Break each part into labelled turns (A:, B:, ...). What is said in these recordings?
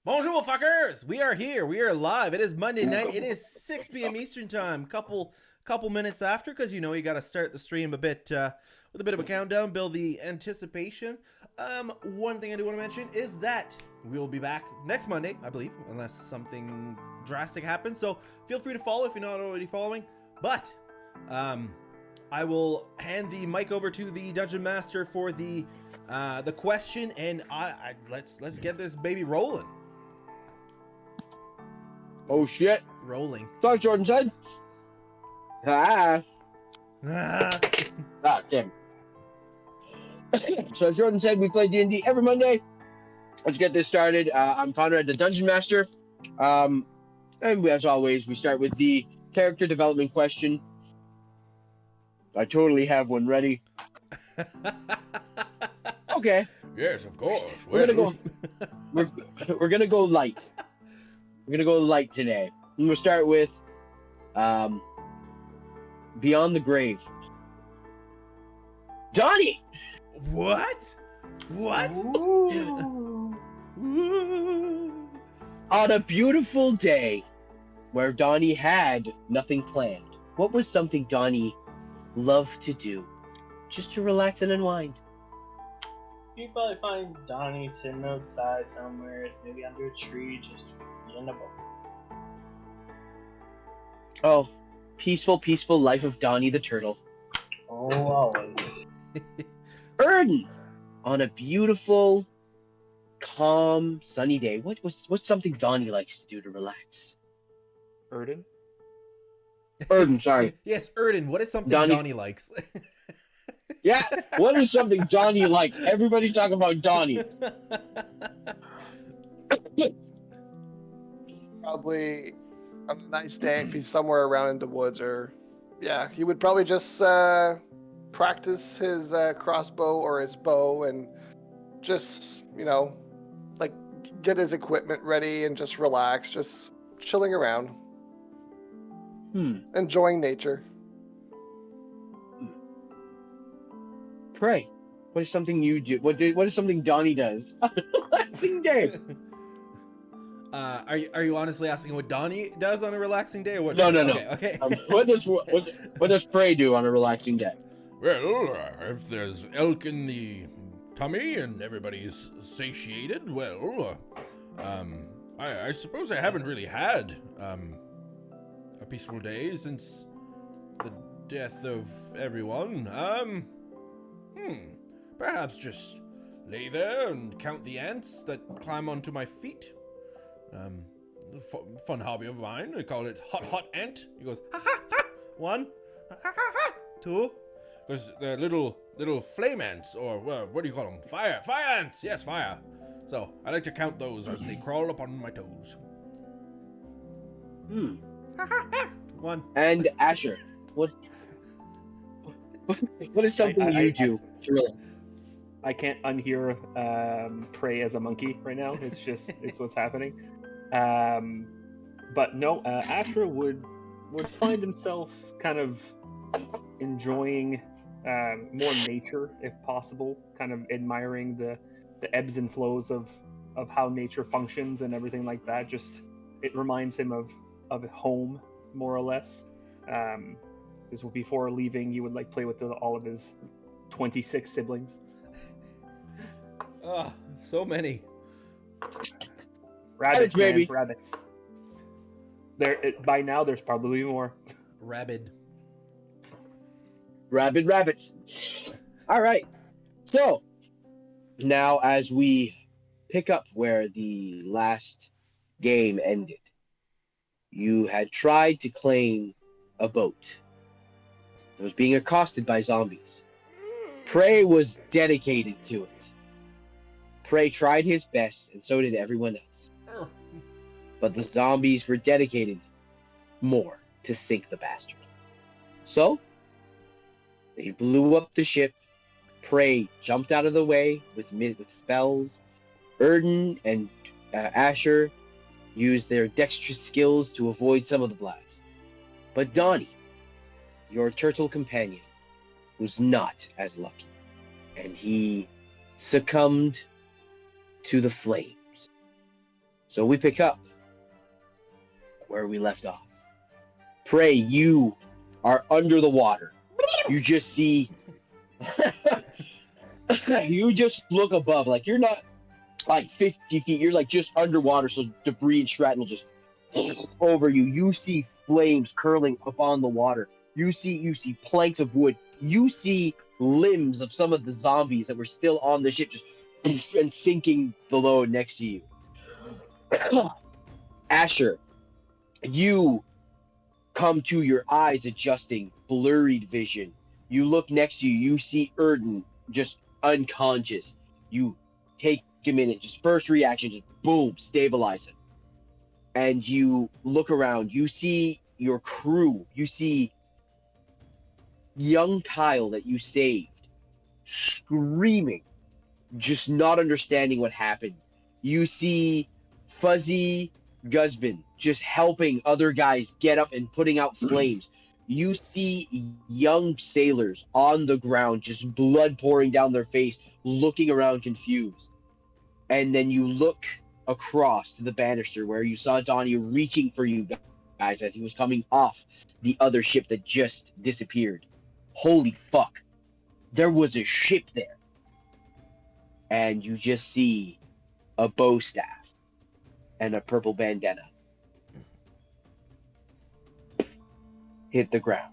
A: Bonjour, fuckers! We are here. We are live. It is Monday night. It is 6 p.m. Eastern time. Couple minutes after, because you got to start the stream a bit with a bit of a countdown, build the anticipation. One thing I do want to mention is that we will be back next Monday, I believe, unless something drastic happens. So feel free to follow if you're not already following. But I will hand the mic over to the Dungeon Master for the question, and let's get this baby rolling.
B: Oh shit!
A: Rolling.
B: Sorry, Jordan said. Ah, damn. So as Jordan said, we play D&D every Monday. Let's get this started. I'm Conrad, the Dungeon Master. And as always, we start with the character development question. I totally have one ready. Okay.
A: Yes, of course.
B: We're gonna go light. We're gonna go light today. And we'll start with Beyond the Grave. Donnie!
A: What?
B: Ooh. On a beautiful day where Donnie had nothing planned, what was something Donnie loved to do just to relax and unwind?
C: You probably find Donnie sitting outside somewhere, maybe under a tree, just reading a book.
B: Oh, peaceful life of Donnie the Turtle.
C: Oh, always.
B: Erden, on a beautiful, calm, sunny day, what's something Donnie likes to do to relax?
D: Erden?
B: Erden, sorry.
A: Yes, Erden. What is something Donnie likes?
B: Yeah, what is something Donnie likes? Everybody's talking about Donnie.
D: Probably on a nice day if he's somewhere around in the woods, or he would probably just practice his crossbow or his bow and just get his equipment ready and just relax, just chilling around, enjoying nature.
B: Pray, what is something you do? What is something Donnie does on a relaxing day?
A: Are you honestly asking what Donnie does on a relaxing day, or what?
B: No.
A: Okay.
B: What does Prey do on a relaxing day?
A: Well, if there's elk in the tummy and everybody's satiated, well, I suppose I haven't really had a peaceful day since the death of everyone. Perhaps just lay there and count the ants that climb onto my feet. Fun hobby of mine. I call it hot ant. He goes, ha ha ha. 1, ha ha ha. 2. Because they're little flame ants, or what do you call them? Fire ants. Yes, fire. So I like to count those as they crawl up on my toes. Ha ha ha. 1.
B: And Asher, what is something you do to relax?
E: I can't unhear Prey as a monkey right now. It's what's happening. But no, Asher would find himself kind of enjoying more nature, if possible, kind of admiring the ebbs and flows of how nature functions and everything like that. Just it reminds him of home, more or less. Because before leaving, he would play with all of his 26 siblings.
A: Oh, so many.
B: Rabbits, baby.
E: Rabbits. By now, there's probably more.
A: Rabid.
B: Rabid rabbits. All right. So now, as we pick up where the last game ended, you had tried to claim a boat that was being accosted by zombies. Prey was dedicated to it. Prey tried his best, and so did everyone else. But the zombies were dedicated more to sink the bastard. So, they blew up the ship. Prey jumped out of the way with spells. Erden and Asher used their dexterous skills to avoid some of the blasts. But Donnie, your turtle companion, was not as lucky, and he succumbed to the flames. So we pick up where we left off. Pray, you are under the water. You just see. You just look above, like you're not like 50 feet. You're like just underwater, so debris and shrapnel just over you. You see flames curling up on the water. You see planks of wood. You see limbs of some of the zombies that were still on the ship just and sinking below next to you. Asher, you come to, your eyes adjusting, blurred vision. You look next to you. You see Erden just unconscious. You take a minute, just first reaction, just boom, stabilize him. And you look around. You see your crew. You see young Kyle that you saved, screaming, just not understanding what happened. You see Fuzzy Gusbin just helping other guys get up and putting out flames. You see young sailors on the ground, just blood pouring down their face, looking around confused. And then you look across to the banister where you saw Donnie reaching for you guys as he was coming off the other ship that just disappeared. Holy fuck. There was a ship there. And you just see a bow staff and a purple bandana hit the ground.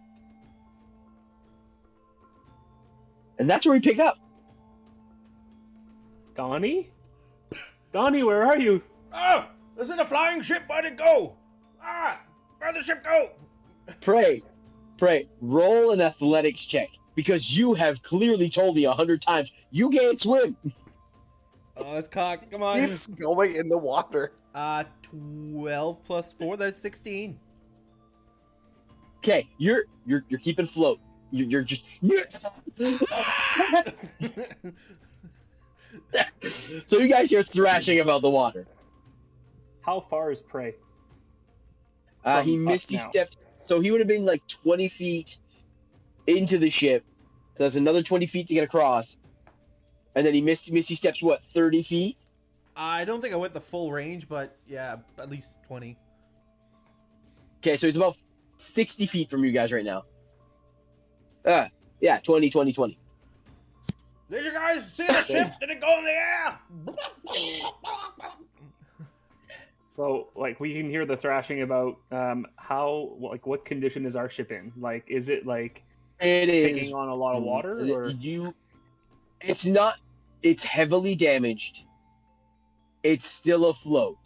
B: And that's where we pick up.
E: Donnie? Donnie, where are you?
A: Oh, this is a flying ship. Where'd it go? Where'd the ship go?
B: Pray, roll an athletics check, because you have clearly told me 100 times you can't swim.
A: Oh, that's cocked. Come on.
D: Keeps going in the water.
A: 12 plus 4, that's 16.
B: Okay, you're keeping afloat. You're just. So you guys hear thrashing about the water.
E: How far is Prey?
B: He
E: From us
B: misty
E: now.
B: stepped, so he would have been like 20 feet into the ship. So that's another 20 feet to get across. And then he misty steps, what, 30 feet?
A: I don't think I went the full range, but yeah, at least 20.
B: Okay, so he's about 60 feet from you guys right now. Yeah, 20.
A: Did you guys see the ship? Did it go in the air?
E: So, like, we can hear the thrashing about how, like, what condition is our ship in? Like, is it, like,
B: It is.
E: taking on a lot of water? Or
B: It's not. It's heavily damaged. It's still afloat.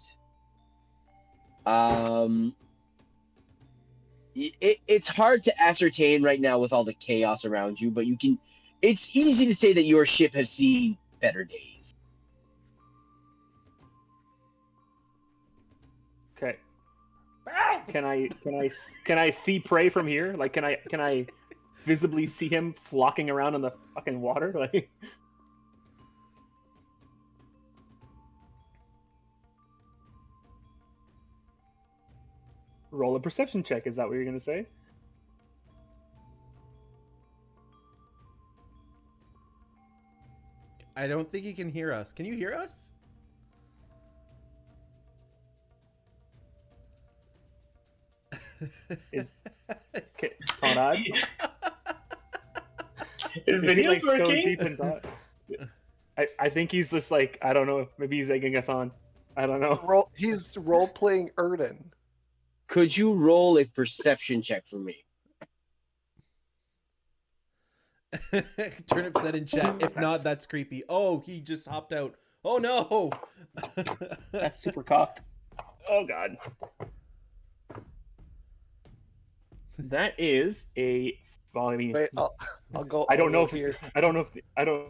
B: It's hard to ascertain right now with all the chaos around you, but you can. It's easy to say that your ship has seen better days.
E: Okay. Can I see Prey from here? Like, can I visibly see him flocking around in the fucking water? Like, roll a perception check. Is that what you're gonna say?
A: I don't think he can hear us. Can you hear us?
E: Okay, Conrad?
C: His
E: Is he,
C: video's
E: like, so
C: working.
E: deep in thought? I think he's just like, I don't know. Maybe he's egging us on. I don't know.
D: He's role playing Erden.
B: Could you roll a perception check for me?
A: Turnip said in chat. If not, that's creepy. Oh, he just hopped out. Oh no!
E: That's super cocked. Oh god. That is a. Well, I mean,
D: Wait, I'll go.
E: I don't know
D: I'll
E: if
D: go here.
E: I don't know if I don't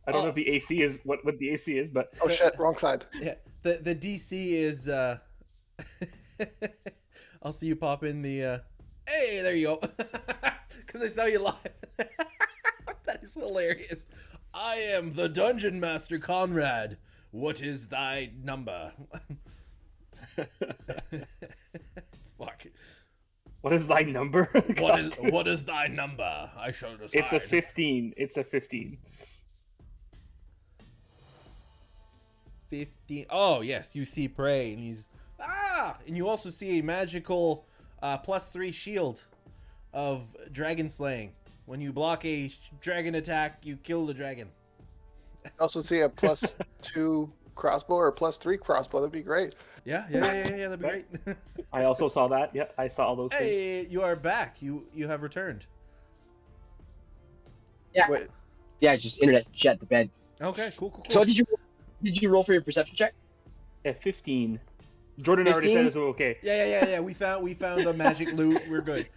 E: know if the AC is what the AC is, but
D: Oh shit! Wrong side.
A: Yeah, the DC is. I'll see you pop in the. Hey, there you go. Because I saw you live. That is hilarious. I am the Dungeon Master Conrad. What is thy number? Fuck.
E: what is thy number?
A: What is thy number? I shall decide.
E: It's a 15. It's a 15.
A: 15. Oh, yes, you see prey, and he's and you also see a magical +3 shield of dragon slaying. When you block a dragon attack, you kill the dragon.
D: I also see a +2 crossbow or a +3 crossbow. That'd be great.
A: Yeah, that'd be great.
E: I also saw that. Yeah, I saw all those things.
A: Hey, you are back. You have returned.
B: Yeah.
D: Wait,
B: Yeah, just internet chat the bed.
A: Okay, cool.
B: So what did you roll for your perception check?
E: Yeah, 15. Jordan already
B: 15?
E: said it's okay.
A: Yeah. We found the magic loot. We're good.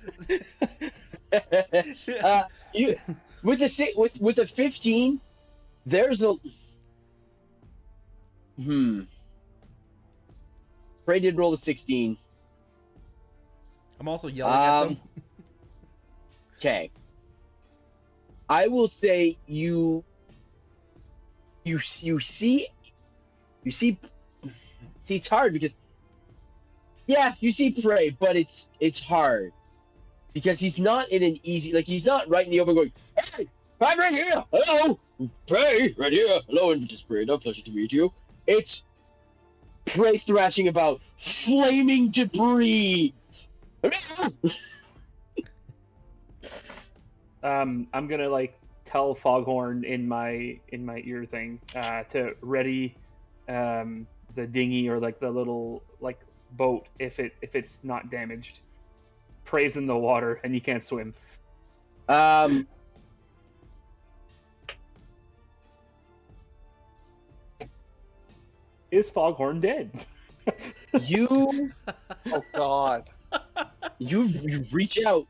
B: You with a 15, there's a Prey did roll a 16.
A: I'm also yelling at them.
B: Okay. I will say you see it's hard because you see Prey, but it's hard because he's not in an easy, like, he's not right in the open going, hey, I'm right here, hello, Prey, right here, hello, Inventus Prey, no pleasure to meet you. It's Prey thrashing about flaming debris. Hello.
E: I'm gonna like tell Foghorn in my ear thing to ready the dinghy or like the little like boat if it's not damaged. Prey's in the water and you can't swim. Is Foghorn dead?
B: You
D: oh God.
B: you reach out.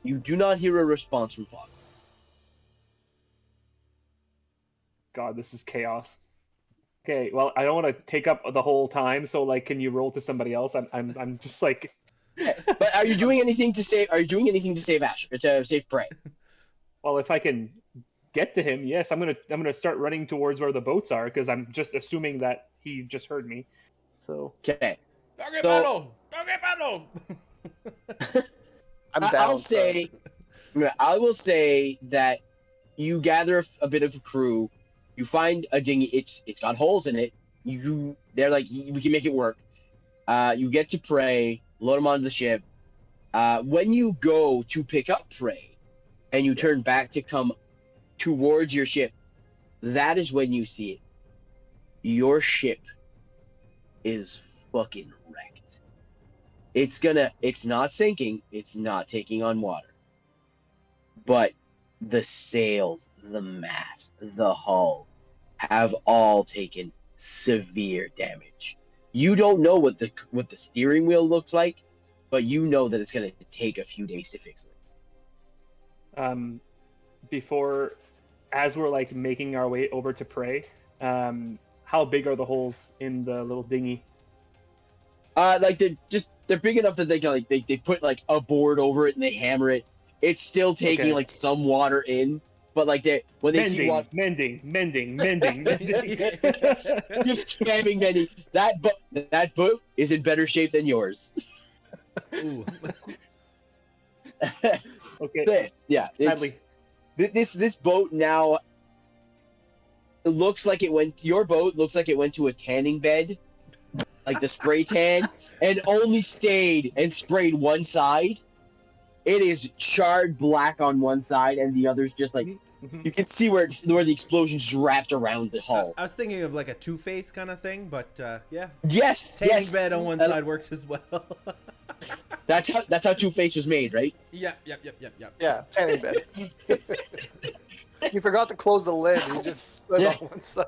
B: You do not hear a response from Fog.
E: God, this is chaos. Okay, well, I don't want to take up the whole time, so like, can you roll to somebody else? I'm just like.
B: But are you doing anything to save? Are you doing anything to save Ash or to save Prey?
E: Well, if I can get to him, yes, I'm gonna start running towards where the boats are because I'm just assuming that he just heard me. So.
B: Okay.
A: Doggy battle!
D: I'm down.
B: I will say that you gather a bit of a crew. You find a dinghy. It's got holes in it. They're like, we can make it work. You get to Prey, load him onto the ship. When you go to pick up Prey, and you turn back to come towards your ship, that is when you see it. Your ship is fucking wrecked. It's not sinking, it's not taking on water. But the sails, the mast, the hull have all taken severe damage. You don't know what the steering wheel looks like, but you know that it's going to take a few days to fix this.
E: Before, as we're like making our way over to Prey, how big are the holes in the little dinghy?
B: Like they're big enough that they can like they put like a board over it and they hammer it. It's still taking like some water in, but like when they see water,
E: mending.
B: just spamming mending. That boat is in better shape than yours.
A: Ooh.
E: Okay.
B: Yeah.
E: Sadly.
B: This boat now. It looks like your boat looks like it went to a tanning bed, like the spray tan, and only stayed and sprayed one side. It is charred black on one side, and the other's just like you can see where the explosion just wrapped around the hull.
A: I was thinking of like a Two-Face kind of thing, but yeah.
B: Yes,
A: Tanning bed on one side works as well.
B: That's how Two-Face was made, right?
A: Yep.
D: Yeah, tanning bed. You forgot to close the lid. You just stood on one side.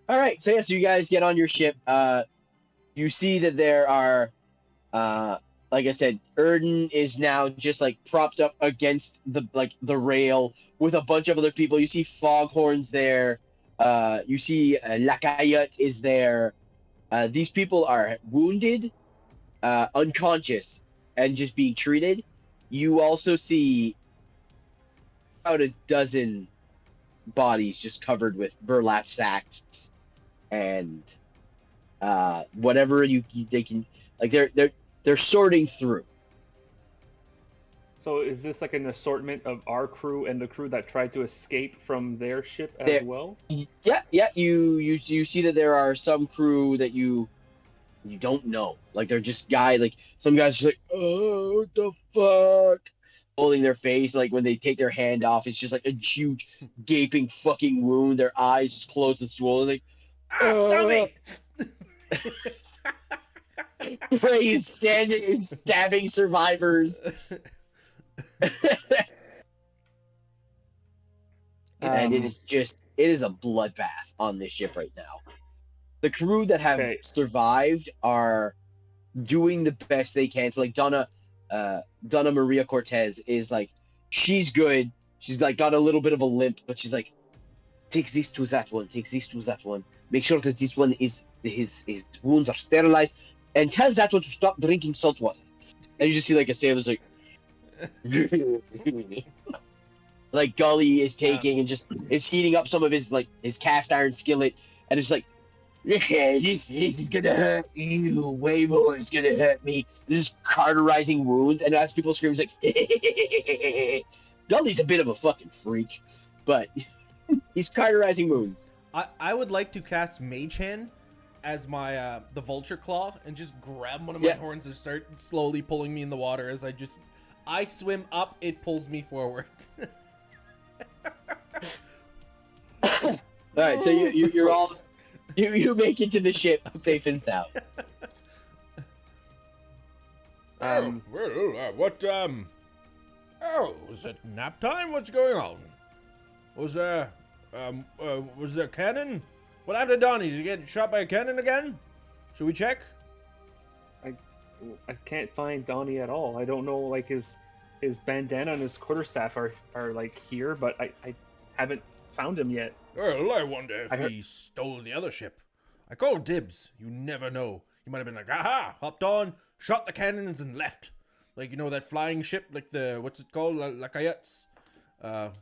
B: All right, so you guys get on your ship. You see that there are, like I said, Erden is now just like propped up against the rail with a bunch of other people. You see Foghorns there. You see Lacayette is there. These people are wounded, unconscious, and just being treated. You also see about a dozen bodies just covered with burlap sacks and whatever they can, like they're sorting through.
E: So is this like an assortment of our crew and the crew that tried to escape from their ship as
B: There-
E: well?
B: Yeah, yeah. You see that there are some crew that you don't know. Like they're just like some guys just like, oh, what the fuck, holding their face. Like when they take their hand off, it's just like a huge gaping fucking wound. Their eyes just closed and swollen. Like,
A: Zombie!
B: Prey is standing and stabbing survivors. And it is a bloodbath on this ship right now. The crew that have
E: Okay.
B: survived are doing the best they can. So like Donna Maria Cortez is like, she's good. She's like got a little bit of a limp, but she's like, takes this to that one, takes this to that one. Make sure that this one is his wounds are sterilized, and tell that one to stop drinking salt water. And you just see like a sailor's like, like Gully is taking and just is heating up some of his cast iron skillet, and it's like, yeah, this is gonna hurt you way more. It's gonna hurt me. This is cauterizing wounds, and as people scream, it's like, Gully's a bit of a fucking freak, but he's cauterizing wounds.
A: I would like to cast Mage Hand as my the vulture claw and just grab one of my horns and start slowly pulling me in the water as I swim up, it pulls me forward.
B: All right, so you're all you make it to the ship safe and sound.
A: Was it nap time? What's going on? Was there cannon? What happened to Donnie? Did he get shot by a cannon again? Should we check?
E: I can't find Donnie at all. I don't know, like his bandana and his quarterstaff are like here, but I haven't found him yet.
A: Well, I wonder if he stole the other ship. I called dibs. You never know. He might have been like, aha, hopped on, shot the cannons and left. Like, you know, that flying ship, like the, what's it called? La Cayettes?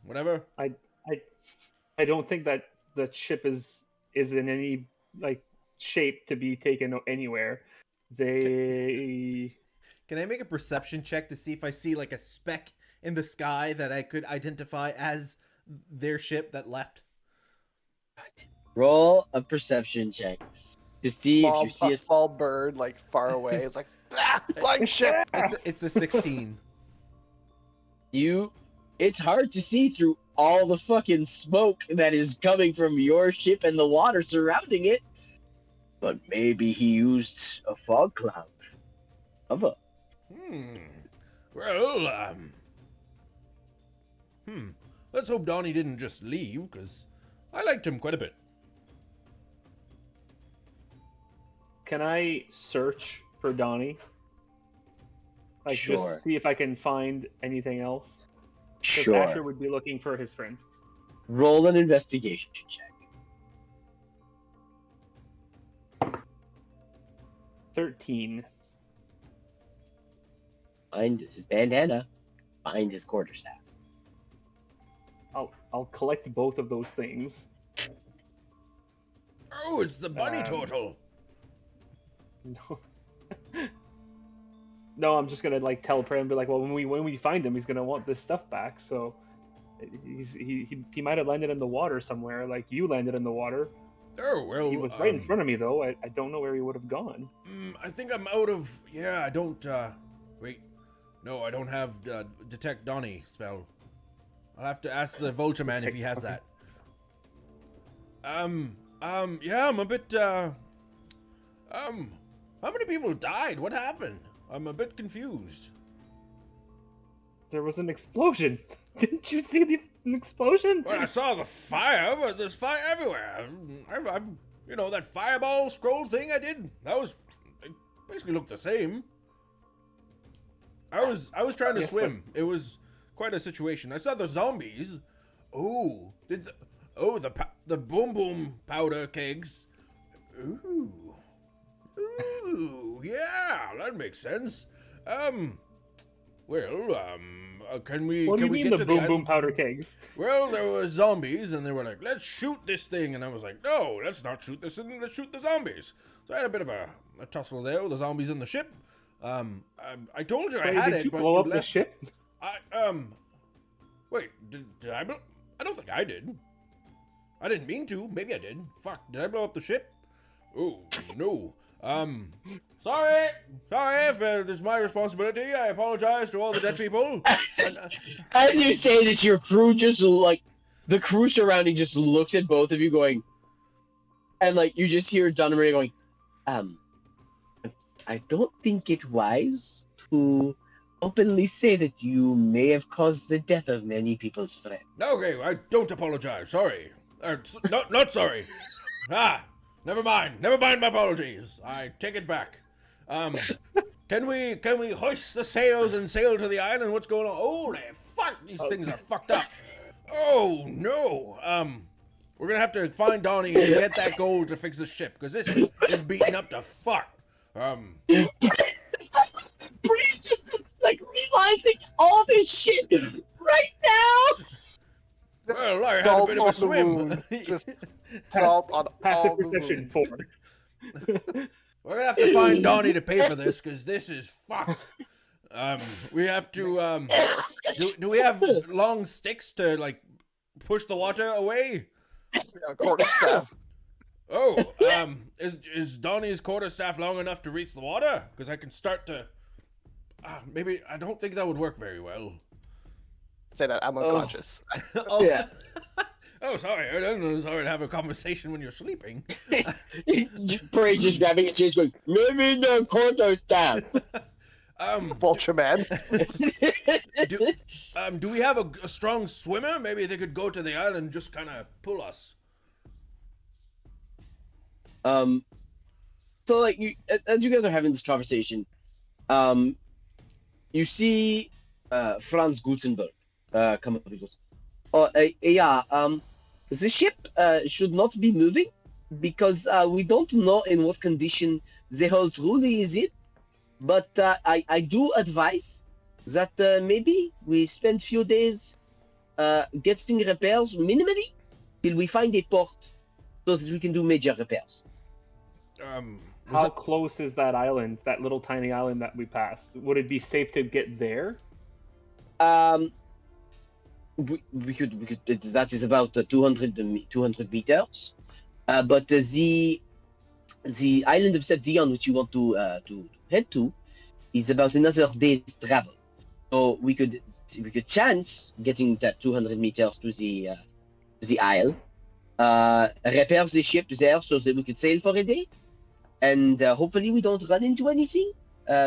A: Whatever.
E: I don't think that the ship is in any like shape to be taken anywhere. Can
A: I make a perception check to see if I see like a speck in the sky that I could identify as their ship that left?
B: Roll a perception check to see if you see a
D: small bird like far away. It's like, flying ship.
A: It's a 16.
B: It's hard to see through all the fucking smoke that is coming from your ship and the water surrounding it. But maybe he used a fog cloud.
A: Well, let's hope Donnie didn't just leave, because I liked him quite a bit.
E: Can I search for Donnie? Like,
B: Sure.
E: just see if I can find anything else? Because
B: Sure.
E: Asher would be looking for his friend.
B: Roll an investigation check.
E: 13.
B: Find his bandana. Find his quarterstaff.
E: I'll collect both of those things.
A: Oh, it's the bunny turtle.
E: No. No, I'm just gonna like tell Prey and be like, well, when we find him, he's gonna want this stuff back. So he might have landed in the water somewhere, like you landed in the water.
A: Oh, well,
E: He was right in front of me though. I don't know where he would have gone.
A: I think I'm out of... Yeah, I don't... Wait. No, I don't have Detect Donnie spell. I'll have to ask the Vulture Man if he has that. Yeah, I'm a bit... How many people died? What happened? I'm a bit confused.
E: There was an explosion. Didn't you see an explosion?
A: Well, I saw the fire, but there's fire everywhere. I've you know, that fireball scroll thing I did, it basically looked the same. I was trying to swim. It was quite a situation. I saw the zombies. Oh, the boom boom powder kegs. Ooh, yeah, that makes sense. Can we?
E: What do
A: can
E: you
A: we
E: mean
A: get
E: the
A: to
E: boom boom powder kegs?
A: Well, there were zombies, and they were like, let's shoot this thing. And I was like, no, let's not shoot this thing, let's shoot the zombies. So I had a bit of a tussle there with the zombies in the ship. I told you I had
E: Did
A: it,
E: you
A: but
E: blow
A: you
E: up the
A: left.
E: ship?
A: Wait, did I blow? I don't think I did. I didn't mean to. Maybe I did. Fuck, did I blow up the ship? Oh, no. Sorry if this is my responsibility. I apologize to all the dead people.
B: As you say this, your crew just like the crew surrounding just looks at both of you, going, and like you just hear Donna Maria going, I don't think it wise to openly say that you may have caused the death of many people's friends.
A: Okay, I don't apologize. Sorry. Not sorry. Never mind. Never mind my apologies. I take it back. Can we hoist the sails and sail to the island? What's going on? Holy fuck, these things are fucked up. Oh no. We're gonna have to find Donnie and get that gold to fix the ship, because this is beaten up to fuck.
B: Bree's just like realizing all this shit right now.
A: Well, I had a
D: Salt
A: bit of
D: on
A: a
D: the
A: swim.
D: wound. Just salt on
E: Passive
D: all the
E: perception
D: wounds.
E: 4.
A: We're gonna have to find Donnie to pay for this, because this is fucked. We have to, do we have long sticks to, like, push the water away?
D: Yeah, quarterstaff.
A: Oh, is Donnie's quarterstaff long enough to reach the water? Because I can start to, maybe, I don't think that would work very well.
D: Say that, I'm unconscious.
A: Oh,
B: Yeah.
A: Oh, sorry, I'm sorry to have a conversation when you're sleeping.
B: Bree's just grabbing his ears, going, maybe the quarterstaff.
D: Vulture-Man.
A: Do we have a strong swimmer? Maybe they could go to the island and just kind of pull us.
B: So like you, as you guys are having this conversation, you see, Franz Gutenberg, come up and goes, oh, yeah, the ship, should not be moving because, we don't know in what condition the whole truly is in, but, I do advise that, maybe we spend few days, getting repairs minimally till we find a port so that we can do major repairs.
E: How close is that island, that little tiny island that we passed? Would it be safe to get there?
B: We could. That is about 200 meters. But the island of Seption, which you want to head to, is about another day's travel. So we could chance getting that 200 meters to the isle, repair the ship there so that we could sail for a day, and hopefully we don't run into anything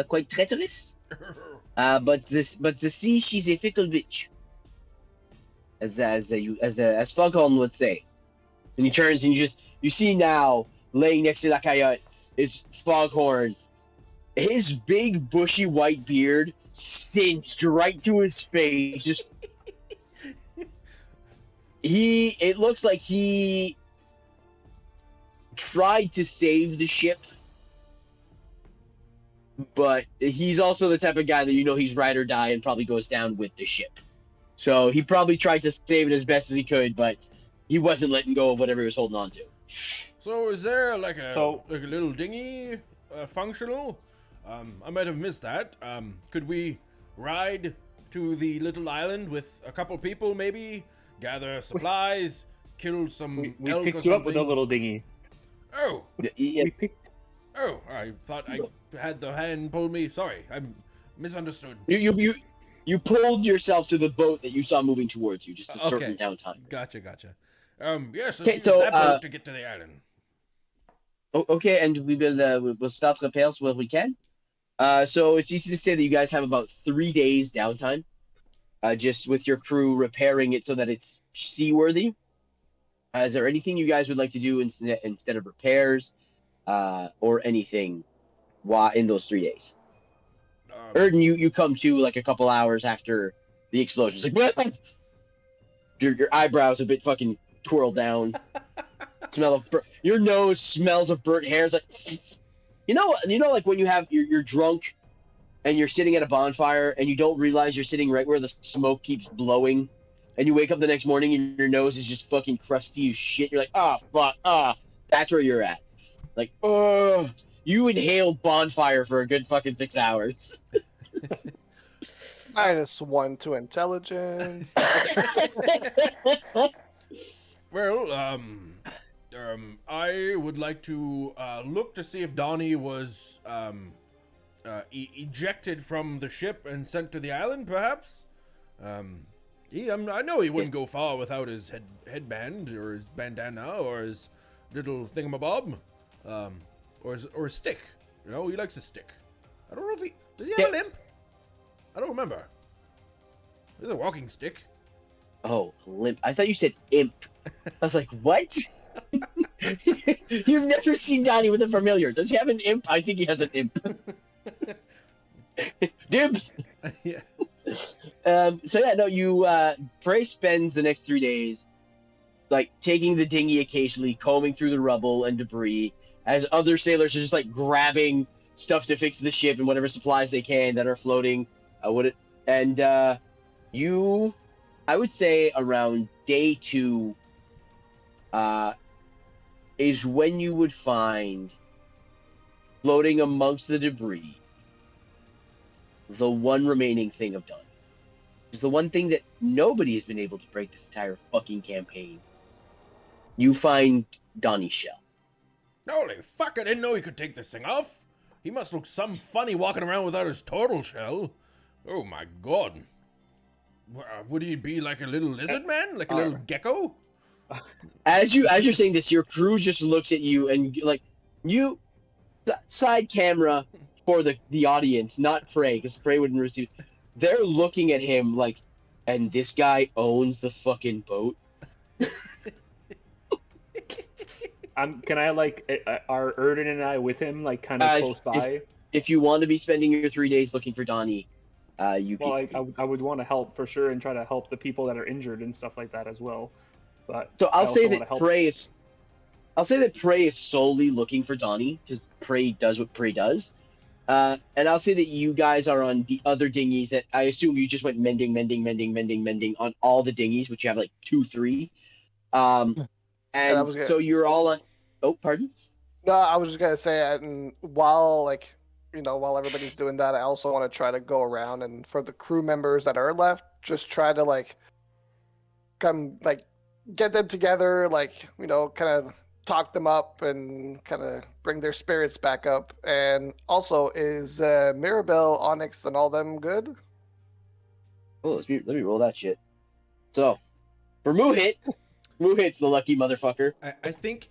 B: quite treacherous. But the sea, she's a fickle bitch, as Foghorn would say. And he turns and you see now laying next to that coyote is Foghorn. His big bushy white beard cinched right to his face. Just it looks like he tried to save the ship, but he's also the type of guy that he's ride or die and probably goes down with the ship. So he probably tried to save it as best as he could, but he wasn't letting go of whatever he was holding on to.
A: So is there like a little dinghy functional? I might have missed that. Could we ride to the little island with a couple people, maybe gather supplies, kill some
E: We
A: elk or
E: picked
A: something?
E: you up with a little dinghy.
A: Oh,
B: Yeah.
E: We picked.
A: oh! I thought I had the hand pull me. Sorry, I misunderstood.
B: You pulled yourself to the boat that you saw moving towards you, just a certain
A: Okay.
B: downtime.
A: Gotcha. Yes,
B: Okay,
A: use
B: so,
A: that boat to get to the island.
B: Okay, and we'll start repairs where we can. So it's easy to say that you guys have about 3 days downtime, just with your crew repairing it so that it's seaworthy. Is there anything you guys would like to do instead of repairs, or anything, while in those 3 days? Erden, you come to like a couple hours after the explosion. It's like, what? Your eyebrows a bit fucking twirled down. Smell of your nose smells of burnt hair. It's like, like when you're drunk and you're sitting at a bonfire and you don't realize you're sitting right where the smoke keeps blowing, and you wake up the next morning and your nose is just fucking crusty as shit. You're like, fuck, that's where you're at. Like, you inhaled bonfire for a good fucking 6 hours.
D: -1 to intelligence.
A: Well, I would like to look to see if Donnie was ejected from the ship and sent to the island, perhaps. I know he wouldn't go far without his headband or his bandana or his little thingamabob, or his stick. You know, he likes a stick. I don't know if does he have a limp? I don't remember. There's a walking stick.
B: Oh, limp. I thought you said imp. I was like, what? You've never seen Donnie with a familiar. Does he have an imp? I think he has an imp. Dibs.
A: Yeah.
B: So yeah, no, Frey spends the next 3 days, like, taking the dinghy occasionally, combing through the rubble and debris, as other sailors are just, like, grabbing stuff to fix the ship and whatever supplies they can that are floating. I would say around day 2, is when you would find, floating amongst the debris, the one remaining thing of Donnie. It's the one thing that nobody has been able to break this entire fucking campaign. You find Donnie's shell.
A: Holy fuck, I didn't know he could take this thing off. He must look some funny walking around without his turtle shell. Oh my god. Would he be like a little lizard man? Like a little gecko?
B: As you're saying this, your crew just looks at you and, like, you side camera for the audience, not Frey, because Frey wouldn't receive. They're looking at him like, and this guy owns the fucking boat.
E: Can I, like, are Erden and I with him, like, kind of close by?
B: If you want to be spending your 3 days looking for Donnie, you can.
E: Well, I would want to help for sure and try to help the people that are injured and stuff like that as well. But
B: so I'll say that Prey is solely looking for Donnie because Prey does what Prey does. And I'll say that you guys are on the other dinghies that I assume you just went mending on all the dinghies, which you have like 2, 3. So you're all on. Oh, pardon?
D: No, I was just gonna say, and while everybody's doing that, I also want to try to go around and for the crew members that are left, just try to get them together, kind of talk them up and kind of bring their spirits back up. And also, is Mirabelle, Onyx, and all them good?
B: Oh, let me roll that shit. So, for Muhit's the lucky motherfucker.
A: I think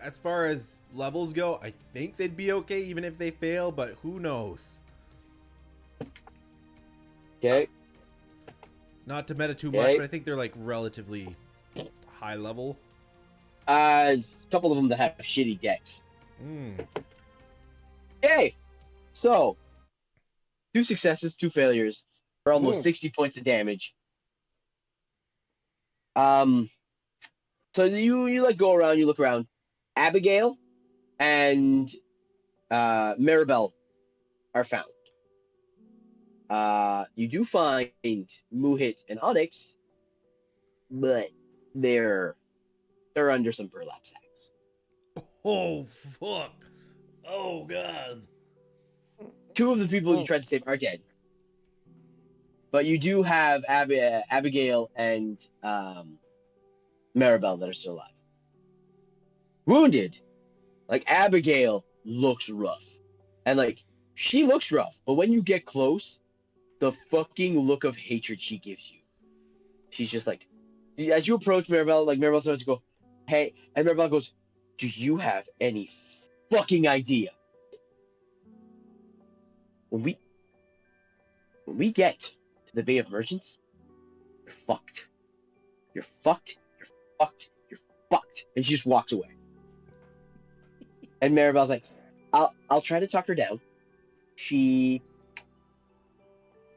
A: as far as levels go, I think they'd be okay even if they fail, but who knows?
B: Okay.
A: Not to meta too much, but I think they're like relatively high level.
B: A couple of them that have shitty decks. Okay. So, 2 successes, 2 failures for almost 60 points of damage. So you go around, you look around. Abigail and Maribel are found. You do find Muhit and Onyx, but they're under some burlap sacks.
A: Oh fuck! Oh god!
B: 2 of the people you tried to save are dead, but you do have Abigail and Maribel that are still alive. Wounded, like Abigail looks rough, and she looks rough, but when you get close, the fucking look of hatred she gives you. She's just like, as you approach Maribel, Maribel starts to go, hey, and Maribel goes, do you have any fucking idea? When we get to the Bay of Merchants, you're fucked. You're fucked. You're fucked. You're fucked. And she just walks away. And Maribel's like, I'll try to talk her down.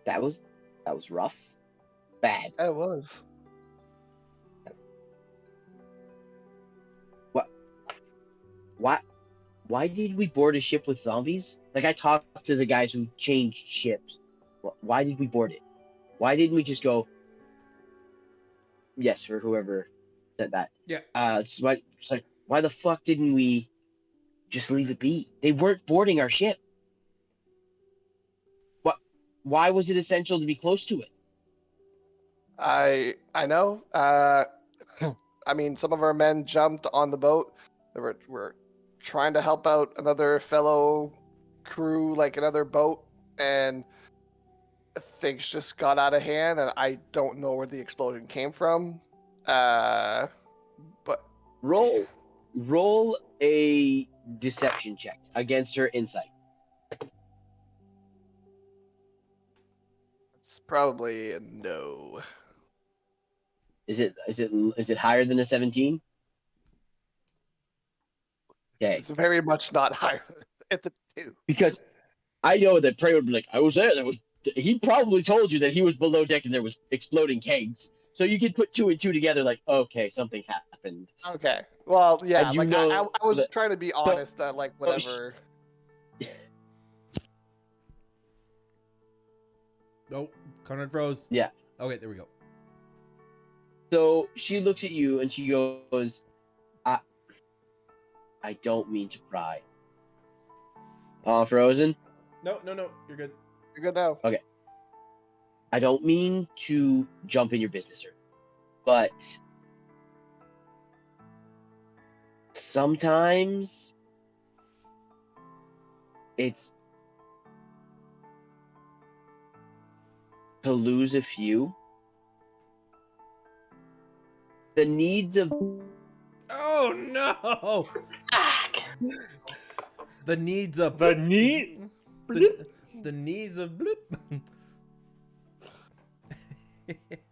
B: That was rough. Bad.
D: It was.
B: Why did we board a ship with zombies? I talked to the guys who changed ships. Why did we board it? Why didn't we just go? Yes, for whoever said that.
A: Yeah.
B: Why the fuck didn't we just leave it be? They weren't boarding our ship. why was it essential to be close to it?
D: I know. I mean, some of our men jumped on the boat. They were trying to help out another fellow crew, like another boat, and things just got out of hand. And I don't know where the explosion came from. But
B: Roll a deception check against her insight.
D: it's probably a no.
B: Is it higher than a 17? Okay.
D: It's very much not higher. It's a 2.
B: Because I know that Prey would be like, I was there. He probably told you that he was below deck and there was exploding kegs. So you could put 2 and 2 together, like, okay, something happened.
D: Okay. Well, yeah.
B: And you
D: Like
B: know
D: I was
B: that-
D: trying to be honest. That like whatever.
A: Oh, Conrad froze.
B: Yeah.
A: Okay, there we go.
B: So she looks at you and she goes, I don't mean to pry. Frozen?
A: No, you're good.
D: You're good now.
B: I don't mean to jump in your business, sir. But sometimes it's to lose a few. The needs of
A: Oh no! The needs of
E: The need.
A: the needs of bloop.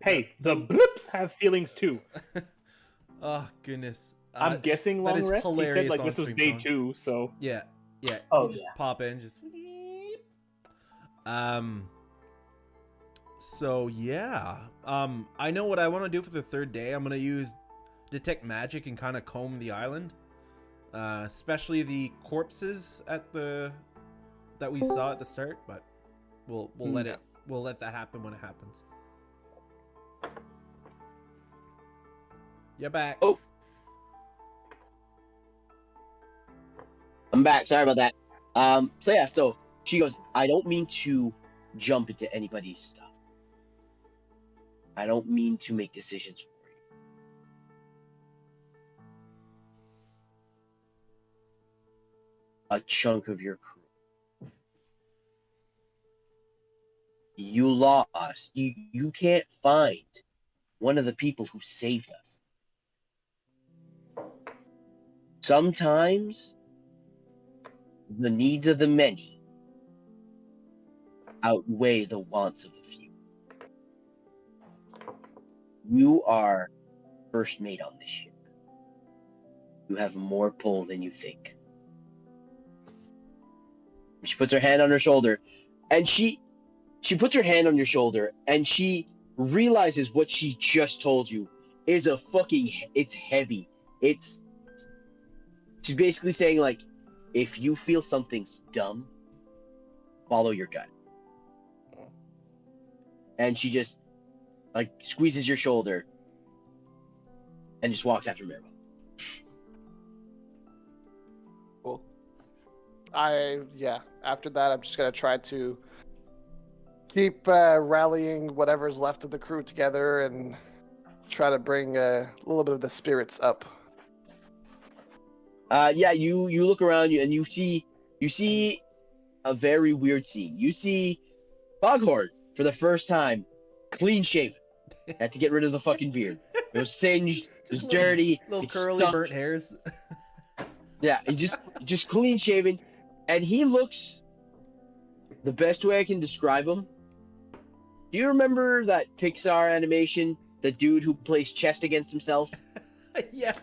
E: Hey, the blips have feelings too.
A: Oh goodness.
E: I'm guessing
A: that
E: long
A: is
E: rest. He said
A: hilarious
E: like
A: on
E: this was
A: stream,
E: day
A: Sean.
E: 2, so
A: Yeah.
C: Oh,
A: you just
C: yeah.
A: pop in, just. So yeah. I know what I want to do for the third day. I'm gonna use detect magic and kind of comb the island, especially the corpses that we saw at the start. But we'll let that happen when it happens. You're back.
B: Oh. I'm back. Sorry about that. So she goes, I don't mean to jump into anybody's stuff. I don't mean to make decisions for you. A chunk of your crew. You lost. You can't find one of the people who saved us. Sometimes the needs of the many outweigh the wants of the few. You are first mate on this ship. You have more pull than you think. She puts her hand on her shoulder, and she puts her hand on your shoulder, and she realizes what she just told you is it's heavy. She's basically saying, like, if you feel something's dumb, follow your gut. And she just, like, squeezes your shoulder and just walks after Maribel.
D: Cool. After that, I'm just gonna try to keep rallying whatever's left of the crew together and try to bring a little bit of the spirits up.
B: You look around you and you see a very weird scene. You see Foghorn for the first time, clean shaven. Had to get rid of the fucking beard. It was singed, it was
A: Just
B: dirty,
A: Little
B: it
A: curly
B: stunk.
A: burnt hairs.
B: Yeah, he just clean shaven, and he looks the best way I can describe him. Do you remember that Pixar animation, the dude who plays chess against himself?
A: Yeah.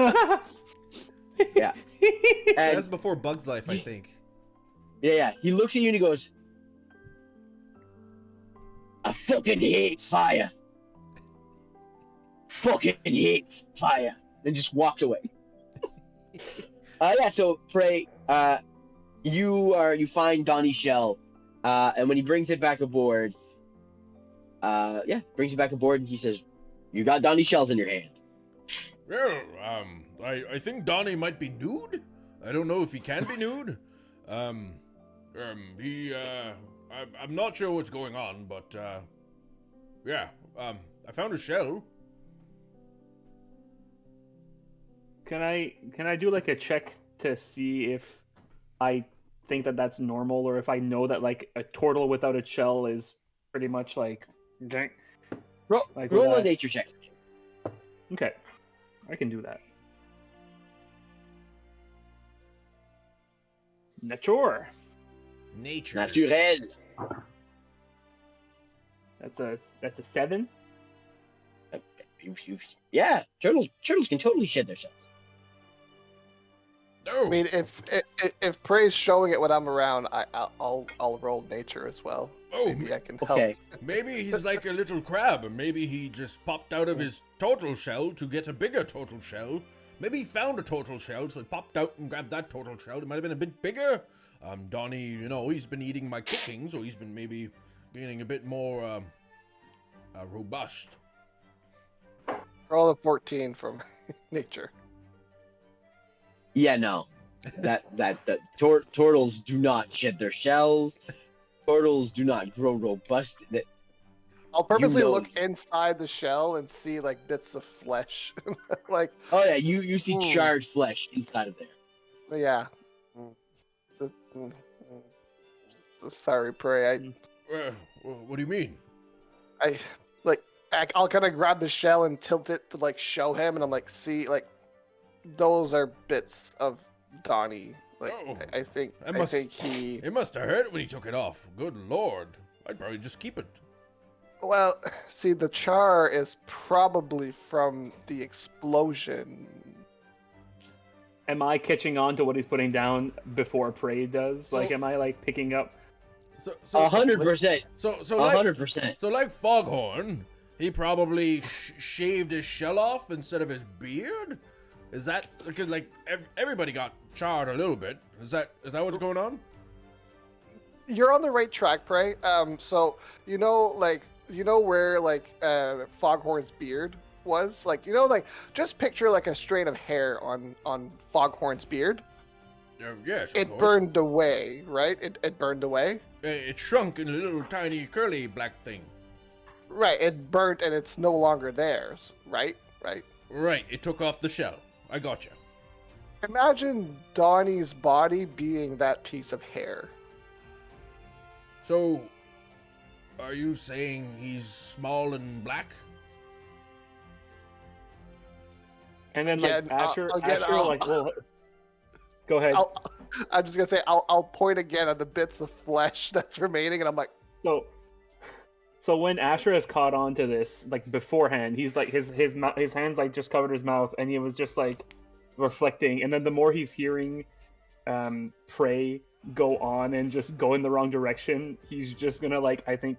B: Yeah. And
A: That's before Bug's Life, I think.
B: yeah, he looks at you and he goes, I fucking hate fire. Fucking hate fire. And just walks away. So Prey, you find Donnie's shell, and when he brings it back aboard, and he says, you got Donnie's shells in your hand.
A: Well, I think Donnie might be nude. I don't know if he can be nude. I'm not sure what's going on, but yeah, I found a shell.
E: Can I do like a check to see if I think that that's normal, or if I know that like a turtle without a shell is pretty much like okay, Like,
B: Roll
E: would
B: a
E: I-
B: nature check.
E: okay, I can do that. Nature.
A: Nature.
B: Naturel.
E: That's a 7.
B: Yeah, turtles can totally shed their shells.
A: No.
D: I mean, if Prey's showing it when I'm around, I'll roll nature as well.
A: Oh,
D: Maybe I can help.
B: Okay.
A: maybe he's like a little crab, and maybe he just popped out of his turtle shell to get a bigger turtle shell. Maybe he found a turtle shell, so he popped out and grabbed that turtle shell. It might have been a bit bigger. Donnie, you know, he's been eating my cooking, so he's been maybe getting a bit more robust.
D: Roll a 14 from nature.
B: Yeah, no. Turtles do not shed their shells. Turtles do not grow robust.
D: I'll purposely
B: know
D: look
B: it's-
D: inside the shell and see like bits of flesh. Like,
B: Oh yeah, you see
D: Hmm.
B: charred flesh inside of there.
D: yeah. Sorry, Prey.
A: What do you mean?
D: I'll kind of grab the shell and tilt it to like show him, and I'm like, see, like, those are bits of Donnie. Like,
A: Oh,
D: I think he.
A: It must have hurt when he took it off. Good lord. I'd probably just keep it.
D: Well, see, the char is probably from the explosion.
E: Am I catching on to what he's putting down before Prey does?
A: So-
E: Like, am I like picking up?
A: So
B: 100%.
A: So like
B: 100%.
A: So like Foghorn, he probably shaved his shell off instead of his beard. Is that because like everybody got charred a little bit? Is that what's going on?
D: You're on the right track, Prey. So you know where Foghorn's beard was, like, like, just picture like a strand of hair on Foghorn's beard.
A: Yes. Of
D: It
A: course.
D: burned away, right? It burned away.
A: It shrunk in a little tiny curly black thing.
D: Right. It burnt and it's no longer theirs. Right. Right.
A: Right. It took off the shell. I gotcha.
D: Imagine Donnie's body being that piece of hair.
A: So, are you saying he's small and black?
E: And then
D: Yeah,
E: like
D: I'll
E: Asher, well, go ahead.
D: I'm just gonna say I'll point again at the bits of flesh that's remaining, and I'm like,
E: So when Asher has caught on to this, like beforehand, he's like his hands like just covered his mouth, and he was just like reflecting. And then the more he's hearing Prey go on and just go in the wrong direction, he's just gonna, like, I think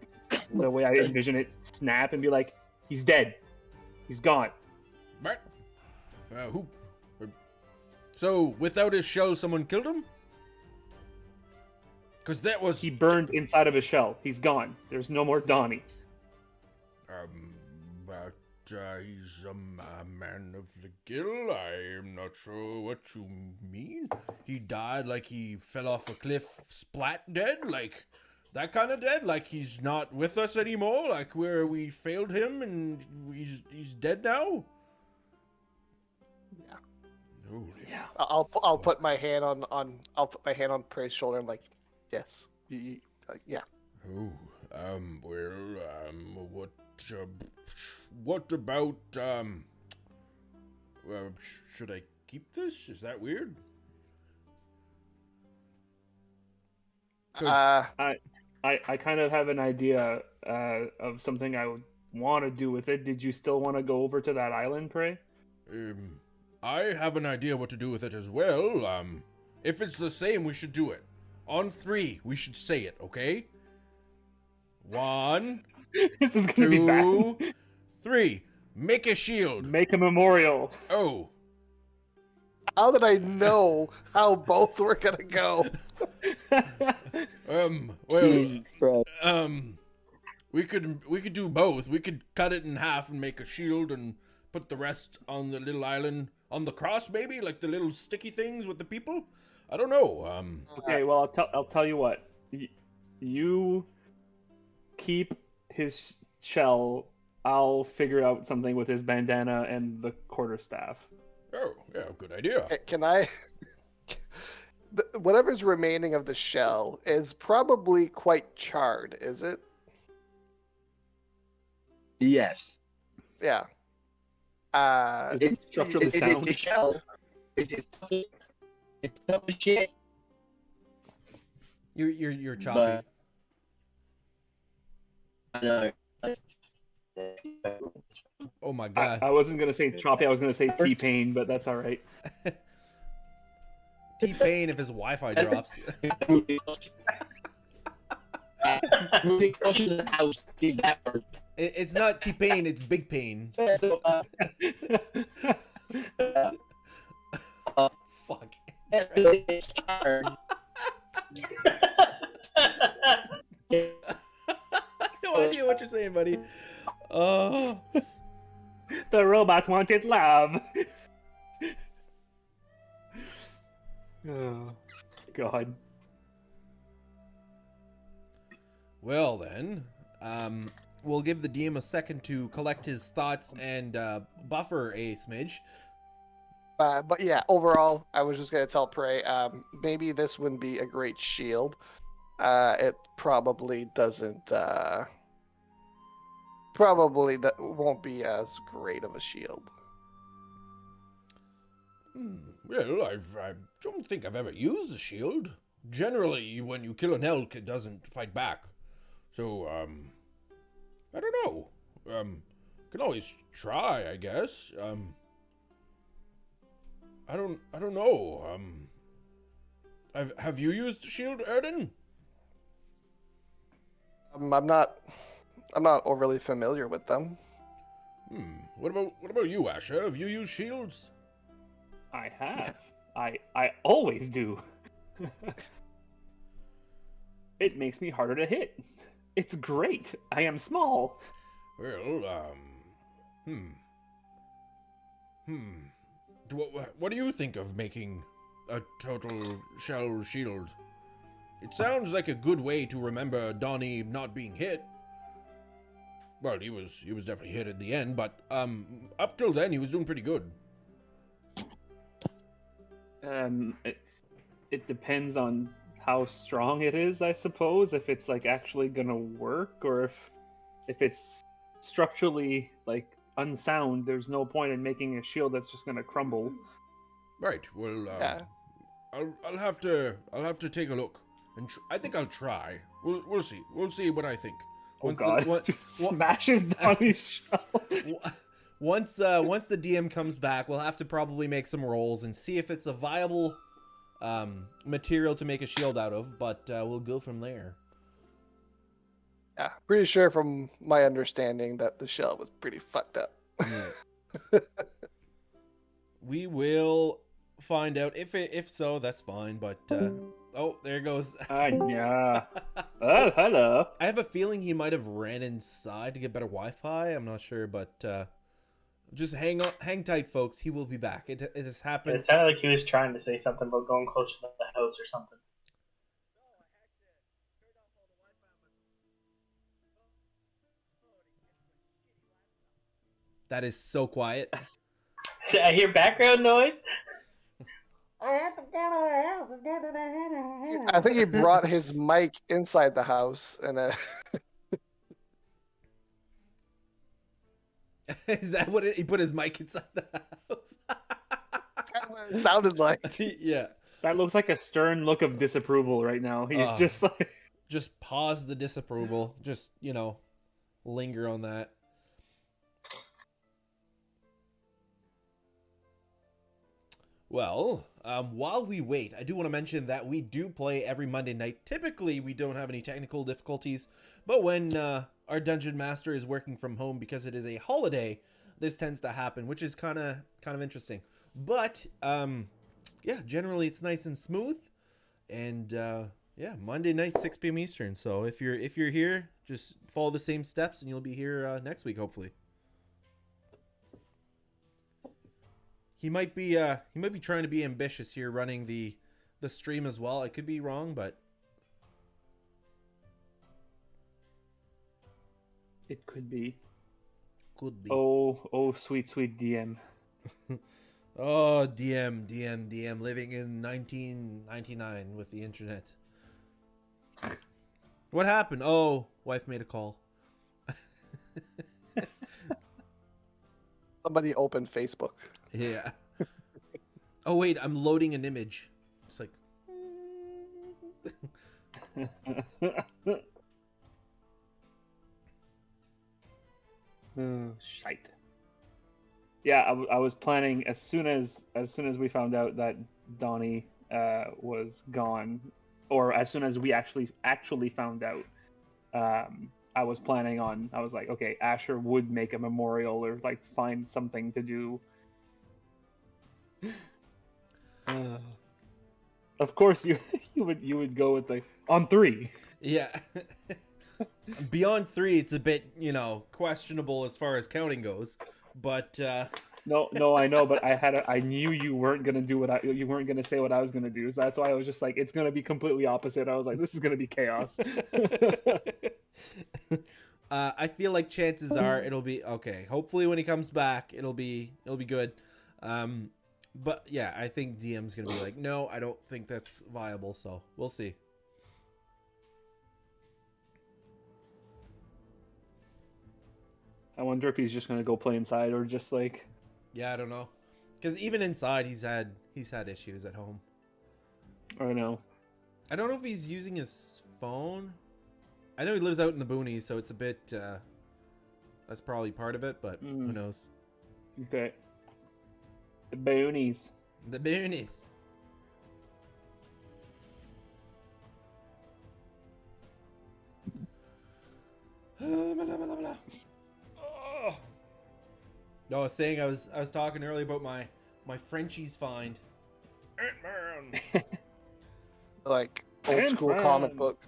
E: the way I envision it, snap and be like, he's dead, he's gone.
A: But who? So without his shell, someone killed him? Because that was
E: He burned inside of his shell. He's gone. There's no more Donnie.
A: But he's a man of the Gill. I am not sure what you mean. He died like he fell off a cliff, splat dead, like that kind of dead. Like he's not with us anymore. Like where we failed him and he's dead now.
D: Yeah.
A: Holy
B: Yeah.
D: I'll put my hand on Prey's shoulder. I'm like, yes, yeah.
A: Oh, what about, should I keep this? Is that weird? 'Cause-
E: I kind of have an idea of something I would want to do with it. Did you still want to go over to that island, Prey?
A: I have an idea what to do with it as well. If it's the same, we should do it. On 3, we should say it, okay? 1,
E: This is gonna be bad.
A: 2, 3. Make a shield.
E: Make a memorial.
A: Oh,
D: How did I know how both were gonna go?
A: well, we could do both. We could cut it in half and make a shield and put the rest on the little island on the cross, maybe, like the little sticky things with the people. I don't know.
E: Okay, well I'll tell you what. You keep his shell. I'll figure out something with his bandana and the quarterstaff.
A: Oh, yeah, good idea.
D: Can I? Whatever's remaining of the shell is probably quite charred, is it?
B: Yes.
D: Yeah.
E: Is it structurally sound?
B: It's a shell. It's tough as shit.
A: You're choppy.
B: I know.
A: Oh my god.
E: I wasn't gonna say choppy. I was gonna say T-Pain, but that's all right.
A: T-Pain if his Wi-Fi drops.
B: Moving closer to the house. See that part.
A: It's not T-Pain, it's Big Pain. Fuck.
B: It's charred.
A: No idea what you're saying, buddy. Oh.
E: The robot wanted love. Oh, God.
A: Well then, we'll give the DM a second to collect his thoughts and buffer a smidge.
D: But yeah, overall, I was just gonna tell Prey, maybe this wouldn't be a great shield. It probably doesn't. Probably that won't be as great of a shield.
A: Well, I don't think I've ever used a shield. Generally, when you kill an elk, it doesn't fight back. So, I don't know. Can always try, I guess. I don't know. Have you used a shield, Erden?
D: I'm not overly familiar with them.
A: What about you, Asher? Have you used shields?
E: I have. I always do. It makes me harder to hit. It's great. I am small.
A: Well, What do you think of making a total shell shield? It sounds like a good way to remember Donnie not being hit. Well, he was definitely hit at the end, but up till then he was doing pretty good.
E: It depends on how strong it is, I suppose. If it's like actually gonna work, or if it's structurally like unsound, there's no point in making a shield that's just gonna crumble.
A: Right. Well,
D: Yeah.
A: I'll have to take a look, and I think I'll try. We'll see. We'll see what I think.
E: Oh God! Just smashes Donnie's shell.
A: Once the DM comes back, we'll have to probably make some rolls and see if it's a viable material to make a shield out of. But we'll go from there.
D: Yeah, pretty sure from my understanding that the shell was pretty fucked up.
A: Yeah. We will find out if so. That's fine. But oh, there goes.
E: Yeah. Oh, hello.
A: I have a feeling he might have ran inside to get better Wi-Fi. I'm not sure, but just hang tight, folks. He will be back. It has happened.
C: It sounded like he was trying to say something about going closer to the house or something.
A: That is so quiet.
C: I hear background noise.
D: I think he brought his mic inside the house, and
A: Is that what he put his mic inside the house?
D: it sounded like.
A: Yeah.
E: That looks like a stern look of disapproval right now. He's just like.
A: Just pause the disapproval. Just, linger on that. Well, while we wait, I do want to mention that we do play every Monday night. Typically, we don't have any technical difficulties, but when our dungeon master is working from home because it is a holiday, this tends to happen, which is kind of interesting. But yeah, generally it's nice and smooth, and yeah, Monday night 6 p.m. Eastern. So if you're here, just follow the same steps, and you'll be here next week, hopefully. He might be trying to be ambitious here, running the stream as well. I could be wrong, but
E: It could be.
A: Could be.
E: Oh, sweet, sweet DM.
A: Oh, DM, living in 1999 with the internet. What happened? Oh, wife made a call.
D: Somebody opened Facebook.
A: Yeah. Oh, wait, I'm loading an image. It's like...
E: Oh, shite. Yeah, I was planning as soon as we found out that Donnie was gone, or as soon as we actually found out, I was planning on. I was like, okay, Asher would make a memorial or like find something to do. Of course, you would go with the on 3.
A: Yeah. Beyond 3, it's a bit, questionable as far as counting goes. But
E: No, I know, but I knew you weren't gonna do you weren't gonna say what I was gonna do. So that's why I was just like, it's gonna be completely opposite. I was like, this is gonna be chaos.
A: I feel like chances are it'll be okay. Hopefully, when he comes back, it'll be good. But yeah, I think DM's gonna be like, no, I don't think that's viable. So we'll see.
E: I wonder if he's just gonna go play inside or just like.
A: Yeah, I don't know, because even inside, he's had issues at home.
E: I know.
A: I don't know if he's using his phone. I know he lives out in the boonies, so it's a bit. That's probably part of it, but who knows?
E: Okay. The boonies.
A: The boonies. Oh. No, I was saying I was talking earlier about my Frenchies find. Ant-Man.
D: Like old school comic book.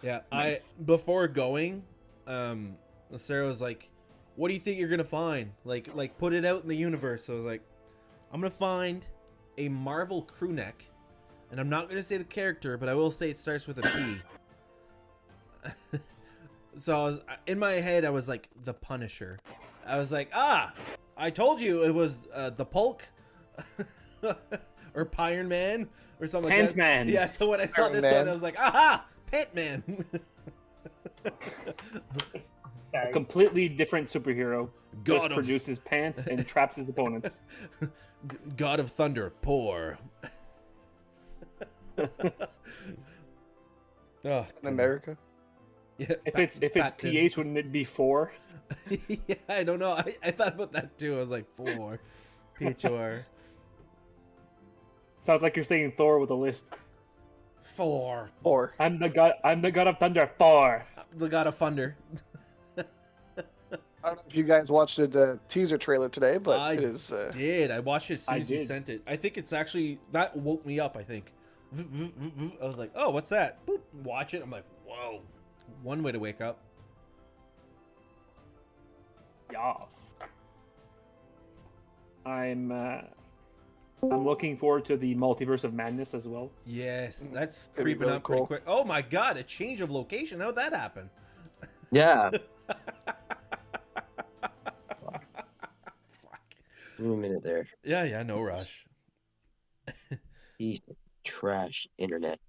A: Yeah,
E: Nice.
A: before going, Sarah was like, "What do you think you're gonna find? Like put it out in the universe." So I was like, "I'm gonna find a Marvel crew neck, and I'm not gonna say the character, but I will say it starts with a P." So in my head, I was like, the Punisher. I was like, I told you it was the Pulk or Iron Man or something like that.
E: Ant-Man.
A: Yeah, so when I saw
D: Iron
A: this
D: Man.
A: one, I was like, aha, Pant-Man.
E: A completely different superhero.
A: God
E: Just
A: of-
E: produces pants and traps his opponents.
A: God of Thunder, poor. Oh,
D: In America.
A: yeah,
E: If it's
A: Pat
E: PH, wouldn't it be 4?
A: yeah, I don't know. I thought about that too. I was like, 4. PHOR.
E: Sounds like you're saying Thor with a lisp.
A: 4.
D: Or
E: I'm the god of thunder. 4.
A: The God of Thunder.
D: I don't know if you guys watched the teaser trailer today, but
A: I
D: it is.
A: did. I watched it as soon
E: I
A: as you
E: did.
A: sent it. I think it's actually that woke me up. I think. I was like, oh, what's that? Boop. Watch it. I'm like, whoa. One way to wake up.
E: Yes. I'm looking forward to the Multiverse of Madness as well.
A: Yes, that's
D: That'd be
A: creeping
D: really
A: up pretty
D: cool.
A: quick. Oh my God, a change of location. How'd that happen?
B: Yeah.
A: Fuck.
B: Give me a minute there.
A: Yeah, no rush.
B: Piece of trash internet.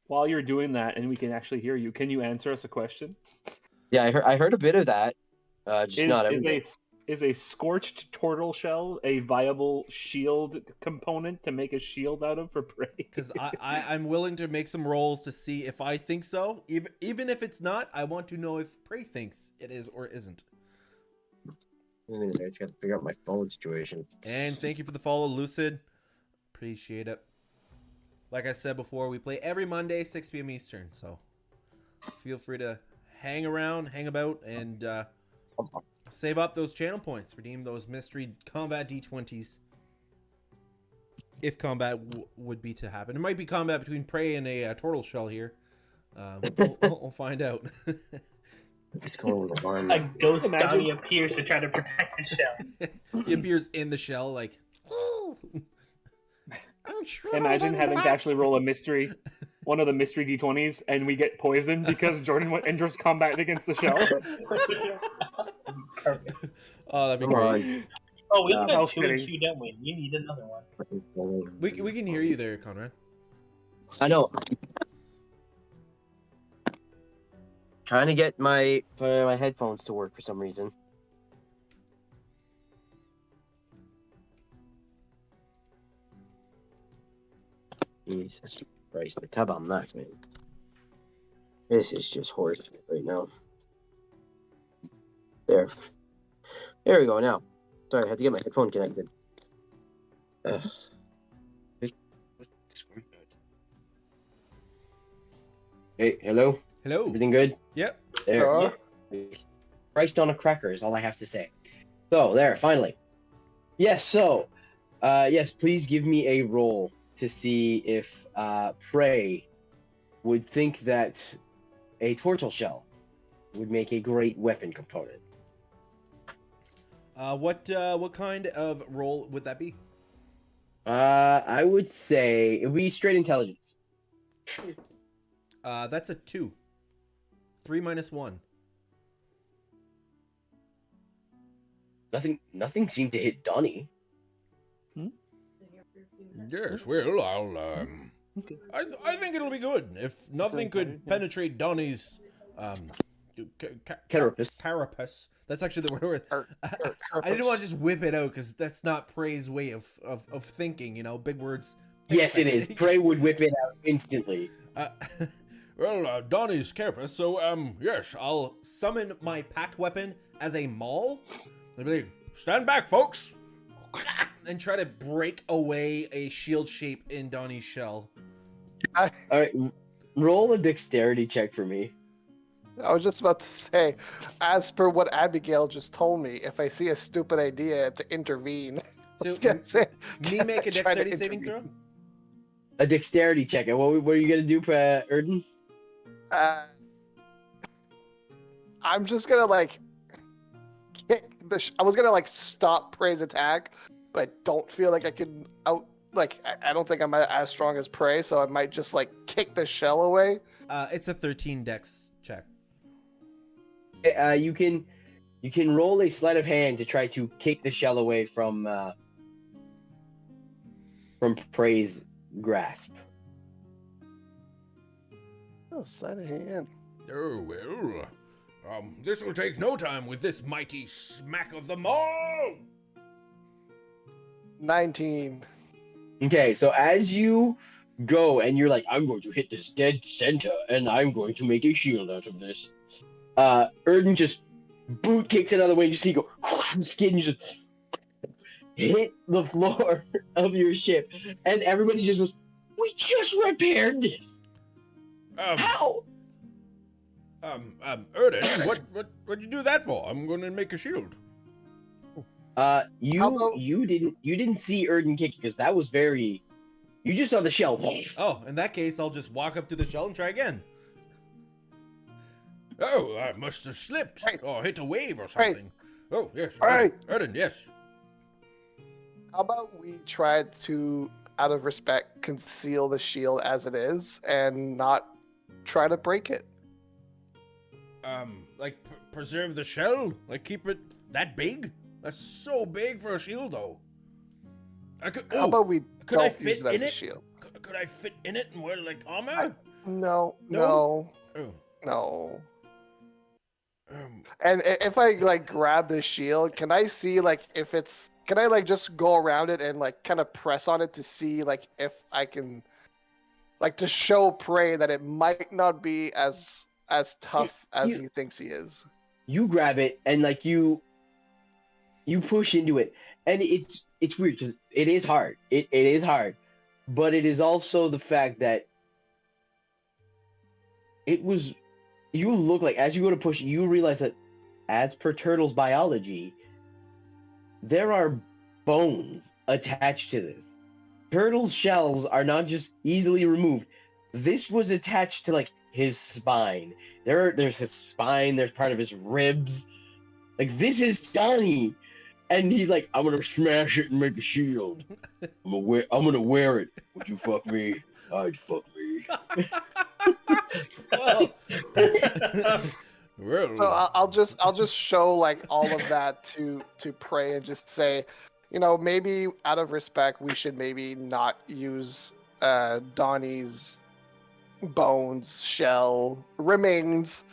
E: While you're doing that, and we can actually hear you, can you answer us a question?
B: Yeah, I heard a bit of that. Just not everything.
E: Is a scorched turtle shell a viable shield component to make a shield out of for prey?
A: Because I'm willing to make some rolls to see if I think so. Even if it's not, I want to know if Prey thinks it is or isn't.
B: Give me a minute there. I just got to figure out my phone situation.
A: And thank you for the follow, Lucid. Appreciate it. Like I said before, we play every Monday, 6 p.m. Eastern. So feel free to hang around, hang about, and save up those channel points. Redeem those mystery combat D20s. If combat would be to happen. It might be combat between Prey and a turtle shell here. We'll find out.
B: What's going on with the barn?
C: A ghost
E: Imagine-
C: Donnie appears to try to protect the shell.
A: He appears in the shell like, I'm sure
E: Imagine having to actually roll a mystery. one of the mystery D20s, and we get poisoned because Jordan enters combat against the shell.
C: Perfect.
A: Oh, that'd be
B: Come
A: great.
B: on.
C: Oh, we
B: Yeah.
C: only
E: How
C: got 2 in
E: fitting.
C: queue, don't we? You need another one.
A: We can hear you there, Conrad.
B: I know. Trying to get my headphones to work for some reason. Jesus Christ, the tab on that, man. This is just horse right now. There. There we go now. Sorry, I had to get my headphone connected. Ugh. Hey, hello?
A: Hello.
B: Everything good?
A: Yep.
B: There.
D: Sure.
B: Christ on a cracker is all I have to say. So, there, finally. Yes, so, yes, please give me a roll to see if Prey would think that a tortoise shell would make a great weapon component.
A: What kind of roll would that be?
B: I would say it would be straight intelligence.
A: That's a 2. 3 minus 1.
B: Nothing seemed to hit Donnie.
A: Yes, well, I'll
E: Okay.
A: I think it'll be good. If nothing could
E: Yeah.
A: penetrate Donnie's
B: Carapace.
A: carapace. That's actually the word.
D: Or
A: I didn't want to just whip it out because that's not Prey's way of thinking. You know, big words.
B: Yes, it is. Prey would whip it out instantly.
A: Well, Donnie's carapace. So yes, I'll summon my packed weapon as a maul. I'll be like, stand back, folks, and try to break away a shield shape in Donnie's shell.
B: All right, roll a dexterity check for me.
D: I was just about to say, as per what Abigail just told me, if I see a stupid idea to intervene, I was
A: So
D: gonna say,
A: me make a
D: try to
A: dexterity saving throw.
D: intervene.
B: A dexterity check. And what are you gonna do, Erden?
D: I'm just gonna like kick the. I was gonna like stop Prey's attack, but I don't feel like I can out. Like I don't think I'm as strong as Prey, so I might just like kick the shell away.
A: It's a 13 dex check.
B: You can roll a sleight of hand to try to kick the shell away from Prey's grasp.
D: Oh, sleight of hand.
A: Oh, well, this will take no time with this mighty smack of the maul.
D: 19.
B: Okay, so as you go and you're like, I'm going to hit this dead center and I'm going to make a shield out of this. Erden just boot kicks another way. You see go skin just hit the floor of your ship, and everybody just goes, "We just repaired this. How?"
A: Erden, what'd you do that for? I'm going to make a shield.
B: You didn't see Erden kick because that was very. You just saw the shell.
A: Oh, in that case, I'll just walk up to the shell and try again. Oh, I must have slipped
D: Hey.
A: or hit a wave or
D: Hey.
A: something. Oh, yes.
D: All right.
A: Erden, yes.
D: How about we try to, out of respect, conceal the shield as it is and not try to break it?
A: Like preserve the shell? Like keep it that big? That's so big for a shield, though.
D: How about we
A: could I
D: don't
A: fit
D: use it as
A: in
D: a
A: it?
D: shield?
A: Could I fit in it and wear like armor?
D: No.
A: Oh.
D: And if I like grab the shield, can I see like if it's? Can I like just go around it and like kind of press on it to see like if I can, like to show Prey that it might not be as tough as he thinks he is.
B: You grab it and like you push into it, and it's weird because it is hard. It is hard, but it is also the fact that it was. You look like as you go to push, you realize that, as per Turtle's biology, there are bones attached to this. Turtle's shells are not just easily removed. This was attached to like his spine. There's his spine. There's part of his ribs. Like this is Donnie, and he's like, I'm gonna smash it and make a shield. I'm gonna wear it. Would you fuck me? I'd fuck me.
A: Well, well,
D: So I'll just show like all of that to Prey and just say, maybe out of respect we should maybe not use Donnie's bones, shell, remains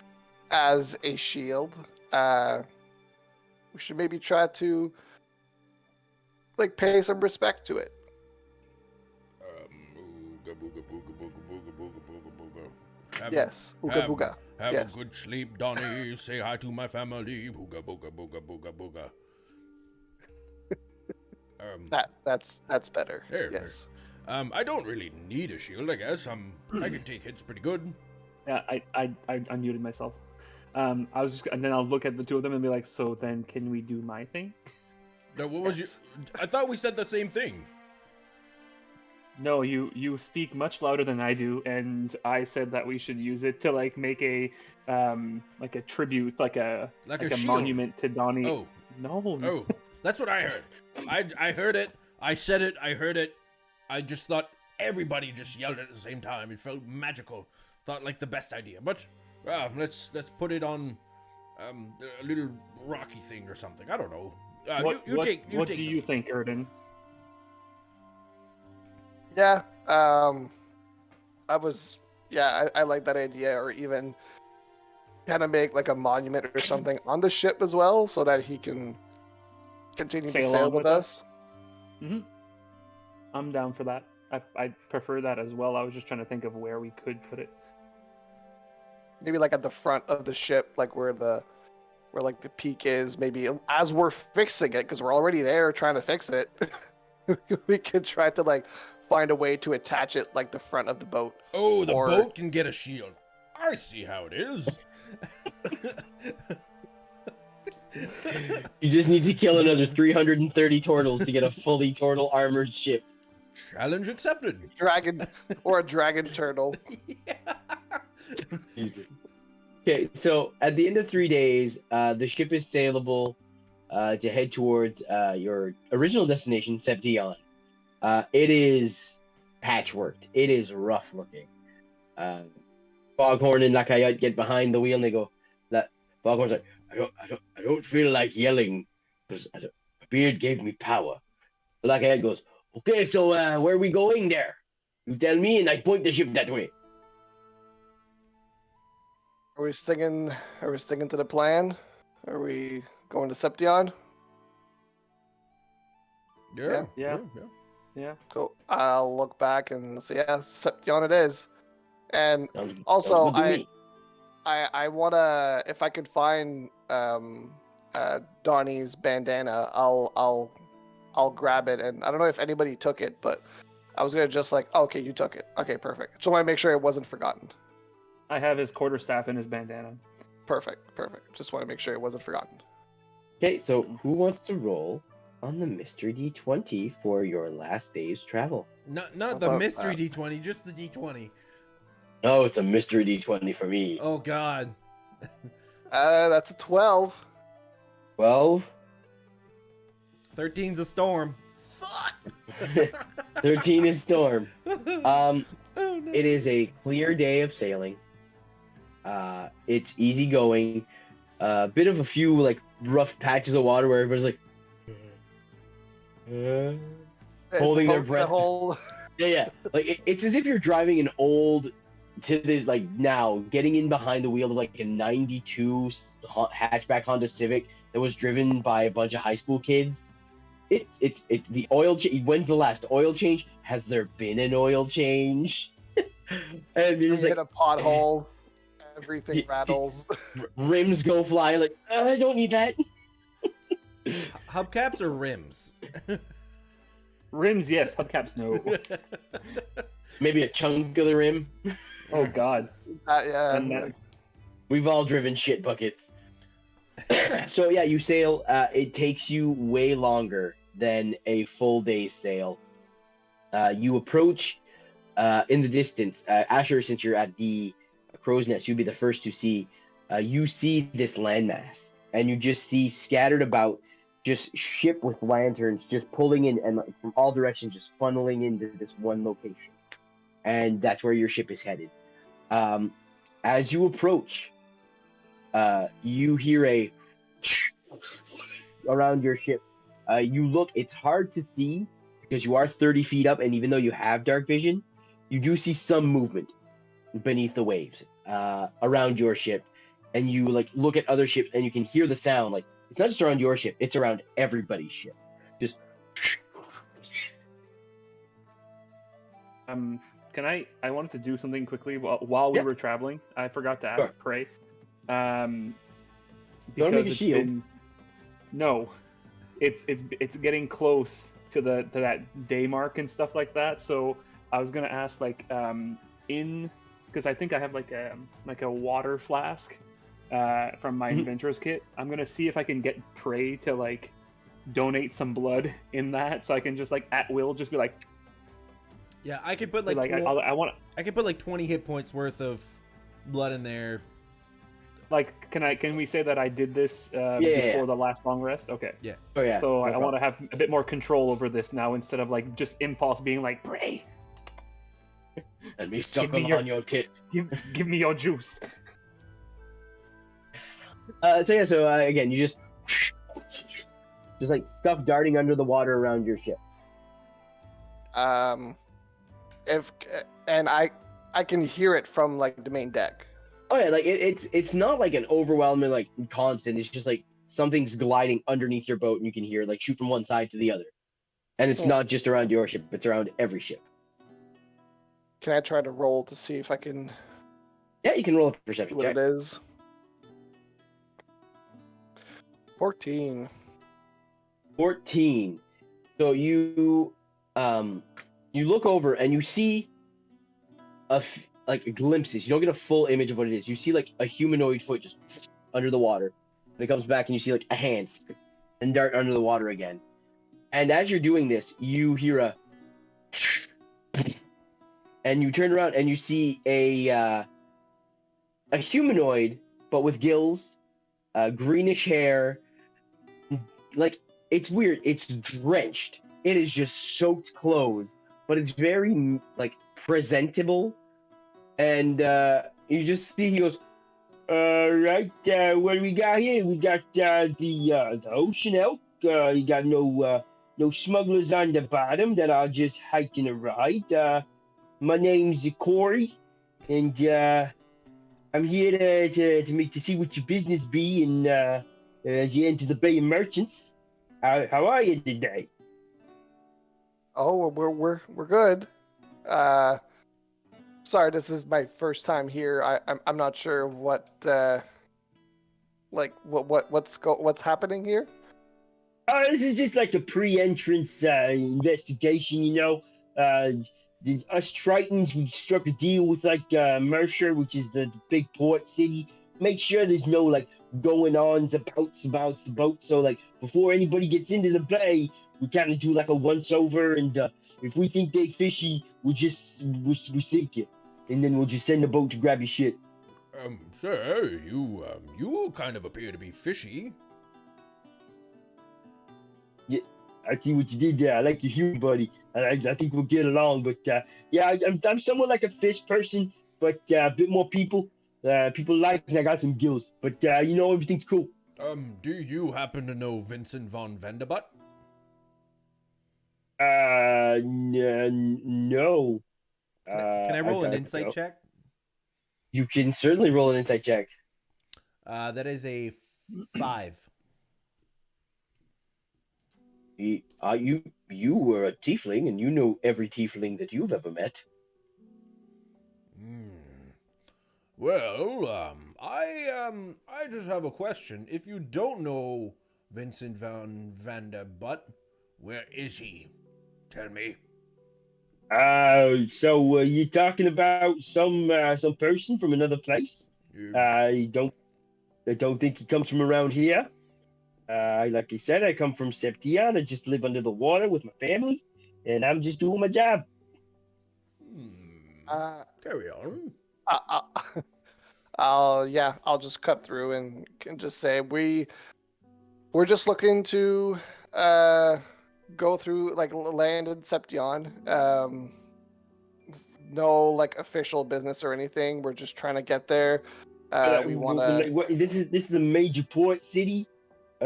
D: as a shield. We should maybe try to like pay some respect to it.
A: Ooga booga booga booga booga booga booga booga.
D: Yes, ooga booga.
A: Have
D: Yes.
A: a good sleep, Donnie. Say hi to my family. Booga booga booga booga booga.
D: That's better.
A: There,
D: Yes.
A: I don't really need a shield, I guess. I can take hits pretty good.
E: Yeah, I unmuted myself. I was just, and then I'll look at the two of them and be like, so then can we do my thing?
A: Now, what was
D: Yes.
A: I thought we said the same thing.
E: No, you speak much louder than I do, and I said that we should use it to like make a tribute, like a
A: shield.
E: monument to Donnie.
A: Oh,
E: No.
A: oh, that's what I heard. I heard it. I said it. I heard it. I just thought everybody just yelled at the same time. It felt magical. Thought like the best idea. But let's put it on a little rocky thing or something. I don't know.
E: What
A: you take
E: do
A: the
E: you
A: lead.
E: think, Erden?
D: Yeah. I like that idea, or even kind of make like a monument or something on the ship as well, so that he can continue to
E: Sail
D: sail
E: on
D: with
E: with
D: us.
E: I'm down for that. I prefer that as well. I was just trying to think of where we could put it.
D: Maybe like at the front of the ship, like where like the peak is. Maybe as we're fixing it, because we're already there trying to fix it. We could try to like find a way to attach it like the front of the boat.
A: Oh, the
D: or-
A: boat can get a shield. I see how it is.
B: You just need to kill another 330 turtles to get a fully turtle armored ship.
A: Challenge accepted.
D: Dragon or a dragon turtle.
B: Jesus. Okay, so at the end of 3 days, the ship is sailable to head towards your original destination, Seption. It is patchworked. It is rough looking. Foghorn and Lakayat get behind the wheel and they go. Foghorn's like, I don't feel like yelling because a beard gave me power. Lakayat goes, okay, so where are we going there? You tell me, and I point the ship that way.
D: Are we sticking to the plan? Are we going to Seption?
A: Yeah.
E: Yeah.
D: Cool. I'll look back and say, yeah, Seption it is. And
B: Sounds
D: also,
B: good to me.
D: I wanna, if I could find Donnie's bandana, I'll grab it. And I don't know if anybody took it, but I was gonna just like, oh, okay, you took it. Okay, perfect. Just want to make sure it wasn't forgotten.
E: I have his quarterstaff and his bandana.
D: Perfect. Just want to make sure it wasn't forgotten.
B: Okay, so who wants to roll on the mystery D20 for your last day's travel?
A: Not
D: How
A: the
D: about
A: mystery
D: that?
A: D20, just the D20.
B: Oh, it's a mystery D20 for me.
A: Oh God.
D: That's a 12.
B: 12,
A: 13's a storm. Fuck.
B: 13 is storm.
A: Oh no.
B: It is a clear day of sailing. It's easy going. Bit of a few like rough patches of water where everybody's like
D: Is
B: Holding
D: the
B: their
D: boat
B: breath.
D: gonna hold-
B: yeah. Like it's as if you're driving an old to this like now getting in behind the wheel of like a 92 hatchback Honda Civic that was driven by a bunch of high school kids. It's the oil change. When's the last oil change? Has there been an oil change? And
D: You
B: you're just
D: hit
B: like
D: a pothole, everything
B: Y-
D: rattles.
B: rims go fly. Like I don't need that.
A: Hubcaps or rims?
E: Rims, yes. Hubcaps, no.
B: Maybe a chunk of the rim.
E: Oh God.
D: Yeah,
E: And that-
B: We've all driven shit buckets. So yeah, you sail. It takes you way longer than a full day's sail. You approach in the distance. Asher, since you're at the crow's nest, you'll be the first to see. You see this landmass, and you just see scattered about, just ship with lanterns, just pulling in and like, from all directions, just funneling into this one location. and that's where your ship is headed. As you approach, you hear a around your ship. You look; it's hard to see because you are 30 feet up, and even though you have dark vision, you do see some movement beneath the waves around your ship, and you like look at other ships, and you can hear the sound. Like it's not just around your ship; it's around everybody's ship. Just
E: Can I wanted to do something quickly while we
B: Yeah.
E: were traveling. I forgot to
B: Sure.
E: ask Prey.
B: You wanna
E: Because
B: make a
E: it's
B: shield?
E: no, it's getting close to that day mark and stuff like that. So I was gonna ask like because I think I have like a water flask from my
B: Mhm.
E: adventurers kit. I'm gonna see if I can get Prey to like donate some blood in that, so I can just like at will just be like
A: Yeah, I could put
E: I want
A: I could put like 20 hit points worth of blood in there.
E: like can we say that I did this
B: Yeah.
E: before the last long rest? Okay.
B: Oh yeah.
E: So
B: no
E: I
B: problem.
E: want to have a bit more control over this now instead of like just impulse being like Prey,
B: Let me
E: Give
B: suckle
E: me your-
B: on your tit.
E: give me your juice.
B: So again, you just like stuff darting under the water around your ship.
D: If and I can hear it from like the main deck.
B: Oh yeah, like it's not like an overwhelming like constant. It's just like something's gliding underneath your boat, and you can hear it, like shoot from one side to the other. And it's
D: Hmm.
B: not just around your ship; it's around every ship.
D: Can I try to roll to see if I can
B: Yeah, you can roll a
D: see
B: perception
D: what
B: check.
D: it is? 14.
B: 14. So you look over and you see like glimpses. You don't get a full image of what it is. You see like a humanoid foot just under the water. And it comes back and you see like a hand and dart under the water again. And as you're doing this, you hear a and you turn around and you see a humanoid but with gills, greenish hair. Like it's weird. It's drenched. It is just soaked clothes, but it's very like presentable. And you just see he goes, right. What do we got here? We got the ocean elk. You got no smugglers on the bottom that are just hiking a ride. My name's Corey, and I'm here to see what your business be, and as you enter the Bay of Merchants. How are you today?
D: Oh, we're good. Sorry, this is my first time here. I'm not sure what what's happening here.
B: This is just like a pre-entrance investigation, you know. Us Tritons, we struck a deal with like Mercer, which is the big port city. Make sure there's no like going-ons about the boat. So like before anybody gets into the bay, we kind of do like a once-over, and if we think they fishy, we sink you, and then we'll just send the boat to grab your shit.
A: Sir, you kind of appear to be fishy.
B: I see what you did there. I like your humor, buddy. I think we'll get along. But yeah, I'm somewhat like a fish person, but a bit more people. People like, and I got some gills. But you know, everything's cool.
A: Do you happen to know Vincent von Vanderbutt?
B: No.
A: Can I roll an
B: don't
A: insight
B: know.
A: check?
B: You can certainly roll an insight check.
A: That is a 5.
B: You were a tiefling, and you know every tiefling that you've ever met.
A: Well, I just have a question. If you don't know Vincent von Vanderbutt, where is he? Tell me.
B: So you're talking about some person from another place? I don't think he comes from around here. Like I said, I come from Septian. I just live under the water with my family, and I'm just doing my job.
A: Carry on.
D: I'll just cut through and can just say we're just looking to go through like land in Seption. no like official business or anything. We're just trying to get there. We want to.
F: This is a major port city,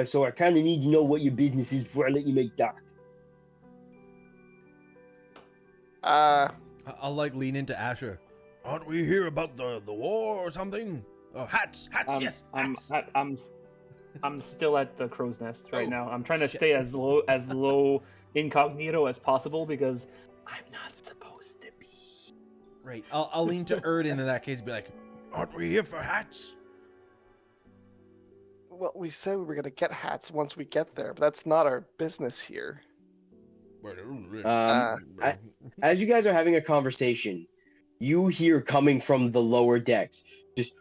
F: so I kind of need to know what your business is before I let you make dock.
A: I'll like lean into Asher. Aren't we here about the war or something? Oh, hats, yes, hats.
E: I'm still at the crow's nest right
A: Oh,
E: now. I'm trying to stay as low incognito as possible because I'm not supposed to be.
A: Right. I'll lean to Erd in that case and be like, aren't we here for hats?
D: Well, we said we were gonna get hats once we get there, but that's not our business here.
B: As you guys are having a conversation, you hear coming from the lower decks just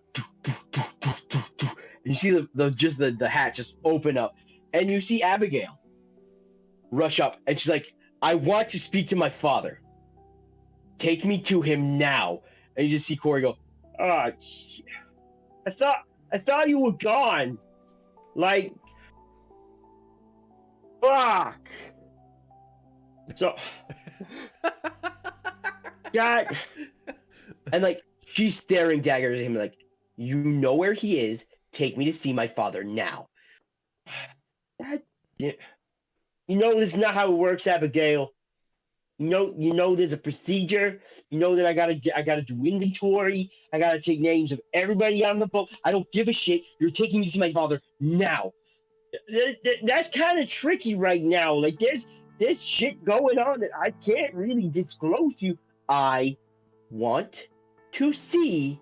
B: and you see the hatch just open up, and you see Abigail rush up, and she's like, I want to speak to my father. Take me to him now. And you just see Corey go,
F: Ah, I thought you were gone. Like, fuck. So, God,
B: and like she's staring daggers at him like, you know where he is. Take me to see my father now.
F: you know this is not how it works, Abigail. You know there's a procedure. You know that I gotta do inventory. I gotta take names of everybody on the boat. I don't give a shit. You're taking me to see my father now. That's kind of tricky right now. Like there's shit going on that I can't really disclose to you.
B: I want to see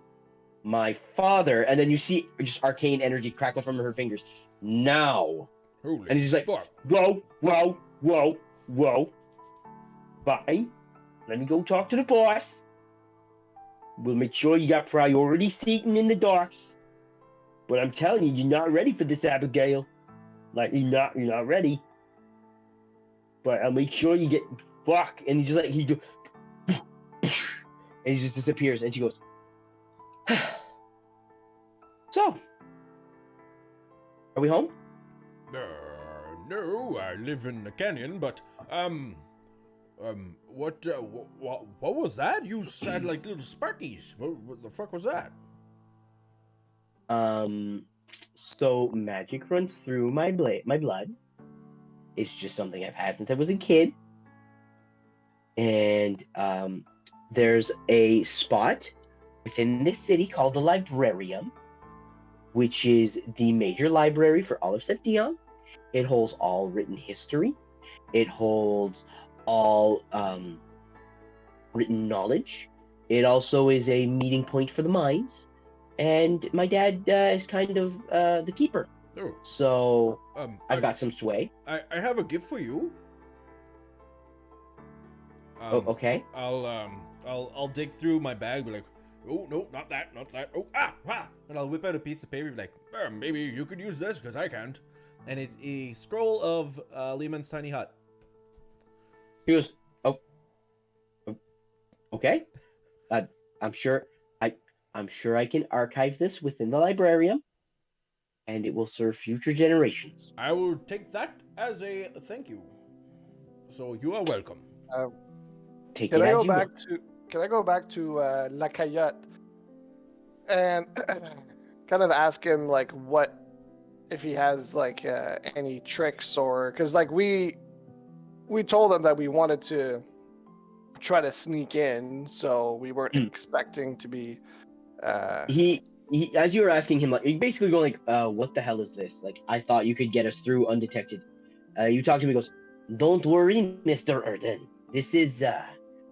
B: my father. And then you see just arcane energy crackle from her fingers. Now.
A: Holy
B: And he's like,
A: fuck.
F: Whoa. Fine. Let me go talk to the boss. We'll make sure you got priority seating in the docks. But I'm telling you, you're not ready for this, Abigail. Like you're not ready. But I'll make sure you get fuck. And he's just like he
B: and he just disappears. And she goes, so, are we home?
A: No, I live in the canyon, but, what was that? You said like little sparkies. What the fuck was that?
B: So magic runs through my blood. It's just something I've had since I was a kid. And, there's a spot within this city called the Librarium, which is the major library for all of Seption. It holds all written history. It holds all written knowledge. It also is a meeting point for the mines. And my dad is kind of the keeper.
A: Oh,
B: So I've got some sway.
A: I have a gift for you.
B: Okay.
A: I'll dig through my bag, be like, oh no, not that. Oh and I'll whip out a piece of paper, be like, maybe you could use this because I can't. And it's a scroll of Lehman's tiny hut.
B: He goes, okay. I'm sure I can archive this within the librarium, and it will serve future generations.
A: I will take that as a thank you. So you are welcome.
B: Take
D: Can
B: it
D: I
B: as
D: go
B: you
D: back
B: will.
D: to Can I go back to La Cayotte and kind of ask him like what if he has like any tricks or because like we told him that we wanted to try to sneak in, so we weren't expecting to be.
B: He as you were asking him, like, you're basically going like, what the hell is this? Like, I thought you could get us through undetected. You talk to him, he goes, don't worry, Mr. Erden. This is,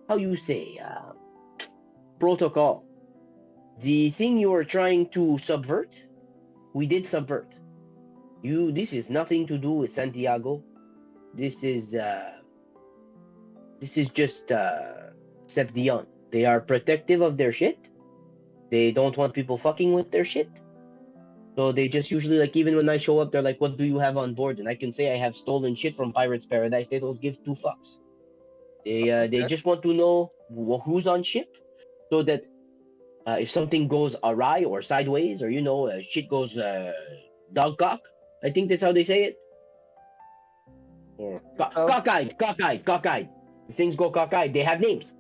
B: how you say, protocol. The thing you are trying to subvert, we did subvert. This is nothing to do with Santiago. This is just, Seption. They are protective of their shit. They don't want people fucking with their shit. So they just usually, like, even when I show up, they're like, what do you have on board? And I can say I have stolen shit from Pirates Paradise. They don't give two fucks. They just want to know who's on ship, so that if something goes awry or sideways, or shit goes dog cock. I think that's how they say it. Or cockeyed. If things go cockeyed, they have names.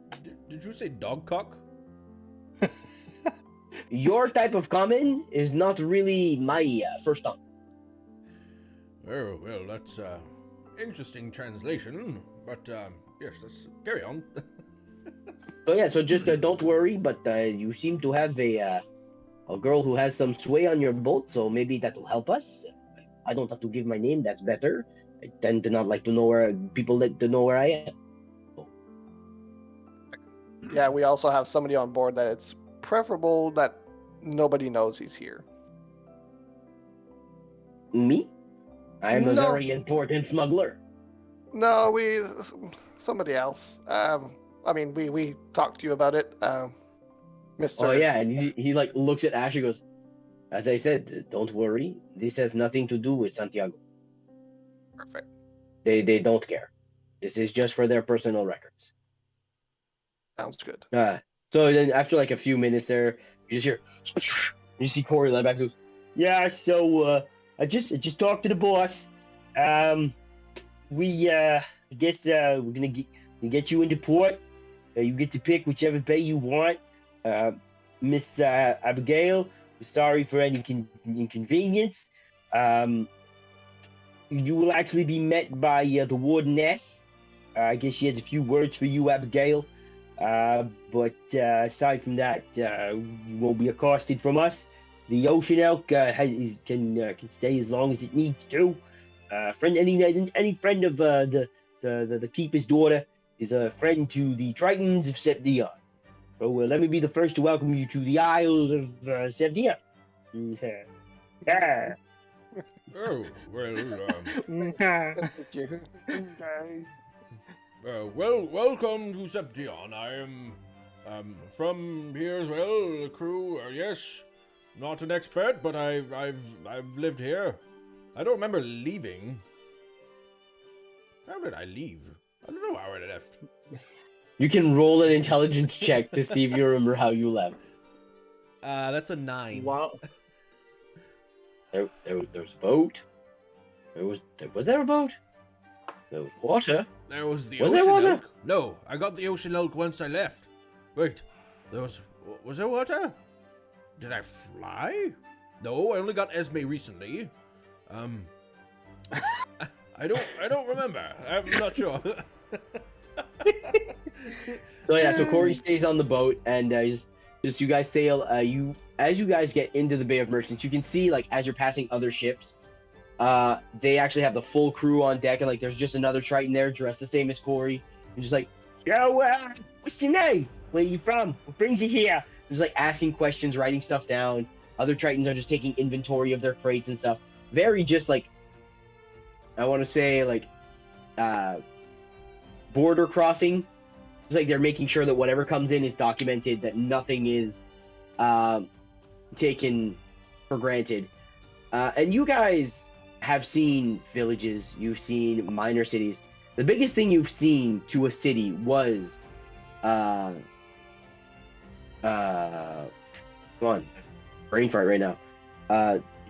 A: Did you say dog cock?
F: Your type of common is not really my first tongue.
A: Oh, well, that's interesting translation. But yes, let's carry on.
F: So yeah, so just don't worry. But you seem to have a girl who has some sway on your boat, so maybe that will help us. I don't have to give my name. That's better. I tend to not like to know where people like to know where I am.
D: Yeah, we also have somebody on board that it's preferable that nobody knows he's here.
F: Me? I am a
D: No.
F: very important smuggler.
D: No, somebody else. I mean, we talked to you about it, Mister.
F: Oh yeah, and he like looks at Ash and goes, "As I said, don't worry. This has nothing to do with Santiago.
D: Perfect.
F: They don't care. This is just for their personal records."
D: Sounds good.
F: So then after like a few minutes there, you just hear, you see Corey let back goes, "Yeah, so I just talked to the boss. We I guess we're gonna get you into port. You get to pick whichever bay you want. Miss Abigail, sorry for any inconvenience. You will actually be met by the wardeness. I guess she has a few words for you, Abigail. But aside from that, you won't be accosted from us. The ocean elk can stay as long as it needs to. Any friend of the keeper's daughter is a friend to the Tritons of Seption. So let me be the first to welcome you to the Isles of Seption. Yeah.
A: Oh, well,
D: Okay.
A: welcome to Seption. I am from here as well. The crew, yes, not an expert, but I've lived here. I don't remember leaving. How did I leave? I don't know how I left.
F: You can roll an intelligence check to see if you remember how you left.
A: That's a 9.
E: Wow.
F: There's a boat. Was there a boat? There was water.
A: There was the
F: Was there
A: ocean
F: water?
A: elk. No, I got the ocean elk once I left. Wait, was there water? Did I fly? No, I only got Esme recently. I don't remember. I'm not sure.
F: So yeah, so Corey stays on the boat, and just you guys sail. As you guys get into the Bay of Merchants, you can see like as you're passing other ships, they actually have the full crew on deck, and like there's just another Triton there dressed the same as Corey, and just like, "Yo, what's your name? Where you from? What brings you here?" Just like asking questions, writing stuff down. Other Tritons are just taking inventory of their crates and stuff. Very just like, I want to say like, border crossing. It's like they're making sure that whatever comes in is documented, that nothing is taken for granted. And you guys have seen villages, you've seen minor cities. The biggest thing you've seen to a city was come on, brain fart right now.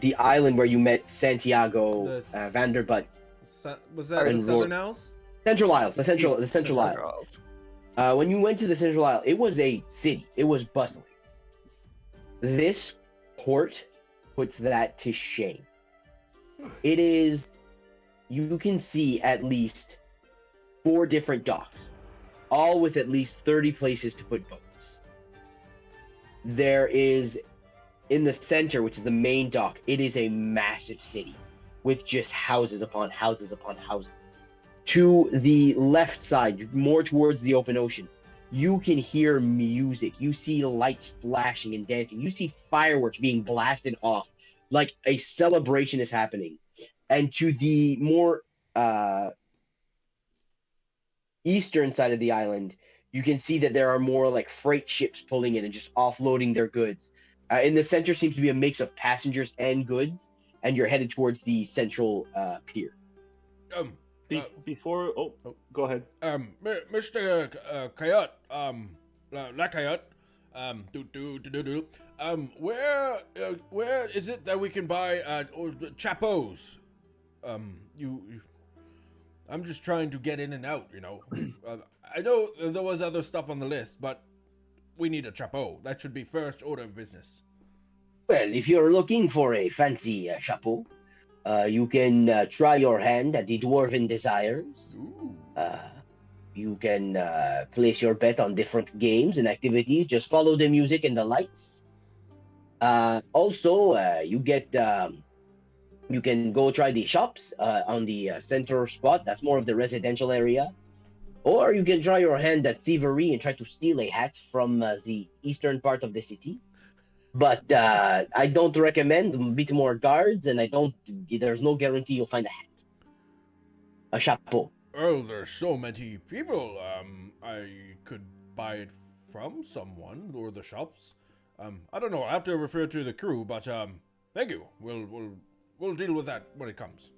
F: The island where you met Santiago Vanderbutt.
A: Was that in Southern Isles?
F: Central Isles, the Central Isles. When you went to the Central Isle, it was a city. It was bustling. This port puts that to shame. It is, you can see at least 4 different docks, all with at least 30 places to put boats. There is, in the center, which is the main dock, it is a massive city with just houses upon houses upon houses. To the left side, more towards the open ocean, you can hear music. You see lights flashing and dancing. You see fireworks being blasted off, like a celebration is happening. And to the more eastern side of the island, you can see that there are more like freight ships pulling in and just offloading their goods. In the center seems to be a mix of passengers and goods, and you're headed towards the central pier.
E: Before, go ahead.
A: Mr. Coyote, La Coyote, where is it that we can buy chapeaus? I'm just trying to get in and out, you know. I know there was other stuff on the list, but we need a chapeau. That should be first order of business.
F: Well, if you're looking for a fancy chapeau, you can try your hand at the Dwarven Desires.
A: Ooh.
F: You can place your bet on different games and activities. Just follow the music and the lights. Also, you can go try the shops on the center spot. That's more of the residential area. Or you can try your hand at thievery and try to steal a hat from the eastern part of the city. But I don't recommend. A bit more guards, and there's no guarantee you'll find a hat. A chapeau.
A: Oh, there's so many people. I could buy it from someone or the shops. I don't know. I have to refer to the crew, but thank you. We'll deal with that when it comes.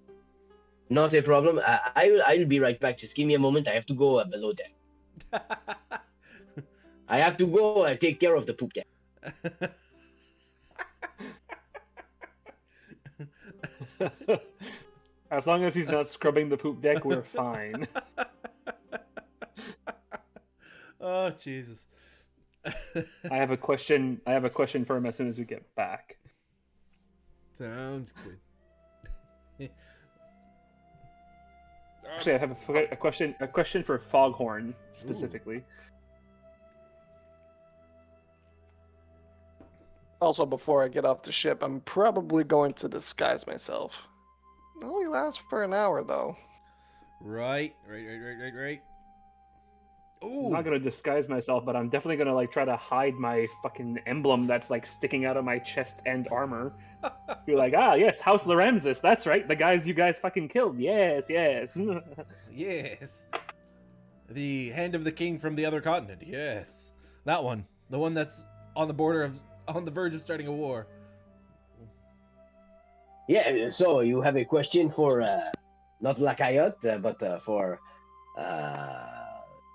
F: Not a problem. I'll be right back. Just give me a moment. I have to go below deck. I have to go take care of the poop deck.
E: As long as he's not scrubbing the poop deck, we're fine.
A: Oh, Jesus.
E: I have a question for him as soon as we get back.
A: Sounds good.
E: Actually, I have a question for Foghorn specifically.
A: Ooh.
D: Also, before I get off the ship, I'm probably going to disguise myself. It only lasts for an hour, though.
A: Right. Ooh.
E: I'm not gonna disguise myself, but I'm definitely gonna like try to hide my fucking emblem that's like sticking out of my chest and armor. You're like, yes, House Lorenzus, that's right, the guys you guys fucking killed. Yes.
A: Yes. The Hand of the King from the other continent. Yes. That one. The one that's on the verge of starting a war.
F: Yeah, so you have a question for not Lakayot, but for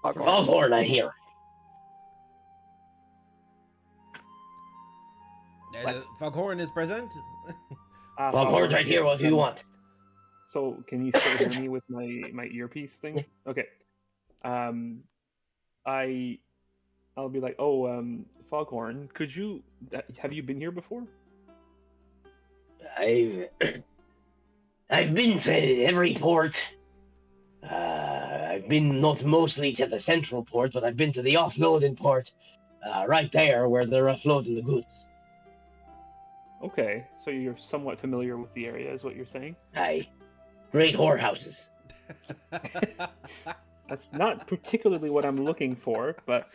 F: Foghorn, I hear.
A: Foghorn is present.
F: Foghorn, right here. What do you want?
E: So, can you still hear me with my earpiece thing? Okay. I'll be like, Foghorn, have you been here before?
F: I've been to every port. I've been not mostly to the central port, but I've been to the offloading port, right there where they're offloading the goods.
E: Okay, so you're somewhat familiar with the area, is what you're saying?
F: Aye. Great whorehouses.
E: That's not particularly what I'm looking for, but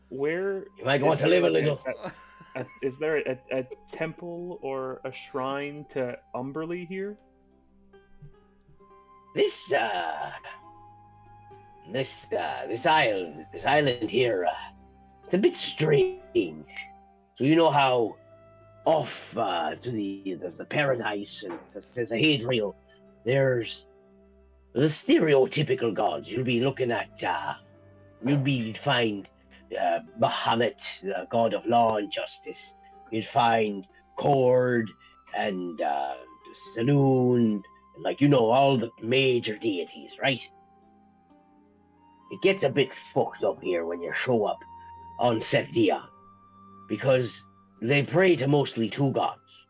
E: where...
F: You might want to live a little.
E: Is there a temple or a shrine to Umberly here?
F: This island here, it's a bit strange. So you know how off to the paradise and there's a Hadriel, there's the stereotypical gods. You'll be looking at, you'd find Bahamut, the god of law and justice. You'd find Cord and the Saloon, and all the major deities, right? It gets a bit fucked up here when you show up on Septia, because they pray to mostly two gods,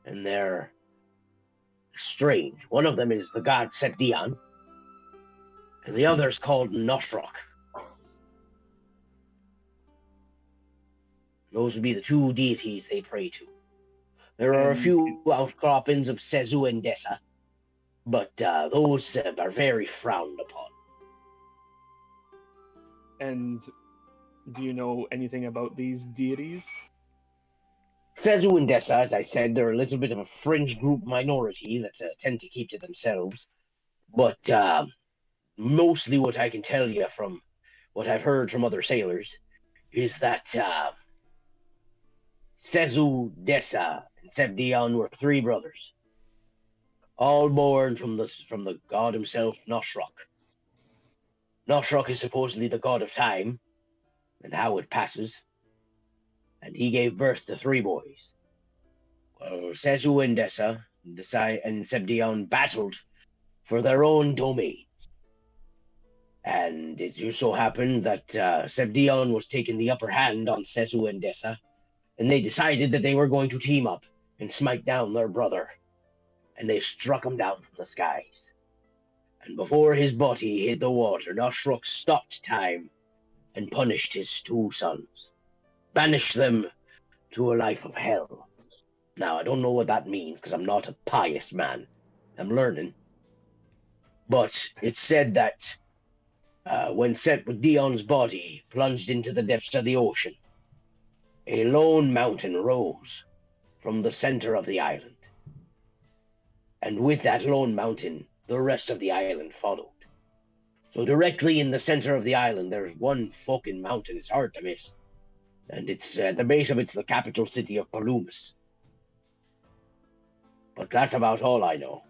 F: and they're strange. One of them is the god Sepdian, and the other is called Noshrok. Those would be the two deities they pray to. There are a few outcroppings of Sezu and Dessa, but those are very frowned upon.
E: And do you know anything about these deities?
F: Sezu and Dessa, as I said, they're a little bit of a fringe group minority that tend to keep to themselves. But mostly what I can tell you from what I've heard from other sailors is that Sezu, Dessa, and Sebdion were three brothers, all born from the god himself, Noshrok. Noshrok is supposedly the god of time and how it passes, and he gave birth to three boys. Well, Sezu and Dessa and Sebdion battled for their own domains. And it just so happened that Sebdion was taking the upper hand on Sesu and Dessa, and they decided that they were going to team up and smite down their brother. And they struck him down from the skies. And before his body hit the water, Noshruk stopped time and punished his 2 sons, banished them to a life of hell. Now, I don't know what that means, because I'm not a pious man. I'm learning. But it's said that when set with Dion's body plunged into the depths of the ocean, a lone mountain rose from the center of the island. And with that lone mountain, the rest of the island followed. So directly in the center of the island, there's one fucking mountain. It's hard to miss. And it's at the base of it's the capital city of Palumus. But that's about all I know.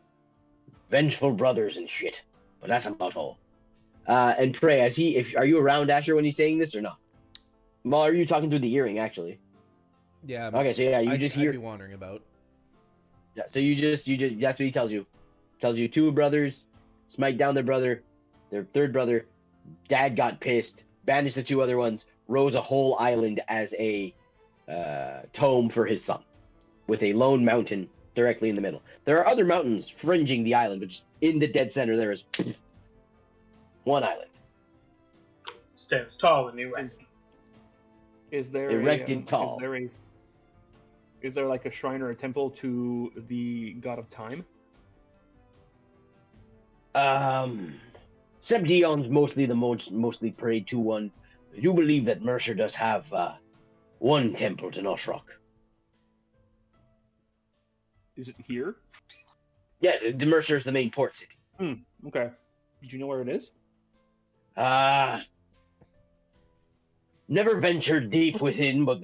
F: Vengeful brothers and shit. But that's about all. And pray, are you around, Asher, when he's saying this or not? Well, are you talking through the earring, actually?
A: Yeah.
F: Okay, so yeah, I'd
A: be wandering about.
F: Yeah, so you just that's what he tells you. Tells you 2 brothers smite down their brother, their 3rd brother. Dad got pissed, banished the 2 other ones, rose a whole island as a tomb for his son, with a lone mountain directly in the middle. There are other mountains fringing the island, but just in the dead center there is one island.
C: Stands tall and erect.
E: Is there
F: Erected tall.
E: Is there like a shrine or a temple to the god of time?
F: Sebdion's mostly the mostly prayed to one. I do believe that Mercer does have one temple to Noshruk.
E: Is it here?
F: Yeah, the Mercer's the main port city.
E: Okay. Did you know where it is?
F: Never ventured deep within, but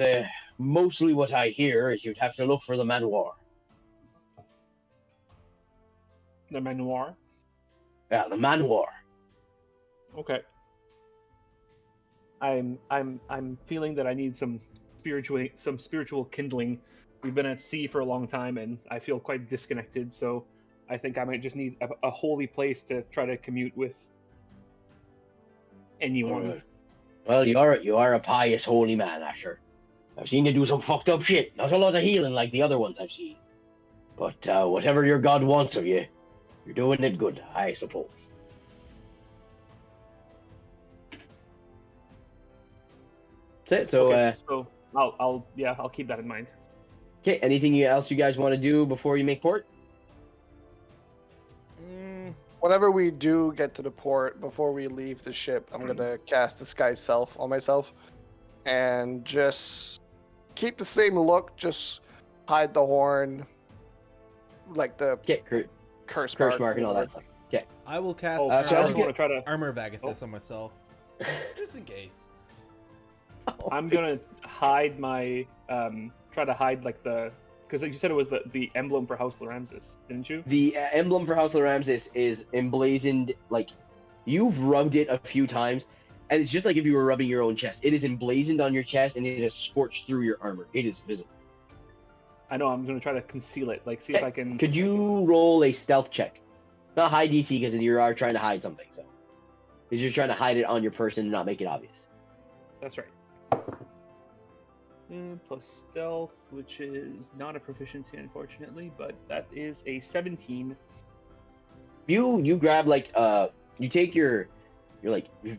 F: mostly what I hear is you'd have to look for the manoir.
E: The manoir?
F: Yeah, the manoir.
E: Okay. I'm feeling that I need some spiritual kindling. We've been at sea for a long time, and I feel quite disconnected. So I think I might just need a holy place to try to commute with anyone.
F: Well, you are a pious holy man, Asher. I've seen you do some fucked up shit. Not a lot of healing like the other ones I've seen. But whatever your god wants of you, you're doing it good, I suppose. That's it. So,
E: Okay, so I'll keep that in mind.
F: Okay, anything else you guys want to do before you make port?
D: Whenever we do get to the port, before we leave the ship, I'm gonna cast Disguise Self on myself, and just keep the same look. Just hide the horn, like the curse
F: mark and all that stuff. Okay.
A: I will cast
E: Oh,
F: so
E: I
F: as
E: just
F: you
E: want to try to.
A: Armor of Agathis on myself, just in case.
E: I'm gonna hide my try to hide like the, because you said it was the emblem for House Loramsis, didn't you?
F: The emblem for House Loramsis is emblazoned, like, you've rubbed it a few times, and it's just like if you were rubbing your own chest. It is emblazoned on your chest, and it is scorched through your armor. It is visible.
E: I know, I'm gonna try to conceal it, like see if I can.
F: Could you roll a stealth check? Not high DC, because you are trying to hide something, so. Because you're trying to hide it on your person and not make it obvious.
E: That's right. Plus stealth, which is not a proficiency, unfortunately, but that is a 17.
F: You grab, like, you take your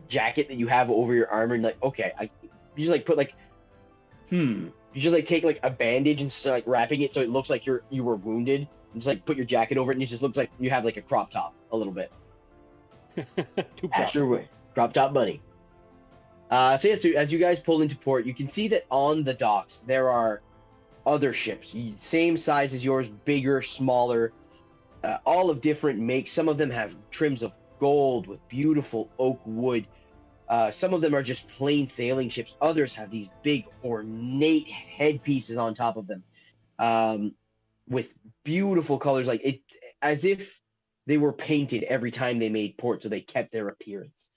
F: jacket that you have over your armor and, like, okay, you just, like, put, like, you just, like, take, like, a bandage and start, like, wrapping it so it looks like you were wounded. And just, like, put your jacket over it and it just looks like you have, like, a crop top a little bit. Asher, crop top bunny. So as you guys pull into port, you can see that on the docks there are other ships, same size as yours, bigger, smaller, all of different makes. Some of them have trims of gold with beautiful oak wood. Some of them are just plain sailing ships. Others have these big, ornate headpieces on top of them, with beautiful colors, like it, as if they were painted every time they made port, so they kept their appearance.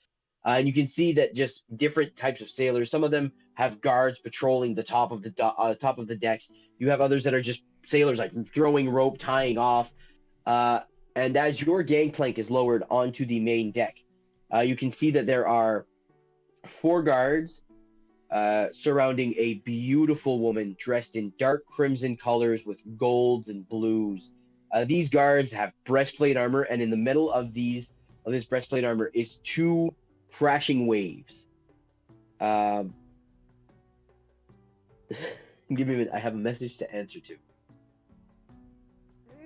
F: And you can see that just different types of sailors. Some of them have guards patrolling the top of the decks. You have others that are just sailors, like throwing rope, tying off. And as your gangplank is lowered onto the main deck, you can see that there are 4 guards surrounding a beautiful woman dressed in dark crimson colors with golds and blues. These guards have breastplate armor, and in the middle of this breastplate armor is 2 crashing waves. Give me a minute. I have a message to answer to.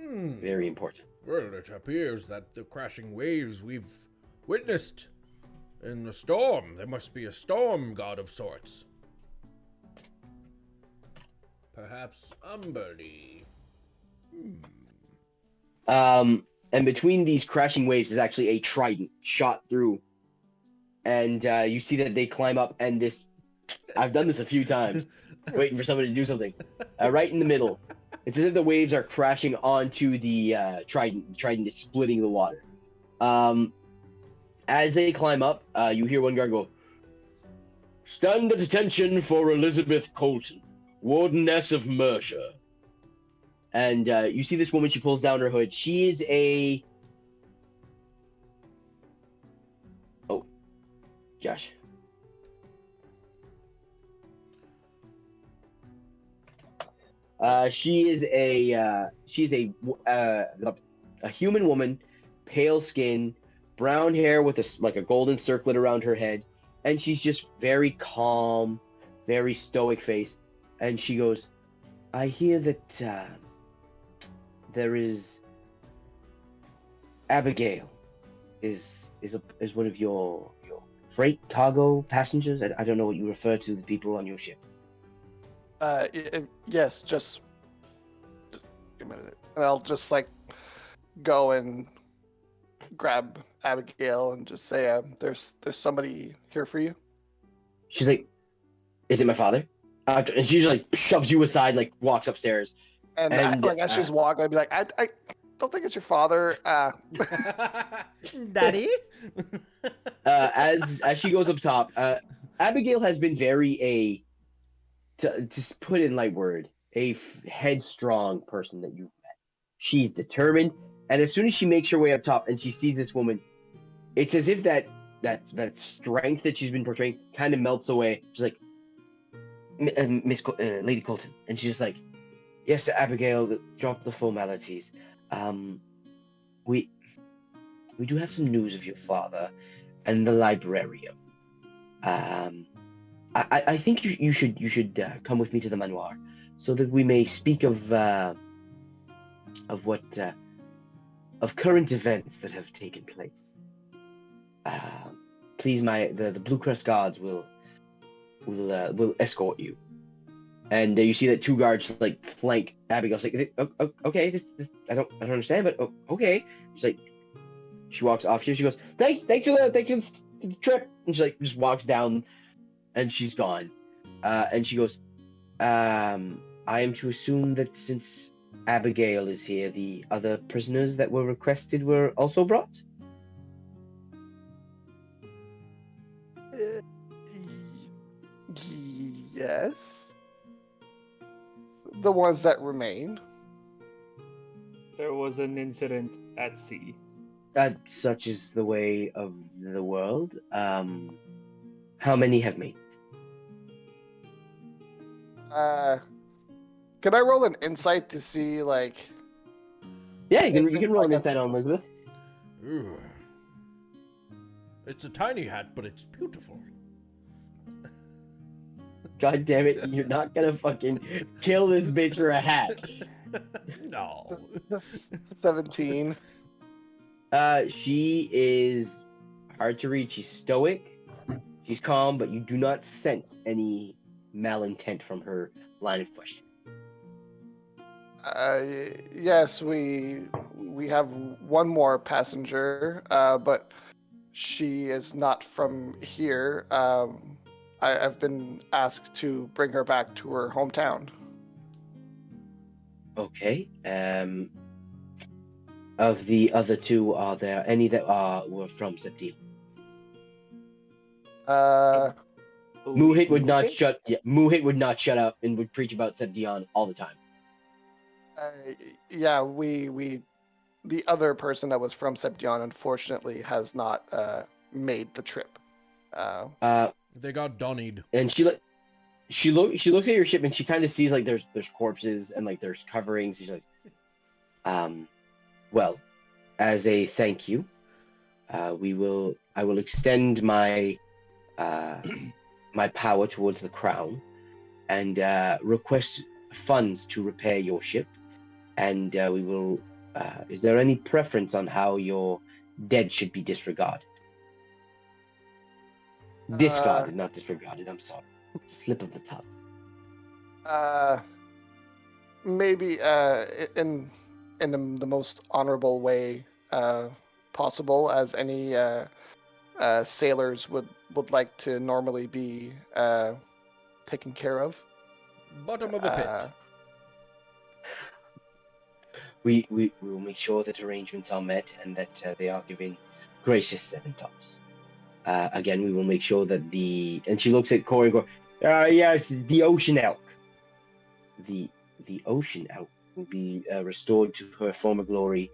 F: Very important.
A: Well, it appears that the crashing waves we've witnessed in the storm. There must be a storm god of sorts. Perhaps Umberly.
F: And between these crashing waves is actually a trident shot through. And you see that they climb up, and this... I've done this a few times, waiting for somebody to do something. Right in the middle. It's as if the waves are crashing onto the trident. The trident is splitting the water. As they climb up, you hear one guard go, "Stand at attention for Elizabeth Colton, Wardeness of Mercia." And you see this woman, she pulls down her hood. She is a... Oh. Gosh. She's a human woman, pale skin, brown hair with a golden circlet around her head, and she's just very calm, very stoic face. And she goes, "I hear that there is Abigail is one of your freight cargo passengers. I don't know what you refer to the people on your ship."
D: Yes, just a minute. And I'll just like go and grab Abigail and just say, there's somebody here for you.
F: She's like, "Is it my father?" And she just like shoves you aside, like walks upstairs.
D: And as she's walking, I'd be like, I don't think it's your father.
A: Daddy?
F: As she goes up top, Abigail has been very to put in light word, headstrong person that you've met. She's determined, and as soon as she makes her way up top and she sees this woman, it's as if that strength that she's been portraying kind of melts away. She's like, Lady Colton," and she's just like, "Yes, Abigail, drop the formalities. We do have some news of your father and the librarian. I think you should come with me to the manoir, so that we may speak of current events that have taken place. Please, the Blue Cross guards will escort you." And you see that 2 guards like flank Abigail. She's like, "Okay, this I don't understand, but okay." She's like, she walks off. She goes, thanks for the trip," and she like just walks down, and she's gone. And she goes, "I am to assume that since Abigail is here, the other prisoners that were requested were also brought?"
D: Yes. The ones that remain.
E: There was an incident at sea.
F: Such is the way of the world. How many have made it?
D: Can I roll an insight to see like?
F: Yeah, you can roll an insight on Elizabeth.
A: Ooh. It's a tiny hat, but it's beautiful.
F: God damn it, you're not gonna fucking kill this bitch for a hat.
A: No.
D: 17.
F: She is hard to read. She's stoic. She's calm, but you do not sense any malintent from her line of question.
D: Yes, we have one more passenger, but she is not from here. I've been asked to bring her back to her hometown.
F: Okay. Of the other 2, are there any that were from Septim? Muhit would not shut. Yeah, Muhit would not shut up and would preach about Sebdion all the time.
D: Yeah, we the other person that was from Seption unfortunately has not made the trip.
A: They got Donnied.
F: And she looks at your ship and she kind of sees like there's corpses and like there's coverings. She's like, well, as a thank you, I will extend my my power towards the crown and request funds to repair your ship, and we will. Is there any preference on how your dead should be disregarded? Discarded, not disregarded. I'm sorry. Slip of the tongue.
D: Maybe in the most honorable way possible, as any sailors would like to normally be taken care of.
A: Bottom of a pit.
F: We will make sure that arrangements are met and that they are given gracious 7 tops. Again, we will make sure that and she looks at Corey and goes, yes, the ocean elk. The ocean elk will be restored to her former glory.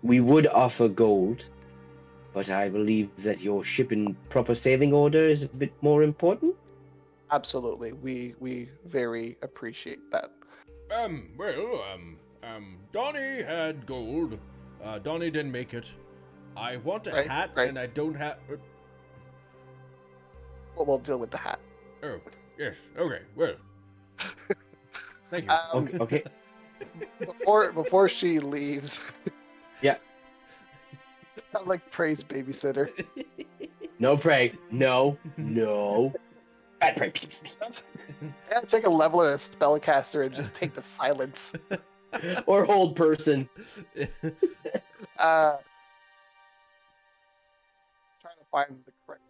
F: We would offer gold, but I believe that your ship in proper sailing order is a bit more important.
D: Absolutely, we very appreciate that.
A: Donnie had gold. Donnie didn't make it. I want a hat,
D: right.
A: and I don't have.
D: Well, we'll deal with the hat.
A: Oh, yes. Okay. Well. Thank you.
F: Okay.
D: Before she leaves.
F: Yeah.
D: I'm like praise babysitter.
F: No pray. No. Bad pray.
D: Yeah, take a leveler and a spellcaster and just take the silence.
F: Or hold person.
D: Trying to find the correct.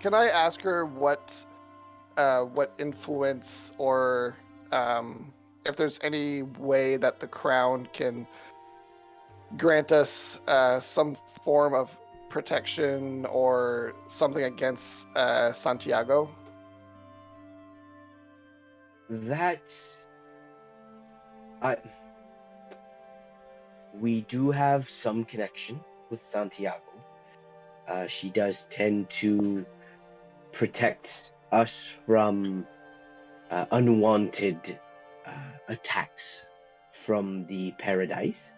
D: Can I ask her what influence or if there's any way that the crown can grant us some form of protection or something against Santiago?
F: We do have some connection with Santiago. She does tend to protect us from unwanted attacks from the paradise.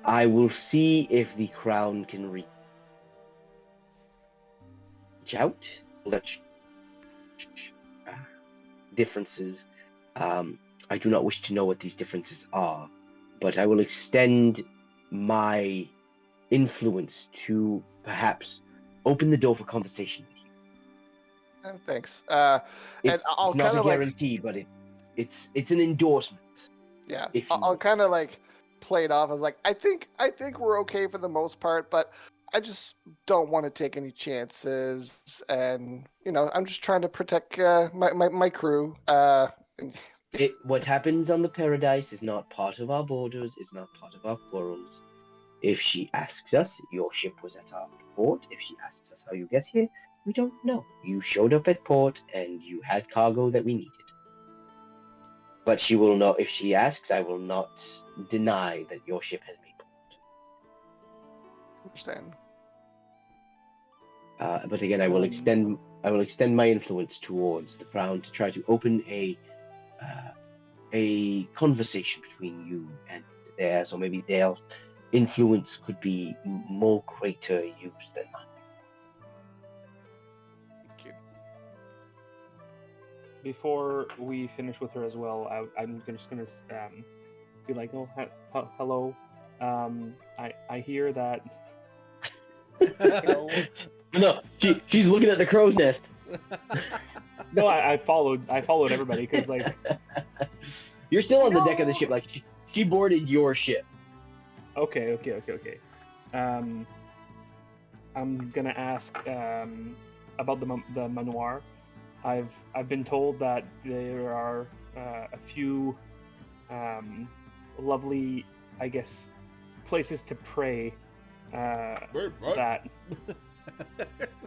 F: I will see if the crown can reach out. Differences. I do not wish to know what these differences are, but I will extend my influence to perhaps open the door for conversation with you.
D: Thanks.
F: It's
D: I'll
F: not
D: kind
F: a
D: of
F: guarantee, but it's an endorsement.
D: Yeah,
F: If you
D: I'll
F: will.
D: kind of like play it off as like I think we're okay for the most part, but I just don't want to take any chances, and I'm just trying to protect my crew.
F: What happens on the paradise is not part of our borders, is not part of our quarrels. If she asks us, your ship was at our port. If she asks us how you get here, we don't know. You showed up at port and you had cargo that we needed. But she will not. If she asks, I will not deny that your ship has made port.
D: Understand.
F: But again, I will extend my influence towards the crown to try to open a conversation between you and theirs, or maybe their influence could be more greater use than mine.
D: Thank you.
E: Before we finish with her as well, I'm just gonna be like, oh, hello. I hear that.
F: No, she's looking at the crow's nest.
E: No, I followed everybody because like
F: You're still on the deck of the ship. Like she boarded your ship.
E: Okay. I'm gonna ask about the manoir. I've been told that there are a few lovely, I guess, places to pray
A: Wait, what?
E: that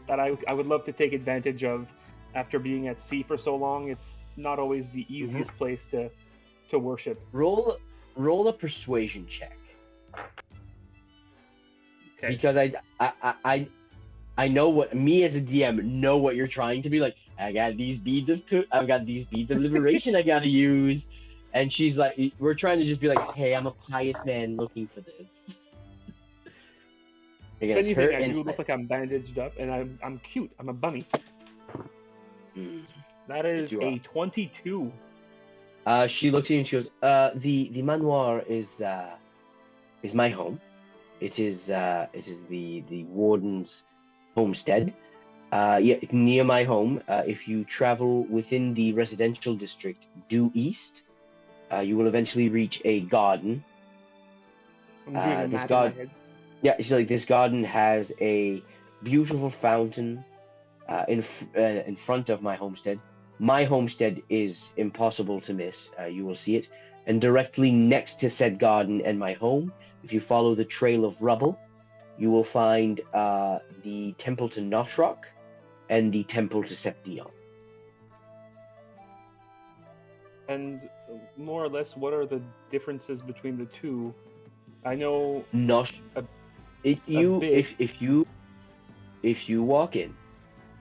E: I would love to take advantage of after being at sea for so long, it's not always the easiest place to worship.
F: Roll a persuasion check.
E: Okay.
F: Because I know what me as a DM know what you're trying to be like. I've got these beads of liberation I gotta use, and she's like, we're trying to just be like, hey, I'm a pious man looking for this.
E: If
F: Against her
E: anything, I do
F: insight.
E: look like I'm bandaged up, and I'm cute. I'm a bunny.
F: Mm.
E: That is
F: you
E: a
F: are.
E: 22.
F: She looks at you and she goes, the manoir is my home. It is the warden's homestead. Yeah, near my home. If you travel within the residential district due east, you will eventually reach a garden.
E: I'm doing a
F: this
E: map in
F: god-
E: my head.
F: Yeah, it's like this garden has a beautiful fountain in front of my homestead. My homestead is impossible to miss. You will see it. And directly next to said garden and my home, if you follow the trail of rubble, you will find the temple to Noshrok and the temple to Seption.
E: And more or less, what are the differences between the two? I know
F: Nosh,
E: A-
F: if you
E: bit.
F: if you walk in,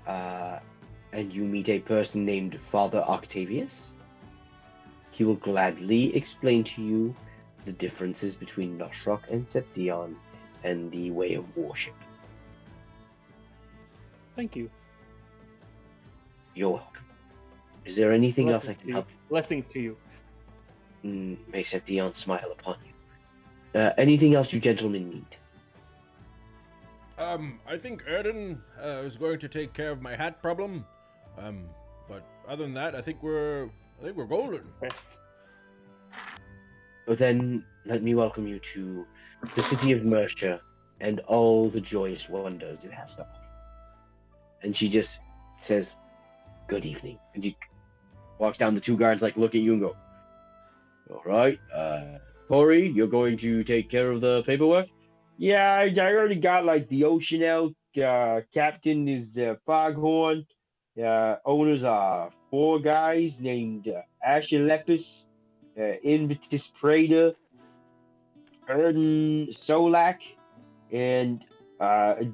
F: and you meet a person named Father Octavius, he will gladly explain to you the differences between Noshrok and Seption and the way of worship.
E: Thank you.
F: You're welcome. Is there anything else I can help you?
E: Blessings to you.
F: May Seption smile upon you. Anything else you gentlemen need?
A: I think Erden is going to take care of my hat problem. But other than that, I think we're golden.
E: Fest.
F: Well, then, let me welcome you to the city of Mercia and all the joyous wonders it has to offer. And she just says, good evening. And she walks down. The two guards like look at you and go, all right, Corey, you're going to take care of the paperwork? Yeah, I already got like the Ocean Elk, captain is Foghorn, owners are 4 guys named Asher Lepus, Invitus Prater, Erden Solak, and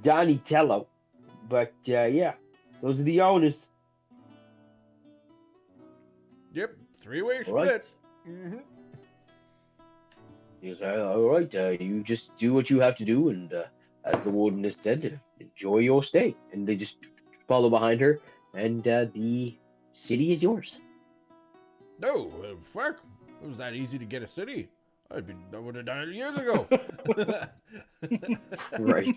F: Donnie Tello. But yeah, those are the owners.
A: Yep, 3-way
F: All right.
A: split. Mm-hmm.
F: He's like, all right, you just do what you have to do, and as the warden has said, enjoy your stay. And they just follow behind her, and the city is yours.
A: No, fuck. It was that easy to get a city. I would have done it years ago.
F: Right.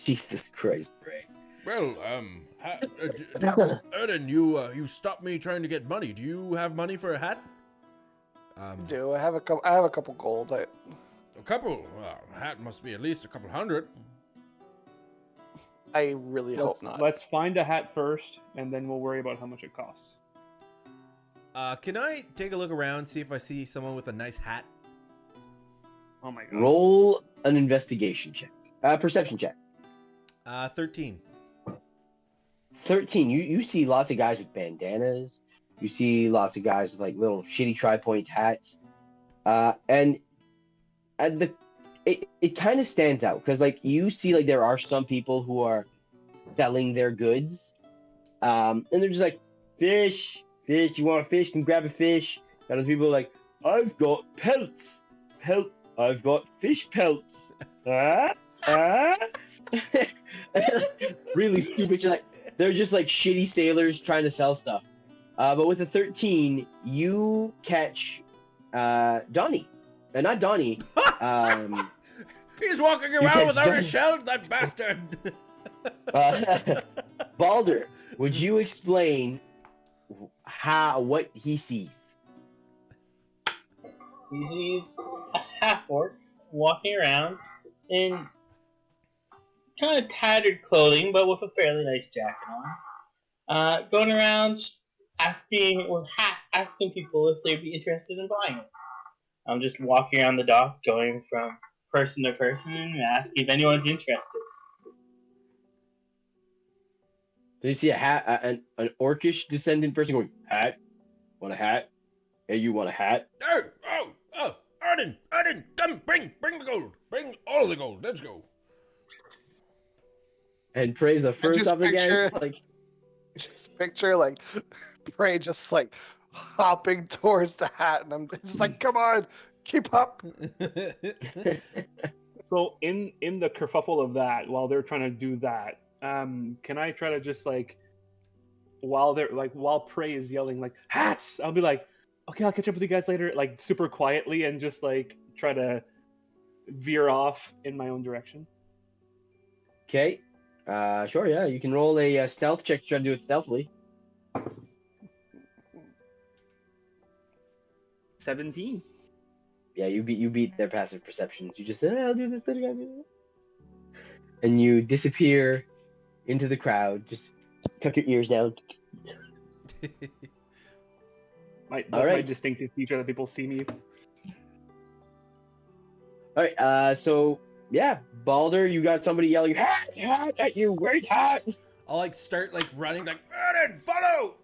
F: Jesus Christ, Bray.
A: Well, Erden, you stopped me trying to get money. Do you have money for a hat?
D: Do I have a couple gold?
A: A couple? Well, a hat must be at least a couple hundred.
D: I really hope not.
E: Let's find a hat first, and then we'll worry about how much it costs.
A: Can I take a look around, see if I see someone with a nice hat?
E: Oh my god.
F: Roll an investigation check. Perception check.
A: 13.
F: 13. You see lots of guys with bandanas. You see lots of guys with like little shitty tri-point hats. And it kind of stands out because like you see like there are some people who are selling their goods. And they're just like, fish, you want a fish? Can grab a fish. And other people are like, I've got pelts. I've got fish pelts. Really stupid. Like, they're just like shitty sailors trying to sell stuff. But with a 13, you catch Donnie. Not Donnie.
A: He's walking around
F: catch
A: without
F: Johnny.
A: a shell, that bastard.
F: Balder, would you explain what he sees?
C: He sees a half-orc walking around in kind of tattered clothing, but with a fairly nice jacket on. Going around asking people if they'd be interested in buying it. I'm just walking around the dock, going from person to person, and asking if anyone's interested.
F: So you see a hat, an orcish descendant person going, hat? Want a hat? Hey, you want a hat?
A: Oh, Arden, come, bring the gold. Bring all the gold. Let's go.
F: And Prey's the first
D: just
F: up again.
D: picture-
F: Like,
D: Just picture like Prey just like hopping towards the hat, and I'm just like, come on, keep up.
E: So in the kerfuffle of that, while they're trying to do that, can I try to just like, while Prey is yelling like hats, I'll be like, okay, I'll catch up with you guys later, like super quietly, and just like try to veer off in my own direction.
F: okay. Sure, yeah. You can roll a stealth check to try to do it stealthily.
E: 17.
F: Yeah, you beat their passive perceptions. You just said, I'll do this later, guys. And you disappear into the crowd. Just tuck your ears down.
E: That's
F: All
E: my
F: right.
E: distinctive feature that people see me.
F: All right. So yeah, Balder, you got somebody yelling hat at you. Great hat.
A: I'll like start like running, like Arden, follow.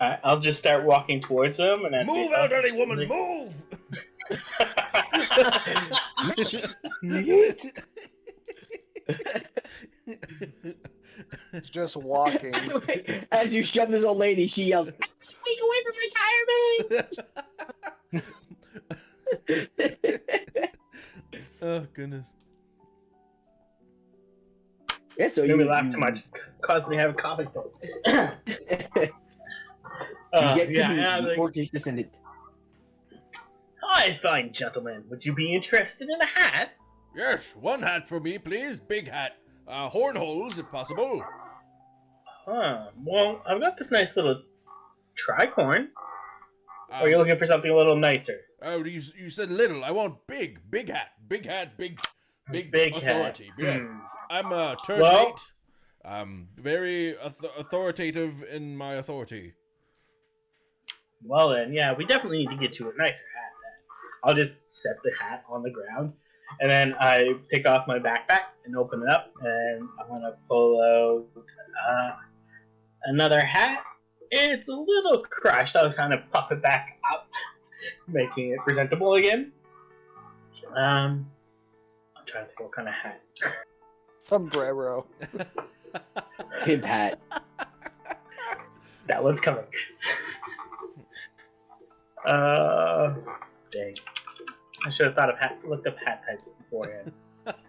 C: I'll just start walking towards them and
A: Move out, dirty woman, move.
D: Just walking.
F: As you shove this old lady, she yells, "Speak away from retirement!"
A: Oh goodness.
F: Yeah, so
C: Made
F: you
C: me laugh too much. Caused me to have a coughing fit.
F: You get to
C: yeah,
F: the
C: like,
F: orcish descendant.
C: hi, fine gentlemen. Would you be interested in a hat?
A: Yes, one hat for me, please. Big hat. Horn holes, if possible.
C: Huh. Well, I've got this nice little tricorn. Or are you looking for something a little nicer?
A: Oh, you said little. I want big hat. Big
C: Big
A: authority.
C: hat.
A: Big hat.
C: Hmm.
A: I'm a turn
C: Well-
A: eight. Very authoritative in my authority.
C: Well then, yeah, we definitely need to get you a nicer hat then. I'll just set the hat on the ground, and then I take off my backpack and open it up, and I'm gonna pull out another hat. It's a little crushed. I'll kind of puff it back up, making it presentable again. I'm trying to think what kind of hat.
D: Sombrero.
F: Pimp hat.
C: That one's coming. Dang. I should have thought of looked up hat types beforehand.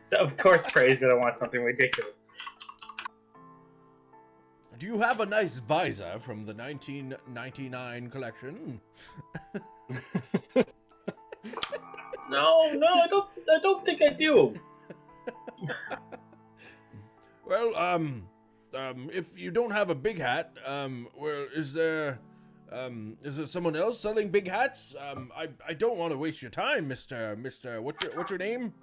C: So of course Prey's gonna want something ridiculous.
A: Do you have a nice visor from the 1999 collection?
C: No, I don't think I do.
A: Well, if you don't have a big hat, well, is there someone else selling big hats? I don't want to waste your time, Mister. What's your name?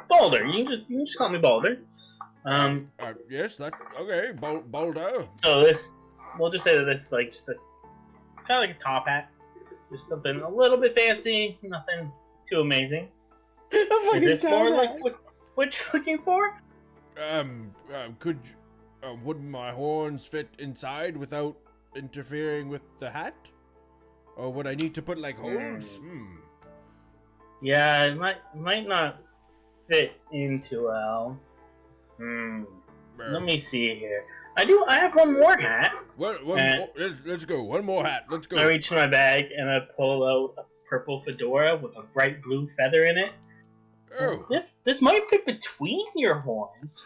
C: Balder. You can just call me Balder.
A: Yes, that okay, Boulder.
C: So we'll just say that this is like just kind of like a top hat, just something a little bit fancy, nothing too amazing. Is this more like what you're looking for?
A: Would my horns fit inside without interfering with the hat? Or would I need to put like holes?
C: Yeah, it might not fit in too well. Let me see here. I have one more hat.
A: Let's go. One more hat. Let's go.
C: I reach in my bag and I pull out a purple fedora with a bright blue feather in it.
A: Oh.
C: This might fit between your horns.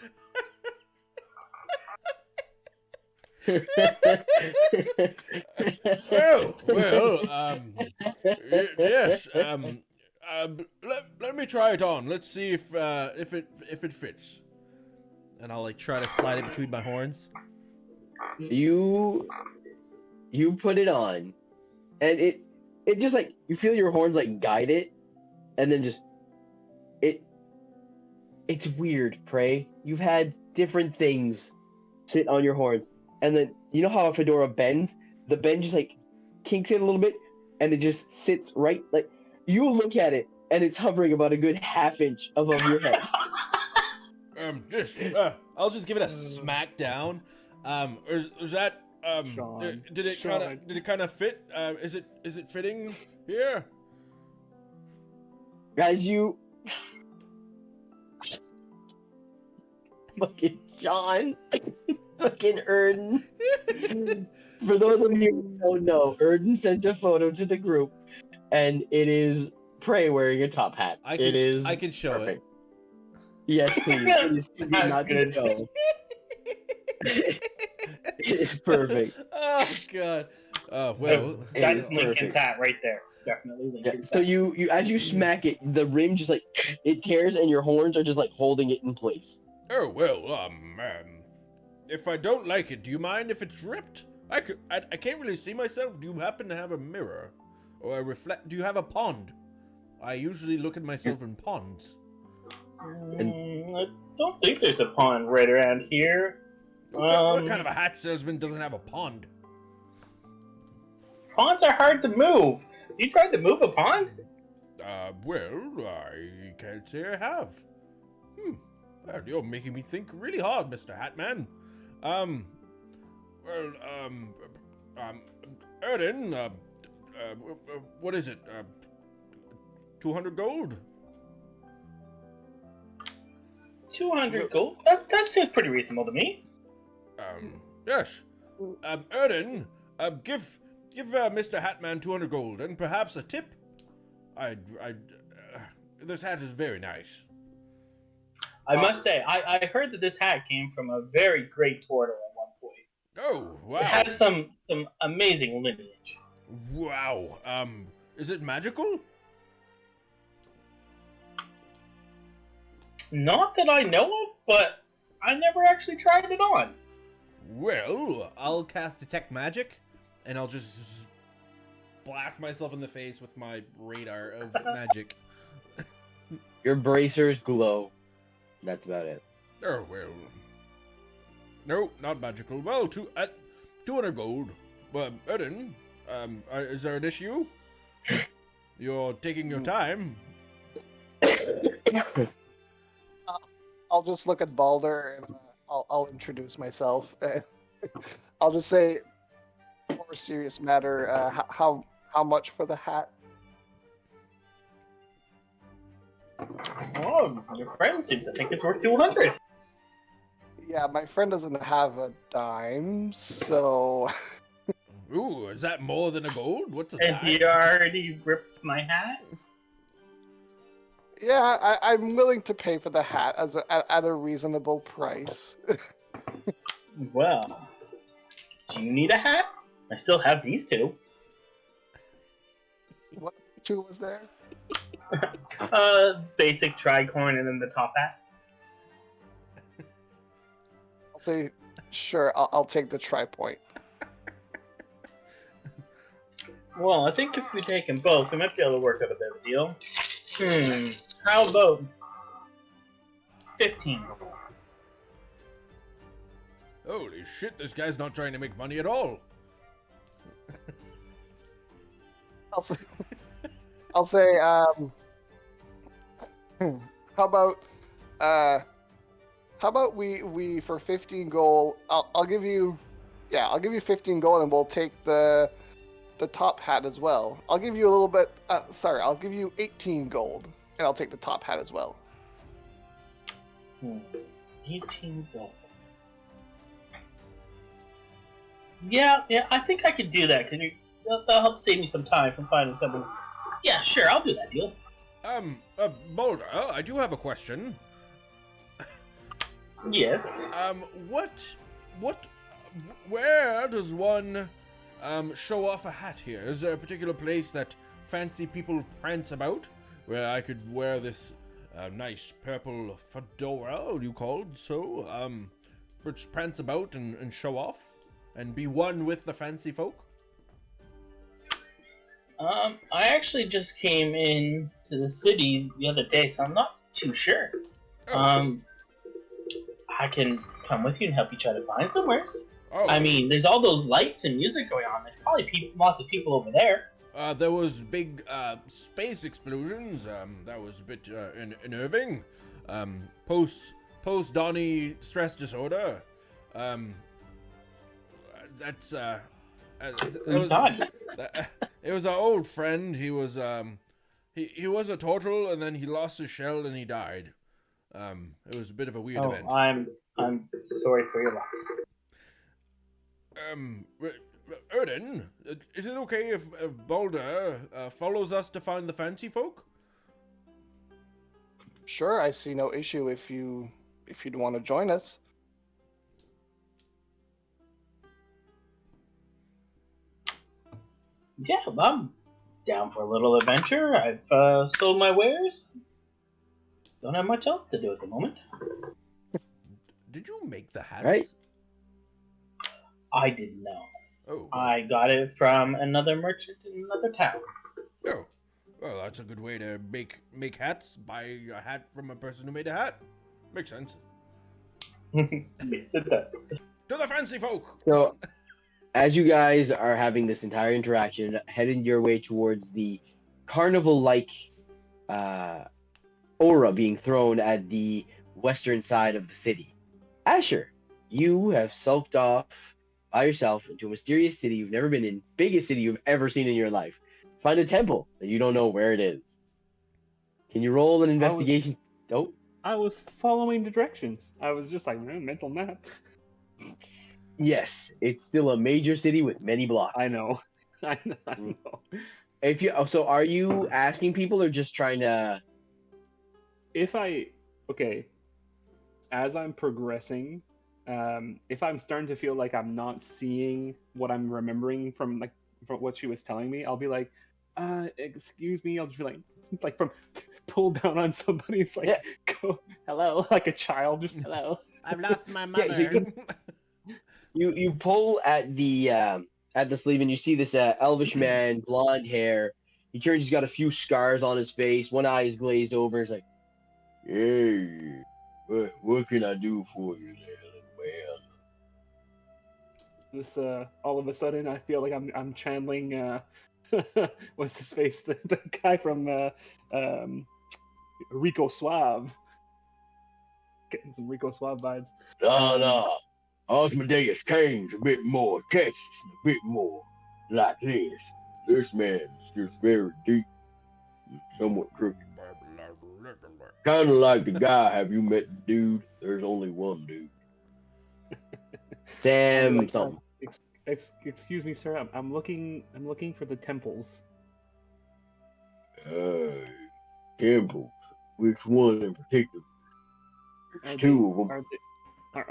A: Yes. Let me try it on. Let's see if it fits. And I'll like try to slide it between my horns.
F: You put it on, and it just like you feel your horns like guide it, and then just it's weird, Prey. You've had different things sit on your horns, and then you know how a fedora bends? The bend just like kinks it a little bit, and it just sits right like you look at it, and it's hovering about a good half inch above your head.
A: I'll just give it a smack down. Is that
E: Sean,
A: did it kind of fit? Is it fitting here?
F: Guys, you fucking Sean, fucking Erden. For those of you who don't know, Erden sent a photo to the group, and it is Prey wearing a top hat.
A: I can show
F: perfect. Yes, please. It is too good
C: That's
F: not
C: good.
F: to show. It is perfect.
A: Oh god. Oh well.
F: It
C: That's
F: is
C: Lincoln's
F: perfect.
C: hat right there. Definitely
F: Yeah,
C: Lincoln's
F: so
C: hat.
F: you as you smack it, the rim just like it tears, and your horns are just like holding it in place.
A: Oh well. If I don't like it, do you mind if it's ripped? I can't really see myself. Do you happen to have a mirror, or a reflect? Do you have a pond? I usually look at myself in ponds.
C: I don't think there's a pond right around here.
A: What kind of a hat salesman doesn't have a pond?
C: Ponds are hard to move. You tried to move a pond?
A: Well, I can't say I have. Well, you're making me think really hard, Mr. Hatman. Erden, what is it? 200 gold?
C: 200 gold? That seems pretty reasonable to me.
A: Yes. Erden, give Mr. Hatman 200 gold and perhaps a tip. This hat is very nice.
C: I must say, I heard that this hat came from a very great turtle at one point.
A: Oh, wow.
C: It has some amazing lineage.
A: Wow. Is it magical?
C: Not that I know of, but I never actually tried it on.
A: Well, I'll cast Detect Magic, and I'll just blast myself in the face with my radar of magic.
F: Your bracers glow. That's about it.
A: Oh, well. No, not magical. Well, 200 gold. Eden, is there an issue? You're taking your time.
D: I'll just look at Balder and I'll introduce myself. I'll just say, more serious matter. How much for the hat?
C: Oh, your friend seems to think it's worth 200.
D: Yeah, my friend doesn't have a dime, so
A: Ooh, is that more than a gold? What's a
C: And
A: dime?
C: he already ripped my hat?
D: yeah, I'm willing to pay for the hat at a reasonable price.
C: Well, do you need a hat? I still have these two.
D: What two was there?
C: Basic tricorn and then the top hat.
D: I'll say, sure, I'll take the tri-point.
C: Well, I think if we take them both, we might be able to work out a bit of a deal. How about 15?
A: Holy shit, this guy's not trying to make money at all.
D: I'll say, how about we for 15 gold, I'll give you 15 gold and we'll take the top hat as well. I'll give you a little bit, I'll give you 18 gold and I'll take the top hat as well.
C: 18 gold. Yeah, I think I could do that, because that'll help save me some time from finding something. Yeah, sure, I'll do that deal.
A: Boulder, I do have a question.
C: Yes.
A: Where does one, show off a hat here? Is there a particular place that fancy people prance about, where I could wear this, nice purple fedora, you called so, which prance about and show off, and be one with the fancy folk?
C: I actually just came in to the city the other day, so I'm not too sure.
A: Oh.
C: I can come with you and help you try to find somewheres.
A: Oh.
C: I mean, there's all those lights and music going on. There's probably lots of people over there.
A: There was big, space explosions, that was a bit, unnerving. post-Donny stress disorder. That's that
C: Who's
A: was
C: Donnie?
A: it was our old friend. He was he was a turtle, and then he lost his shell and he died. It was a bit of a weird
C: Oh,
A: event.
C: I'm sorry for your loss.
A: Erden, is it okay if Balder follows us to find the fancy folk?
D: Sure, I see no issue if you'd want to join us.
C: Yeah, I'm down for a little adventure. I've sold my wares. Don't have much else to do at the moment.
A: Did you make the hats?
B: Right.
C: I didn't know.
A: Oh,
C: I got it from another merchant in another town.
A: oh, well, that's a good way to make hats. Buy a hat from a person who made a hat. Makes sense.
C: Yes, it does.
A: To the fancy folk.
B: So, as you guys are having this entire interaction, heading your way towards the carnival-like aura being thrown at the western side of the city, Asher, you have sulked off by yourself into a mysterious city you've never been in, biggest city you've ever seen in your life. Find a temple that you don't know where it is. Can you roll an investigation? Oh,
E: I was following the directions. I was just like, mental map.
B: yes, it's still a major city with many blocks.
E: I know. I know.
B: If you so, are you asking people or just trying to?
E: Okay, as I'm progressing, if I'm starting to feel like I'm not seeing what I'm remembering from what she was telling me, I'll be like, excuse me. I'll just be like from pull down on somebody's like,
B: Yeah.
E: go hello, like a child, just hello.
A: I've lost my mother.
B: Yeah, so you pull at the sleeve and you see this elvish man, blonde hair. He turns. He's got a few scars on his face. One eye is glazed over. He's like, "Hey, what can I do for you, there, little man?"
E: This all of a sudden I feel like I'm channeling what's his face, the guy from Rico Suave, getting some Rico Suave vibes.
B: No. Osmodeus Kane's a bit more Texas, a bit more like this. This man's just very deep, and somewhat crooked. Kind of like the guy. Have you met the dude? There's only one dude. Sam
E: Like,
B: something.
E: excuse me, sir. I'm looking for the temples.
B: Temples. Which one in particular? There's
E: Are
B: two of them.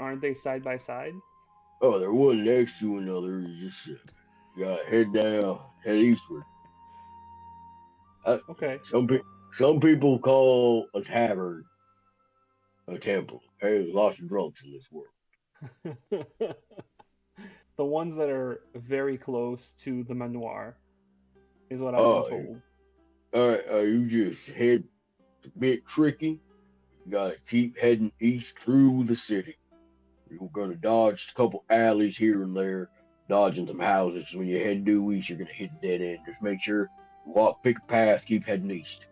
E: Aren't they side by side?
B: Oh, they're one next to another. You just gotta head down, head eastward.
E: Okay.
B: Some people call a tavern a temple. Hey, there's lots of drunks in this world.
E: The ones that are very close to the manoir is what I've been told.
B: You just head. It's a bit tricky. You gotta keep heading east through the city. You're gonna dodge a couple alleys here and there, dodging some houses. When you head due east, you're gonna hit a dead end. Just make sure you pick a path, keep heading east.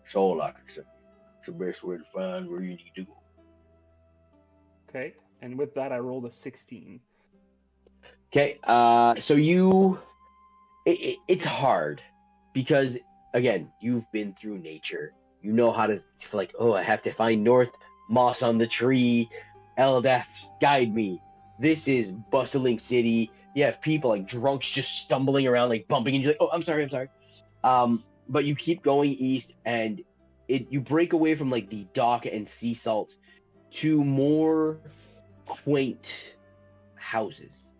B: That's all I can say. It's the best way to find where you need to go.
E: Okay. And with that, I rolled a 16.
B: Okay, it's hard because again, you've been through nature. You know how to like, oh, I have to find north moss on the tree. Eldaths, guide me. This is bustling city. You have people like drunks just stumbling around, like bumping, and you're like, oh, I'm sorry. But you keep going east, and you break away from like the dock and sea salt to more quaint houses.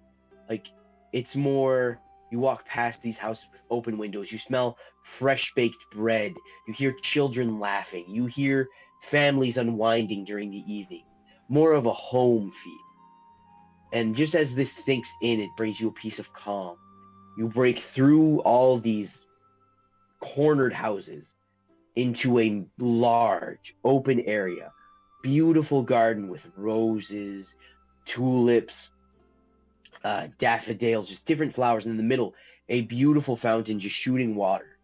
B: Like it's more. You walk past these houses with open windows. You smell fresh baked bread. You hear children laughing. You hear families unwinding during the evening. More of a home feel. And just as this sinks in, it brings you a piece of calm. You break through all these cornered houses into a large open area. Beautiful garden with roses, tulips, daffodils, just different flowers. And in the middle, a beautiful fountain just shooting water.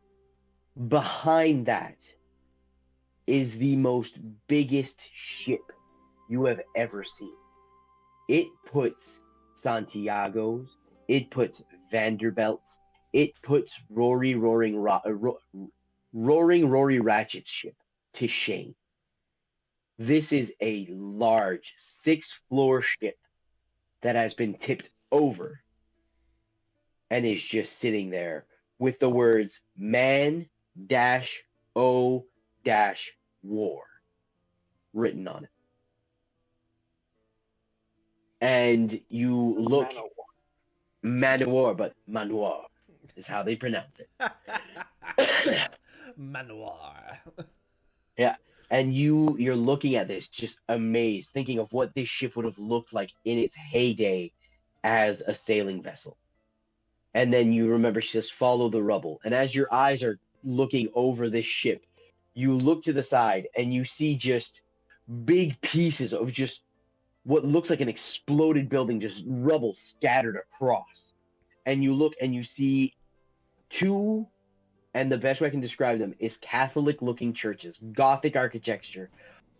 B: Behind that is the biggest ship
F: you have ever seen. It puts Santiago's, it puts Vanderbilt's, it puts Rory Ratchet's ship to shame. This is a large 6-floor ship that has been tipped over and is just sitting there with the words man -o -war written on it. And you look man o' war, but manoir is how they pronounce it.
A: Manoir.
F: Yeah. And you're looking at this just amazed, thinking of what this ship would have looked like in its heyday as a sailing vessel. And then you remember just follow the rubble. And as your eyes are looking over this ship, you look to the side and you see just big pieces of just what looks like an exploded building, just rubble scattered across. And you look and you see two, and the best way I can describe them is Catholic-looking churches, Gothic architecture.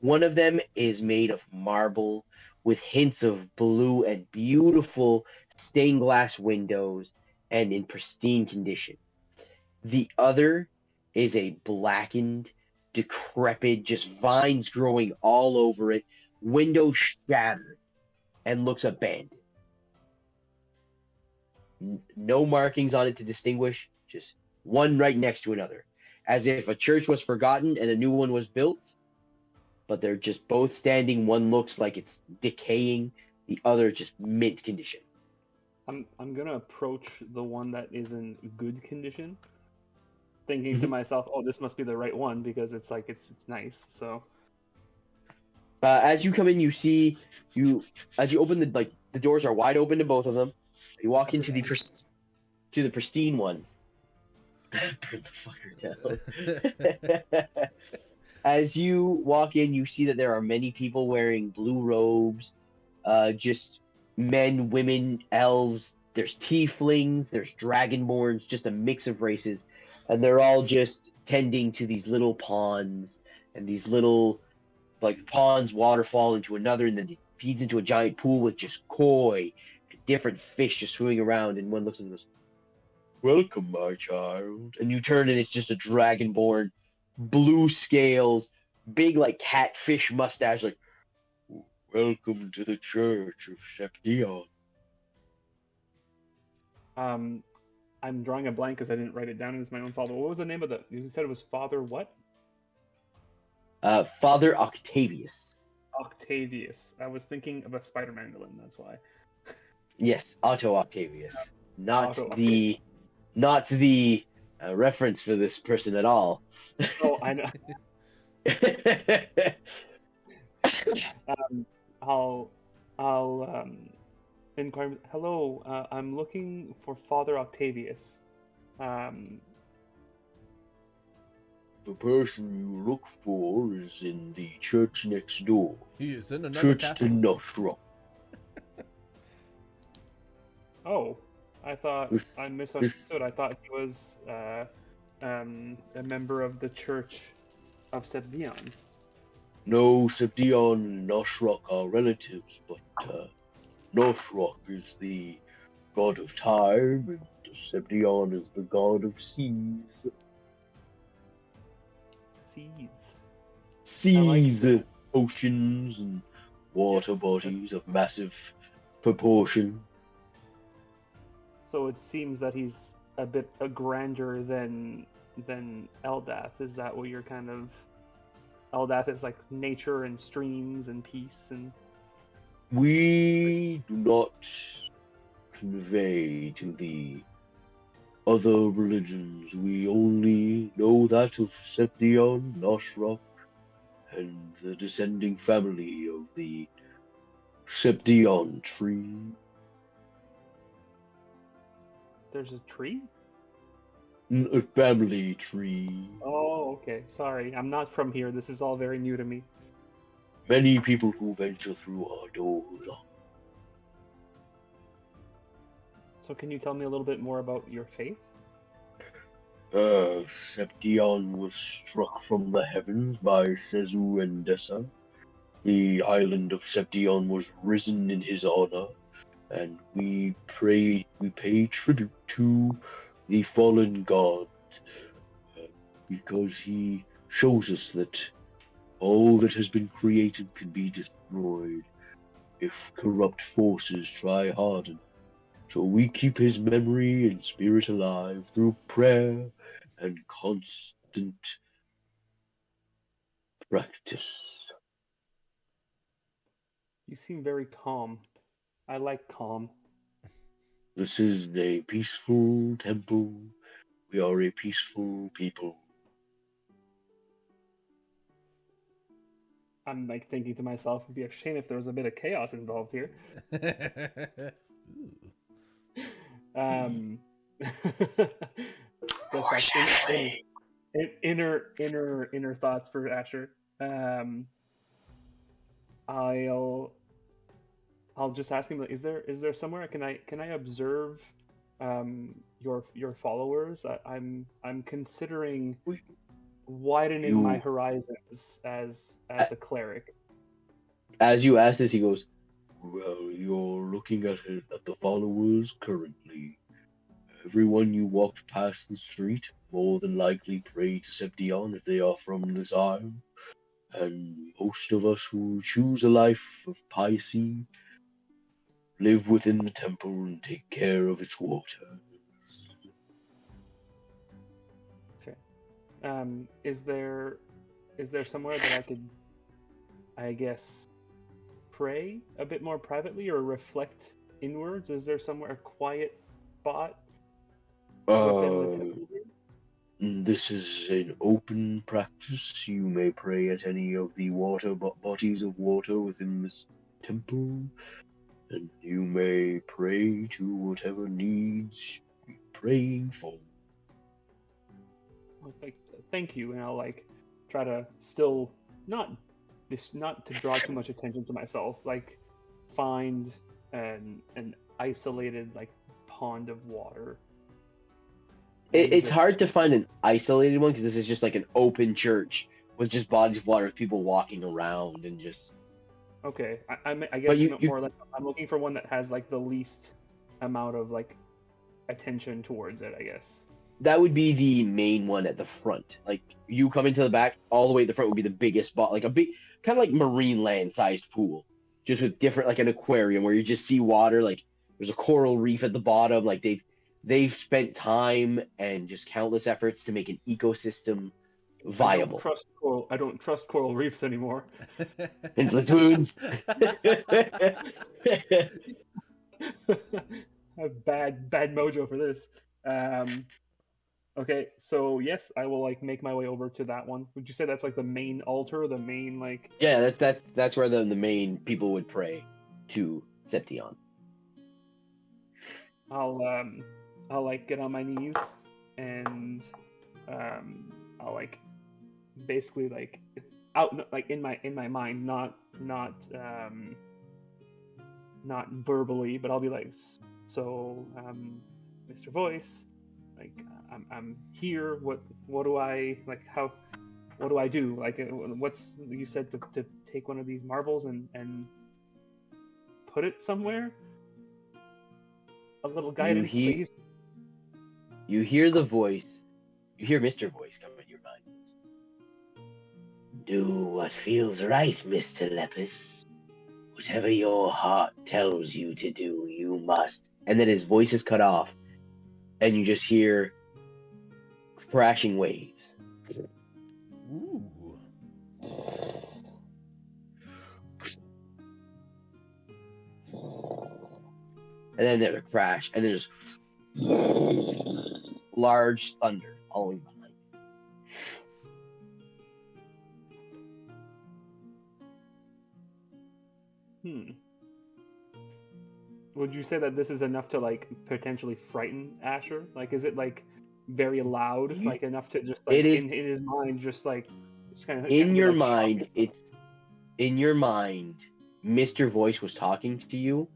F: One of them is made of marble with hints of blue and beautiful stained glass windows and in pristine condition. The other is a blackened, decrepit, just vines growing all over it, windows shattered, and looks abandoned. No markings on it to distinguish, just one right next to another, as if a church was forgotten and a new one was built, but they're just both standing. One looks like it's decaying, the other just mint condition.
E: I'm gonna approach the one that is in good condition, thinking to myself, "Oh, this must be the right one because it's like it's nice." So
F: as you come in, you see as you open the doors are wide open to both of them. You walk into the pristine one. Burn the fucker down. As you walk in, you see that there are many people wearing blue robes, just men, women, elves. There's tieflings, there's dragonborns, just a mix of races, and they're all just tending to these little ponds, and these little ponds waterfall into another, and then it feeds into a giant pool with just koi and different fish just swimming around. And one looks and goes, "Welcome, my child." And you turn and it's just a dragonborn, blue scales, big catfish mustache, "Welcome to the Church of Seption."
E: I'm drawing a blank because I didn't write it down as my own father. What was the name of the? You said it was Father what?
F: Father Octavius.
E: Octavius. I was thinking of a Spider-Man villain. That's why.
F: Yes, Otto Octavius. Not
E: Otto
F: the reference for this person at all.
E: Oh, I know. I'll inquire. Hello, I'm looking for Father Octavius.
F: The person you look for is in the church next door.
A: He is in another
F: Church
A: castle.
F: to Noshra.
E: Oh, I thought I misunderstood. I thought he was a member of the Church of Seption.
F: No, Seption and Noshrok are relatives, but Noshrok is the god of time, and Seption is the god of seas. Seas, oceans, and water bodies of massive proportion.
E: So it seems that he's a bit grander than Eldath. Is that what you're kind of? Eldath is like nature and streams and peace and.
F: We do not convey to the other religions. We only know that of Seption, Noshrok, and the descending family of the Seption tree.
E: There's a tree?
F: A family tree.
E: Oh, okay. Sorry, I'm not from here. This is all very new to me.
F: Many people who venture through our doors.
E: So can you tell me a little bit more about your faith?
F: Seption was struck from the heavens by Sezu and Dessa, The island of Seption was risen in his honor, and we pay tribute to the fallen god, because he shows us that all that has been created can be destroyed if corrupt forces try hard. So we keep his memory and spirit alive through prayer and constant practice.
E: You seem very calm. I like calm.
F: This is a peaceful temple. We are a peaceful people.
E: I'm like thinking to myself, it'd be a shame if there was a bit of chaos involved here.
A: Ooh.
E: Just like inner thoughts for Asher. I'll just ask him. Is there somewhere can I observe your followers? I'm considering widening my horizons as a cleric.
F: As you ask this, he goes, "Well, you're looking at the followers currently. Everyone you walked past the street more than likely pray to Seption if they are from this isle. And most of us who choose a life of piety live within the temple and take care of its water."
E: Okay. Is there somewhere that I could, I guess, pray a bit more privately or reflect inwards? Is there somewhere a quiet spot within the temple?
F: This is an open practice. You may pray at any of the bodies of water within this temple, and you may pray to whatever needs you're praying for.
E: Like, thank you, and I'll like try to still not to draw too much attention to myself. Like, find an isolated like pond of water.
B: It's hard to find an isolated one because this is just like an open church with just bodies of water, with people walking around and just.
E: Okay, I guess
B: you-
E: more like I'm looking for one that has like the least amount of like attention towards it, I guess.
B: That would be the main one at the front. Like you come into the back, all the way at the front would be the biggest spot, like a big, kind of like marine land sized pool, just with different, like an aquarium where you just see water. Like there's a coral reef at the bottom. Like they've spent time and just countless efforts to make an ecosystem viable.
E: I don't trust coral reefs anymore.
B: In platoons.
E: A bad mojo for this. Okay, so yes, I will like make my way over to that one. Would you say that's like the main altar, the main like?
B: Yeah, that's where the main people would pray to Seption.
E: I'll like get on my knees and I'll like basically like out like in my mind, not verbally, but I'll be like, so Mr. Voice, like I'm here. What do I like? What do I do? Like, what's you said to take one of these marbles and put it somewhere? A little guidance, please.
B: You hear the voice. You hear Mr. Voice come in your mind. Do what feels right, Mr. Lepus. Whatever your heart tells you to do, you must. And then his voice is cut off, and you just hear crashing waves.
A: Ooh.
B: And then there's a crash, and there's large thunder following behind.
E: Would you say that this is enough to like potentially frighten Asher? Like, is it like very loud, like enough to just like
B: It is
E: in his mind, just like kind of
B: in your mind. It's in your mind. Mr. Voice was talking to you,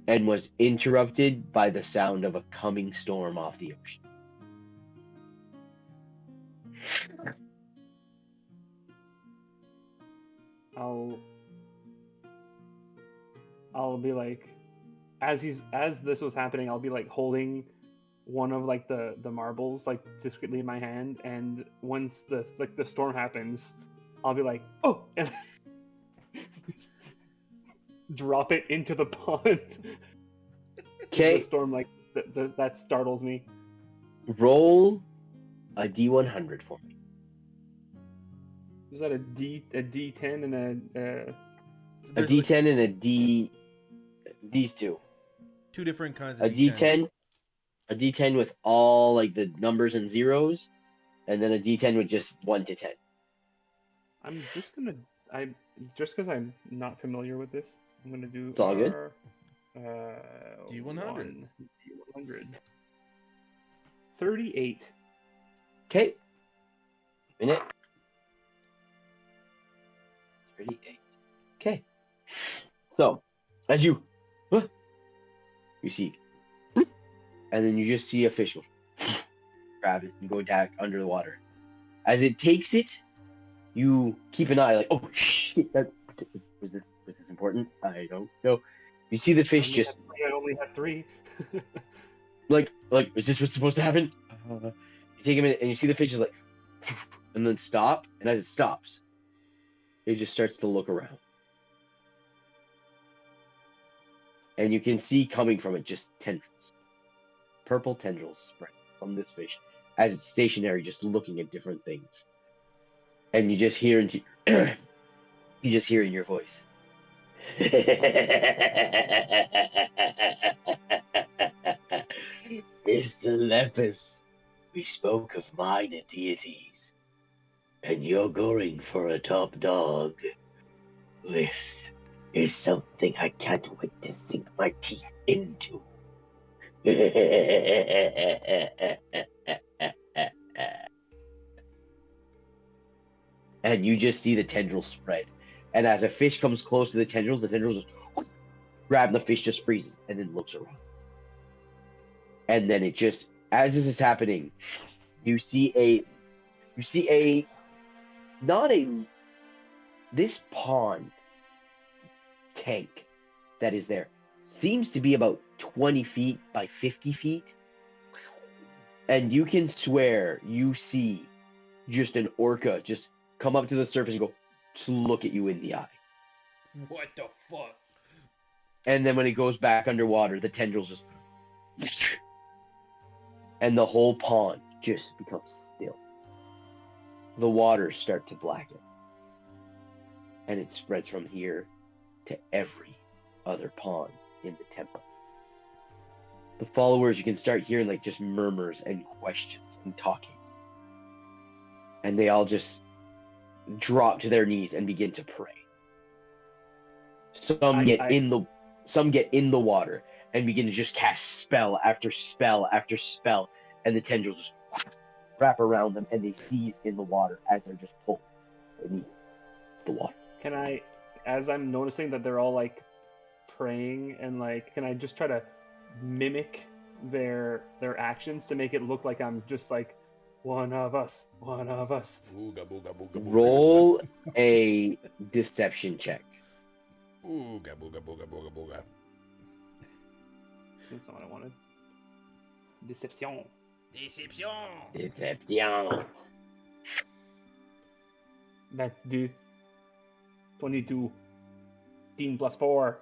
B: and was interrupted by the sound of a coming storm off the ocean.
E: I'll be like, as this was happening, I'll be like holding one of like the marbles like discreetly in my hand, and once the storm happens, I'll be like, oh, and drop it into the pond.
F: Okay,
E: The storm like that startles me.
F: roll a D100 for me.
E: Was that a D10 and
F: A
A: There's like
F: D10 and a D. These two.
A: two different kinds
F: A
A: of D10s.
F: D10, a D10 with all like the numbers and zeros, and then a D10 with just 1 to 10.
E: I'm just gonna just because I'm not familiar with this, I'm gonna do
F: It's all good.
E: our,
A: D100.
E: D100. 38.
F: Okay. Minute. 38. Okay. So, as you see, and then you just see a fish go, grab it and go back under the water. As it takes it, you keep an eye like, oh shit, was this important? I don't know. You see the fish just
E: I only had 3.
F: like, is this what's supposed to happen? You take a minute and you see the fish is like, and then stop. And as it stops, it just starts to look around. And you can see coming from it just tendrils. Purple tendrils spread from this fish as it's stationary, just looking at different things. And you just hear into you just hear in your voice. Mr. Lepus, we spoke of minor deities, and you're going for a top dog. This is something I can't wait to sink my teeth into. And you just see the tendrils spread. And as a fish comes close to the tendrils just grab the fish, just freezes, and then looks around. And then it just, as this is happening, you see this pond tank that is there seems to be about 20 feet by 50 feet. And you can swear you see just an orca just come up to the surface and go, just look at you in the eye.
A: What the fuck?
F: And then when it goes back underwater, the tendrils just... And the whole pond just becomes still. The waters start to blacken. And it spreads from here to every other pond in the temple. The followers, you can start hearing like just murmurs and questions and talking. And they all just drop to their knees and begin to pray. Some get in the water and begin to just cast spell after spell after spell, and the tendrils just wrap around them and they seize in the water as they're just pulled beneath the water.
E: Can I, as I'm noticing that they're all like praying and like, can I just try to mimic their actions to make it look like I'm just like one of us?
A: Booga, booga, booga, booga.
F: Roll a deception check.
A: Booga, booga, booga, booga, booga.
E: That's not what I wanted. Deception.
A: Deception.
F: Deception.
E: 22. 22. 18 plus 4.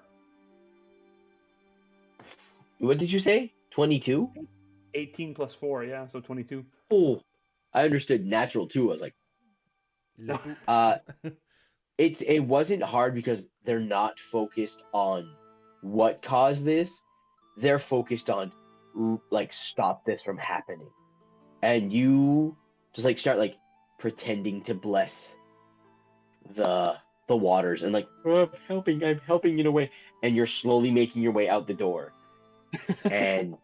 F: What did you say? 22?
E: 18 plus 4, yeah, so 22.
F: Oh, I understood natural too. I was like,
E: No.
F: it wasn't hard because they're not focused on what caused this. They're focused on like stop this from happening. And you just like start like pretending to bless the waters and like, oh, I'm helping in a way. And you're slowly making your way out the door. And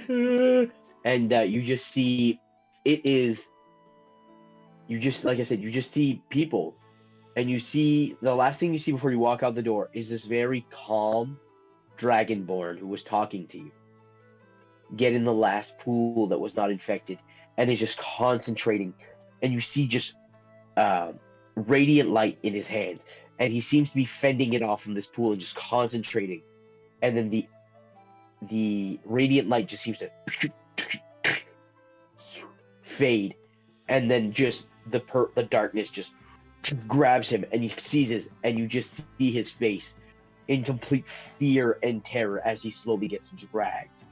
F: you just see like I said, you just see people, and you see the last thing you see before you walk out the door is this very calm dragonborn who was talking to you get in the last pool that was not infected and is just concentrating, and you see just radiant light in his hands, and he seems to be fending it off from this pool and just concentrating. And then the radiant light just seems to fade, and then just the darkness just grabs him, and he seizes, and you just see his face in complete fear and terror as he slowly gets dragged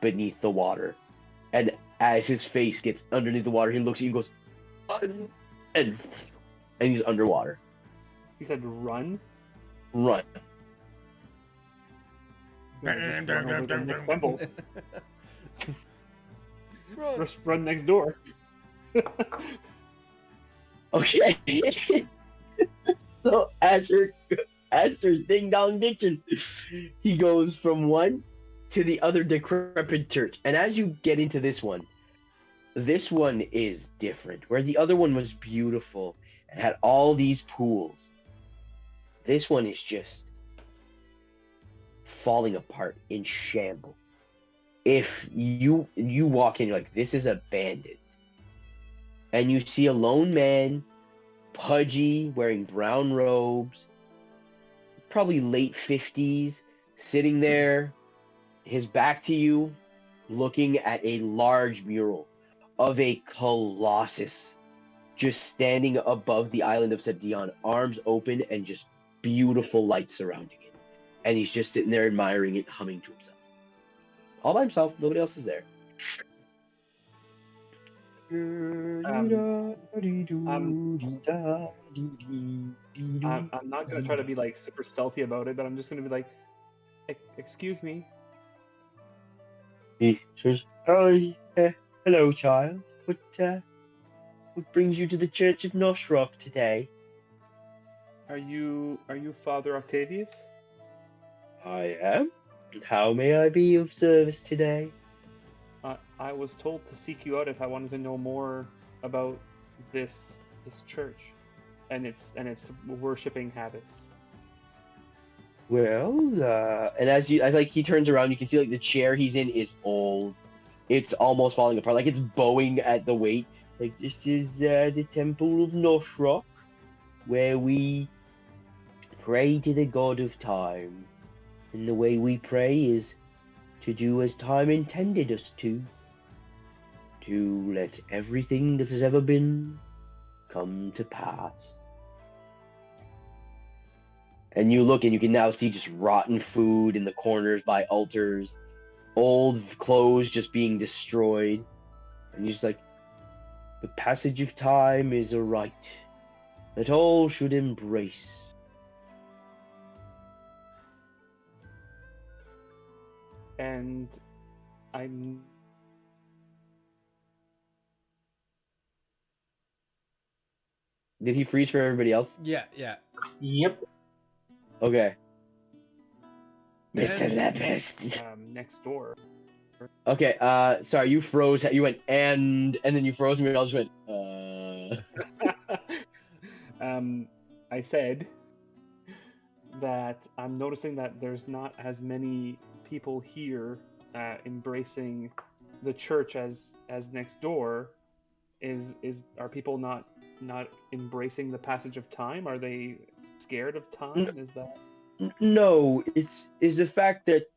F: beneath the water. And as his face gets underneath the water, he looks at you and goes, and he's underwater.
E: He said run.
F: Run.
E: Just run over to the next temple.
A: Run.
E: Just run next door.
F: Okay. So as your ding dong ditching, he goes from one to the other decrepit church. And as you get into this one is different. Where the other one was beautiful and had all these pools, this one is just falling apart in shambles. If you walk in, you're like, this is abandoned. And you see a lone man, pudgy, wearing brown robes, probably late 50s, sitting there, his back to you, looking at a large mural of a colossus just standing above the island of Seption, arms open and just beautiful light surrounding it. And he's just sitting there admiring it, humming to himself. All by himself, nobody else is there.
E: I'm not gonna try to be like super stealthy about it, but I'm just gonna be like, excuse me.
F: He says, "Oh, hello, child. What brings you to the Church of Nosrock today?"
E: Are you Father Octavius?
F: "I am. And how may I be of service today?"
E: I was told to seek you out if I wanted to know more about this church and its worshipping habits.
F: "Well, and he turns around, you can see like the chair he's in is old. It's almost falling apart, like it's bowing at the weight. It's like, this is the Temple of Nosrock, where we pray to the god of time. And the way we pray is to do as time intended us to let everything that has ever been come to pass." And you look and you can now see just rotten food in the corners by altars, old clothes just being destroyed. And you're just like, the passage of time is a rite that all should embrace.
E: And I'm
F: Did he freeze for everybody else?
A: Yeah.
C: Yep.
F: Okay.
A: And-
F: Mr. Lepest.
E: next door.
F: Okay, sorry, you froze. You went, and then you froze, and we all just went,
E: I said that I'm noticing that there's not as many people here embracing the church as next door. Are people not embracing the passage of time? Are they scared of time? Is that
F: No, it's the fact that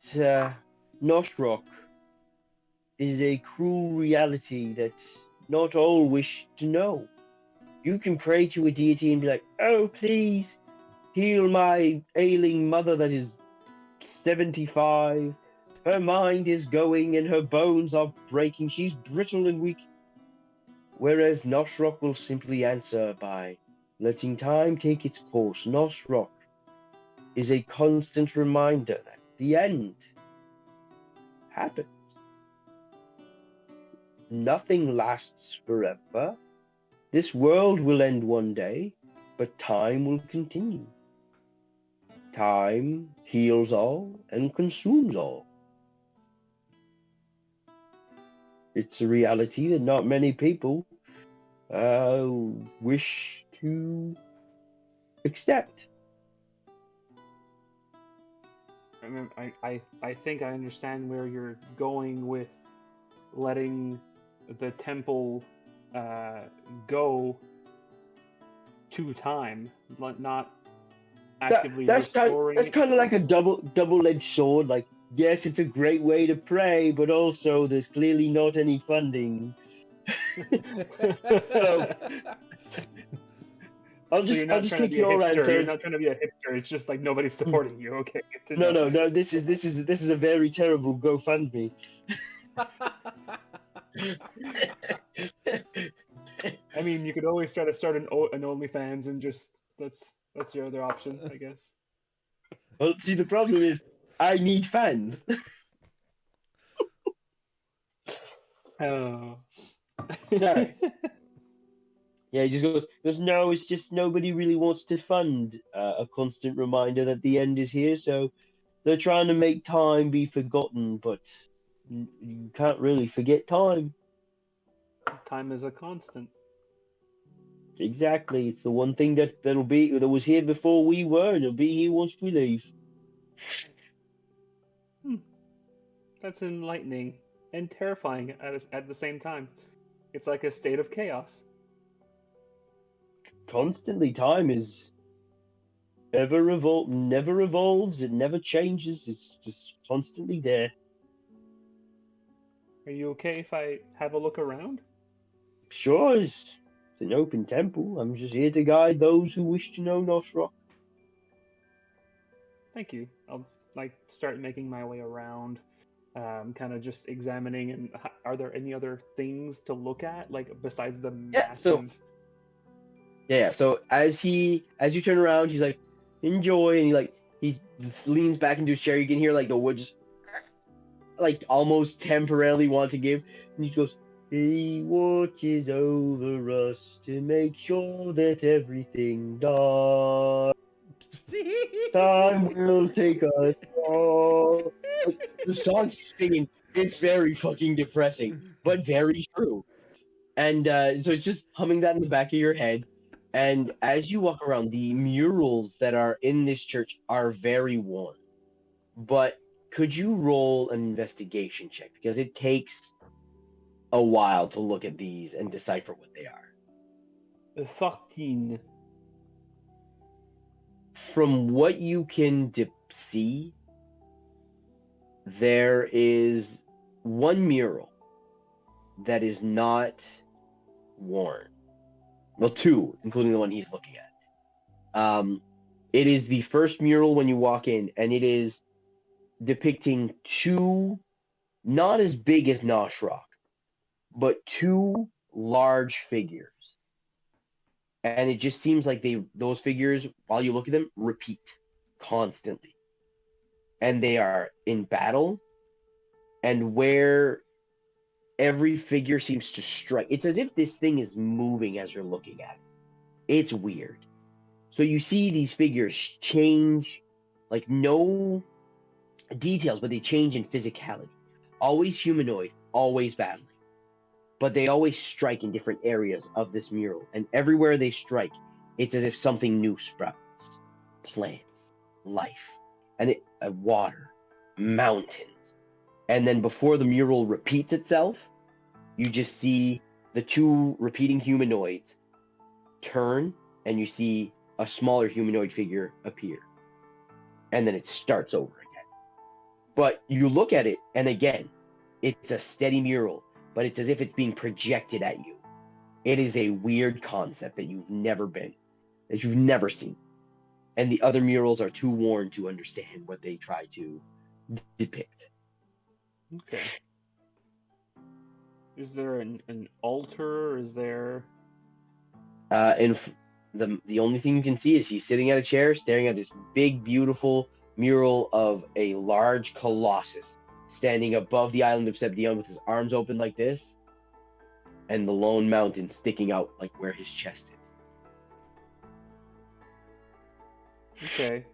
F: Nosrock is a cruel reality that not all wish to know. You can pray to a deity and be like, "Oh, please heal my ailing mother that is 75. Her mind is going and her bones are breaking. She's brittle and weak." Whereas Nosrock will simply answer by letting time take its course. Nosrock is a constant reminder that the end happens. Nothing lasts forever. This world will end one day, but time will continue. Time heals all and consumes all. It's a reality that not many people wish to accept.
E: I think I understand where you're going with letting the temple go to time, not actively
F: That's
E: restoring.
F: kind of like a double-edged sword. Like, yes, it's a great way to pray, but also there's clearly not any funding. So I'll
E: So you're not
F: just
E: trying to
F: take
E: be a
F: your
E: hipster.
F: answer.
E: You're not trying to be a hipster. It's just like nobody's supporting you. Okay, good to
F: No,
E: know.
F: no, no. This is a very terrible GoFundMe.
E: I mean, you could always try to start an OnlyFans and just that's your other option, I guess.
F: Well, see, the problem is I need fans.
E: Oh.
F: Yeah. Yeah, he just goes, no, it's just nobody really wants to fund a constant reminder that the end is here, so they're trying to make time be forgotten, but you can't really forget time.
E: Time is a constant.
F: Exactly, it's the one thing that was here before we were, and it'll be here once we leave.
E: That's enlightening and terrifying at the same time. It's like a state of chaos.
F: Constantly, time is never evolves, it never changes, it's just constantly there.
E: Are you okay if I have a look around?
F: Sure, it's an open temple. I'm just here to guide those who wish to know Nosrock.
E: Thank you. I'll like start making my way around, kind of just examining. And are there any other things to look at, like besides the massive?
F: Yeah, so as you turn around, he's like, enjoy, and he leans back into his chair. You can hear like the wood just like almost temporarily want to give, and he goes, he watches over us to make sure that everything does. Time will take us all. Like, the song he's singing, it's very fucking depressing, but very true. And so it's just humming that in the back of your head. And as you walk around, the murals that are in this church are very worn. But could you roll an investigation check? Because it takes a while to look at these and decipher what they are.
E: 14.
F: From what you can see, there is one mural that is not worn. Well, two, including the one he's looking at. It is the first mural when you walk in, and it is depicting two, not as big as Nosrock, but two large figures. And it just seems like those figures, while you look at them, repeat constantly. And they are in battle, and where every figure seems to strike. It's as if this thing is moving as you're looking at it. It's weird. So you see these figures change, like no details, but they change in physicality. Always humanoid, always battling. But they always strike in different areas of this mural. And everywhere they strike, it's as if something new sprouts. Plants, life, and water, mountains. And then before the mural repeats itself, you just see the two repeating humanoids turn, and you see a smaller humanoid figure appear. And then it starts over again. But you look at it, and again, it's a steady mural, but it's as if it's being projected at you. It is a weird concept that you've never seen. And the other murals are too worn to understand what they try to depict.
E: Okay. Is there an altar? Is there?
F: The only thing you can see is he's sitting at a chair, staring at this big, beautiful mural of a large colossus standing above the island of Sebdion with his arms open like this, and the lone mountain sticking out like where his chest is.
E: Okay.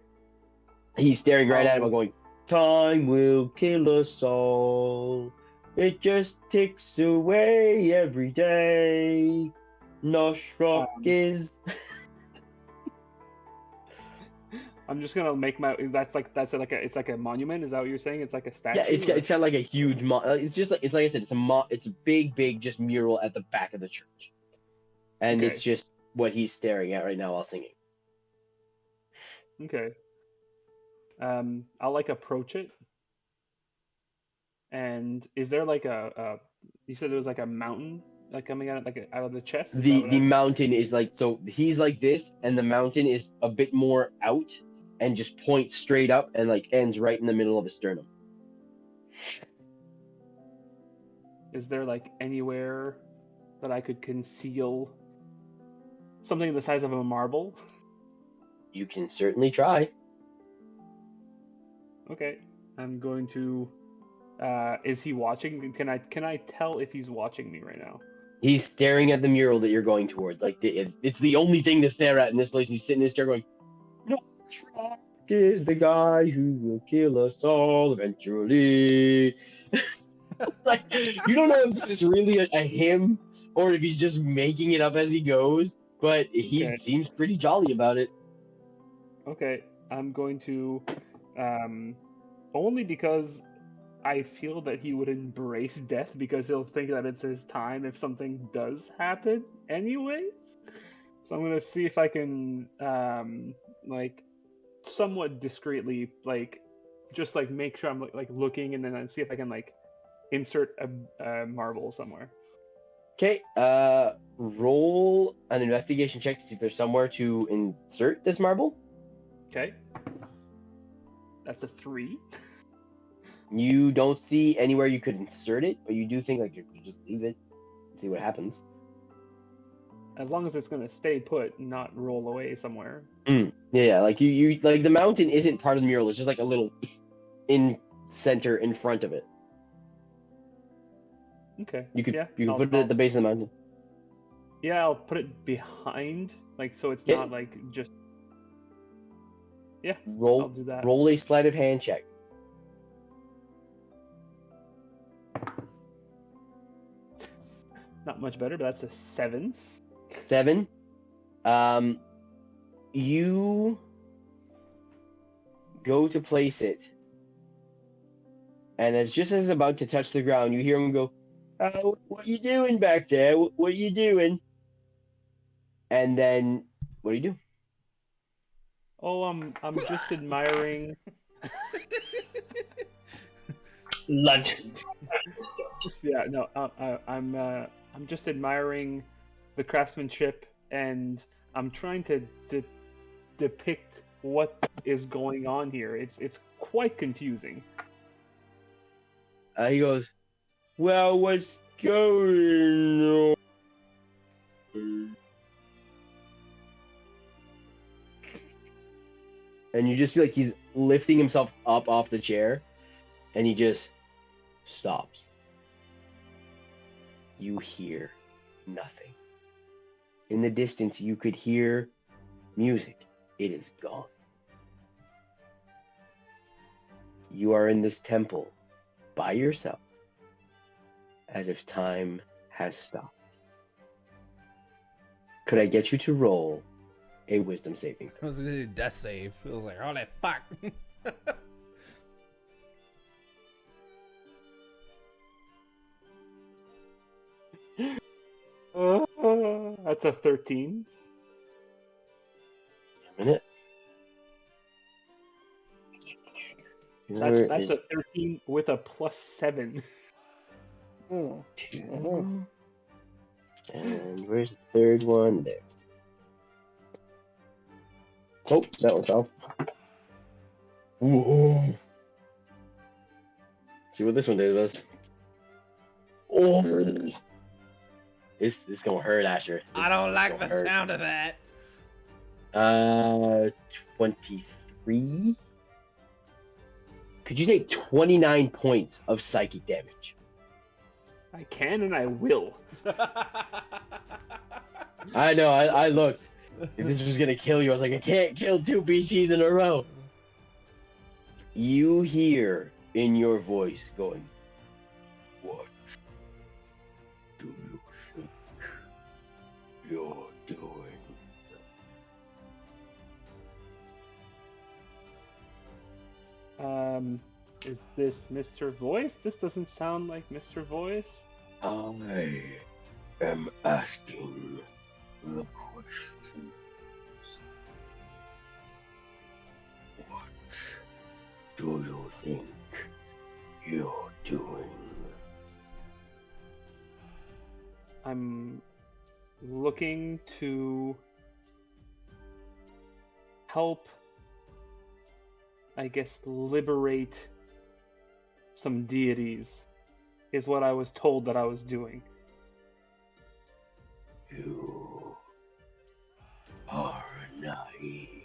F: He's staring right at him, going, "Time will kill us all. It just ticks away every day. Nosrock is."
E: I'm just gonna make my. It's like a monument. Is that what you're saying? It's like a statue.
F: Yeah, it's kind of like a huge. It's just like I said. It's a big just mural at the back of the church, and
E: Okay.
F: it's just what he's staring at right now while singing.
E: Okay. I'll like approach it. And is there like a you said there was like a mountain like coming out out of the chest? Is that
F: The
E: what
F: the
E: I...
F: mountain is like, so he's like this, and the mountain is a bit more out and just points straight up and like ends right in the middle of his sternum.
E: Is there like anywhere that I could conceal something the size of a marble?
F: You can certainly try.
E: Okay. I'm going to is he watching? Can I tell if he's watching me right now?
F: He's staring at the mural that you're going towards. Like it's the only thing to stare at in this place. He's sitting in his chair going, "No, Shrek is the guy who will kill us all eventually." Like, you don't know if this is really a him or if he's just making it up as he goes, but he
E: Okay.
F: seems pretty jolly about it.
E: Okay. I'm going to only because I feel that he would embrace death because he'll think that it's his time if something does happen anyways. So I'm gonna see if I can like somewhat discreetly like just like make sure I'm like looking and then see if I can like insert a marble somewhere.
F: Okay, roll an investigation check to see if there's somewhere to insert this marble.
E: Okay. That's a 3.
F: You don't see anywhere you could insert it, but you do think like you could just leave it and see what happens.
E: As long as it's gonna stay put, not roll away somewhere.
F: Yeah, like you like the mountain isn't part of the mural. It's just like a little in center in front of it.
E: Okay.
F: You could
E: Yeah,
F: you could
E: I'll-
F: put it at the base of the mountain.
E: Yeah, I'll put it behind, like so it's
F: Yeah.
E: not like just. Yeah, I'll
F: Roll
E: do that.
F: roll a sleight of hand check.
E: Not much better, but that's a 7.
F: 7. You go to place it, and as just as it's about to touch the ground, you hear him go, "What you doing back there? What you doing?" And then, what do you do?
E: Oh, I'm just admiring.
C: Lunch.
E: Yeah, no, I'm just admiring the craftsmanship, and I'm trying to depict what is going on here. It's quite confusing.
F: He goes, "Well, what's going on?" And you just see like he's lifting himself up off the chair, and he just stops. You hear nothing. In the distance, you could hear music. It is gone. You are in this temple by yourself, as if time has stopped. Could I get you to roll a wisdom saving?
A: I was gonna do death save. I was like, holy fuck.
E: That's a 13.
F: A minute.
E: That's a 13 with a +7.
D: Hmm.
F: two. And where's the third one? There. Oh, that one's off. Whoa. See what this one did was. Oh, this gonna hurt, Asher.
A: I don't like the
F: gonna hurt.
A: sound of that.
F: 23. Could you take 29 points of psychic damage?
E: I can and I will.
F: I know. I looked. If this was gonna kill you, I was like, I can't kill 2 PCs in a row. You hear in your voice going, "What do you think you're doing?"
E: Is this Mr. Voice? This doesn't sound like Mr. Voice.
F: I am asking the questions. think you're doing?
E: I'm looking to help, I guess, liberate some deities, is what I was told that I was doing.
F: You are naive.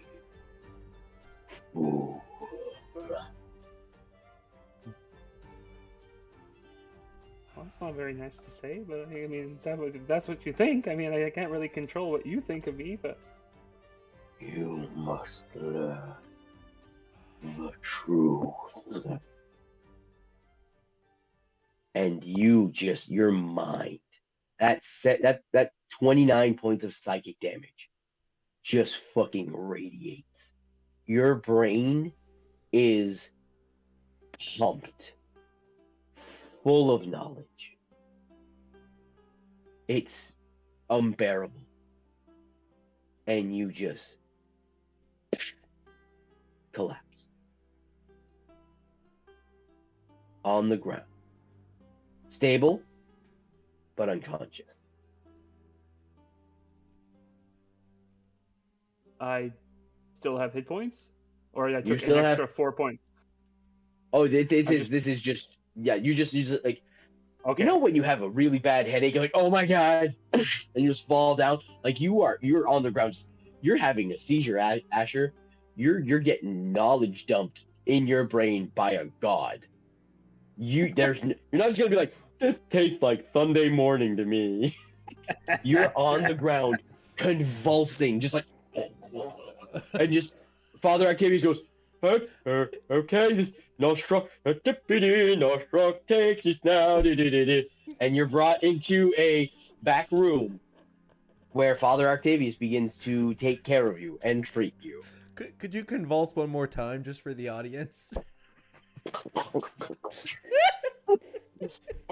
F: Fool.
E: Well, that's not very nice to say, but I mean, if that's what you think. I mean, I can't really control what you think of me, but
F: You must learn the truth. And your mind, that 29 points of psychic damage just fucking radiates. Your brain is pumped, full of knowledge. It's unbearable. And you just collapse on the ground. Stable, but unconscious.
E: I still have hit points, or I
F: You
E: took an
F: still have-
E: extra 4 points.
F: Oh, this
E: just-
F: is just yeah. You just like
E: Okay.
F: you know when you have a really bad headache, you're like, oh my god, and you just fall down. Like you're on the ground. You're having a seizure, Asher. You're getting knowledge dumped in your brain by a god. You're not just gonna be like, this tastes like Sunday morning to me. You're on the ground convulsing, just like, and just Father Octavius goes, okay, this Nostra takes us now, and you're brought into a back room where Father Octavius begins to take care of you and treat you.
A: Could you convulse one more time just for the audience?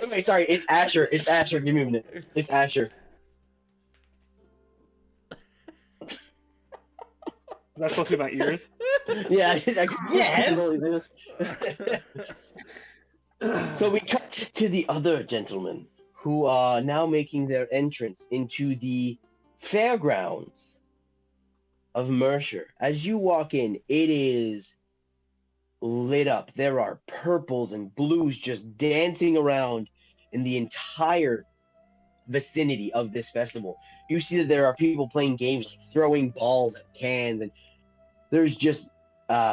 F: Wait, sorry, it's Asher. It's Asher. Give me a minute. It's Asher.
E: Is that supposed to be my ears?
F: Yeah.
B: Yes.
F: So we cut to the other gentlemen who are now making their entrance into the fairgrounds of Mercer. As you walk in, it is lit up. There are purples and blues just dancing around in the entire vicinity of this festival. You see that there are people playing games like throwing balls at cans, and there's just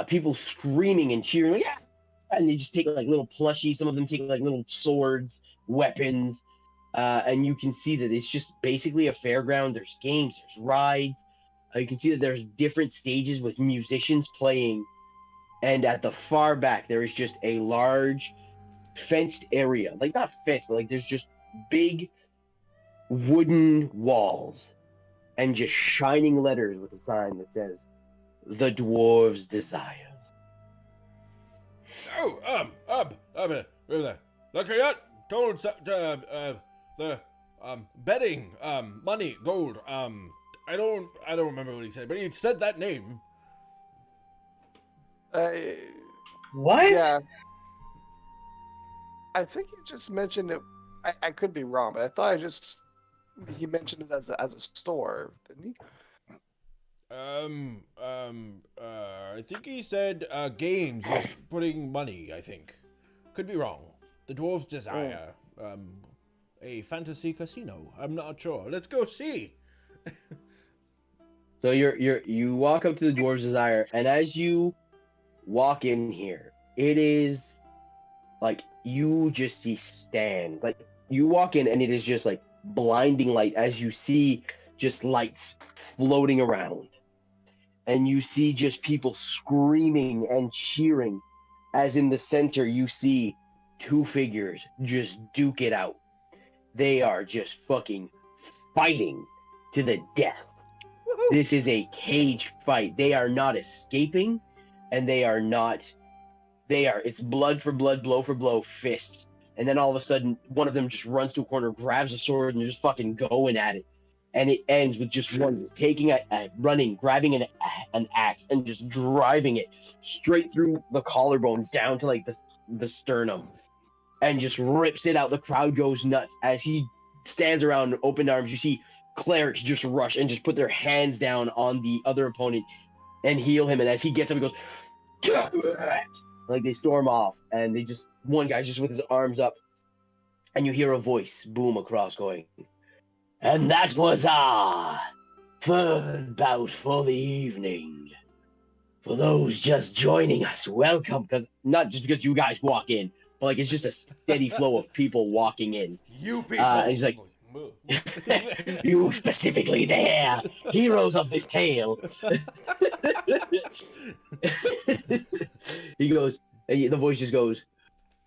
F: people screaming and cheering, like, yeah! And they just take like little plushies. Some of them take like little swords, weapons, and you can see that it's just basically a fairground. There's games, there's rides. You can see that there's different stages with musicians playing. And at the far back, there is just a large fenced area. Like, not fenced, but like there's just big wooden walls and just shining letters with a sign that says, "The Dwarves' Desires."
A: Oh, look at told the betting money gold I don't remember what he said, but he said that name.
C: What?
D: Yeah. I think he just mentioned it. I could be wrong, but I thought he mentioned it as a store, didn't he?
A: I think he said games with putting money. I think could be wrong. The Dwarves' Desire, a fantasy casino. I'm not sure. Let's go see.
F: So you walk up to the Dwarves' Desire, and as you walk in here, it is like you just see stands. Like you walk in, and it is just like blinding light as you see just lights floating around, and you see just people screaming and cheering. As in the center, you see two figures just duke it out. They are just fucking fighting to the death. This is a cage fight. They are not escaping, and it's blood for blood, blow for blow, fists. And then all of a sudden, one of them just runs to a corner, grabs a sword, and they're just fucking going at it. and it ends with just one taking running, grabbing an axe, and just driving it straight through the collarbone down to like the sternum, and just rips it out. The crowd goes nuts as he stands around in open arms. You see clerics just rush and just put their hands down on the other opponent and heal him. And as he gets up, he goes, like they storm off, and they just one guy just with his arms up, and you hear a voice boom across going, and that was our third bout for the evening. For those just joining us, welcome, because not just because you guys walk in, but like it's just a steady flow of people walking in.
A: You people.
F: And he's like, you specifically there, heroes of this tale. He goes, the voice just goes,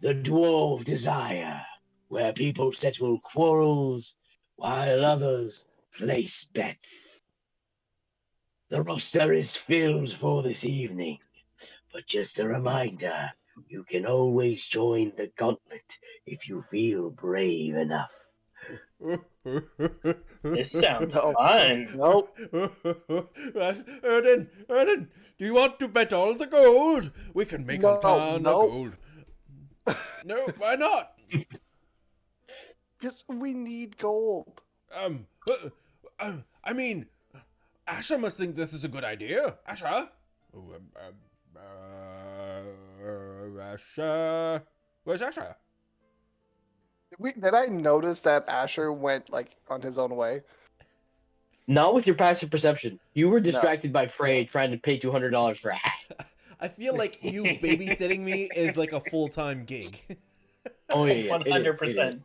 F: the dwarf desire, where people settle quarrels while others place bets. The roster is filled for this evening, but just a reminder, you can always join the gauntlet if you feel brave enough.
C: This sounds
D: No.
C: fun.
D: Nope.
A: Erden, do you want to bet all the gold? We can make a ton
D: No.
A: of gold. No, why not?
D: Because we need gold.
A: I mean, Asha must think this is a good idea. Asha? Asha? Where's Asha?
D: Did I notice that Asher went like on his own way?
F: Not with your passive perception. You were distracted by Frey trying to pay $200 for a hat.
A: I feel like you babysitting me is like a full-time gig.
F: Oh yeah,
C: 100%.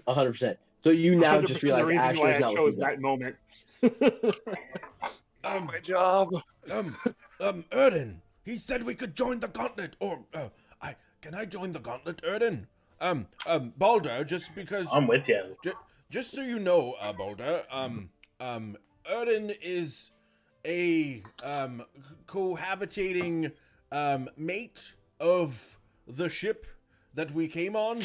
F: 100%. So you now
E: 100%
F: just
E: the
F: realize
E: reason why
F: Asher's
E: I
F: not
E: chose
F: with you.
E: that moment.
D: My job.
A: Erden, he said we could join the gauntlet, or, can I join the gauntlet, Erden? Balder, just because...
C: I'm with you.
A: Just so you know, Balder, Erden is a, cohabitating, mate of the ship that we came on.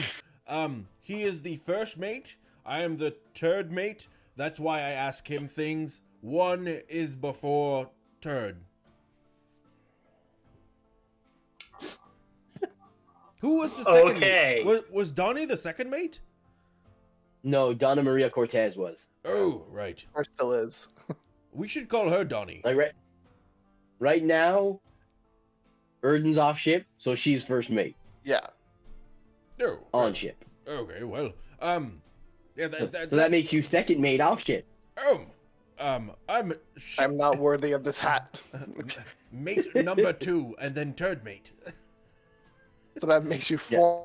A: He is the first mate. I am the third mate. That's why I ask him things. One is before third. Who was the second
C: Okay.
A: mate? Was Donnie the second mate?
F: No, Donna Maria Cortez was.
A: Oh, right.
D: Or still is.
A: We should call her Donnie.
F: Like right now, Erden's off ship, so she's first mate
D: Yeah.
A: Oh,
F: on ship.
A: okay, well, yeah,
F: So that makes you second mate off ship.
A: I'm
D: I'm not worthy of this hat.
A: mate number 2, and then third mate.
D: So that makes you
F: Yeah.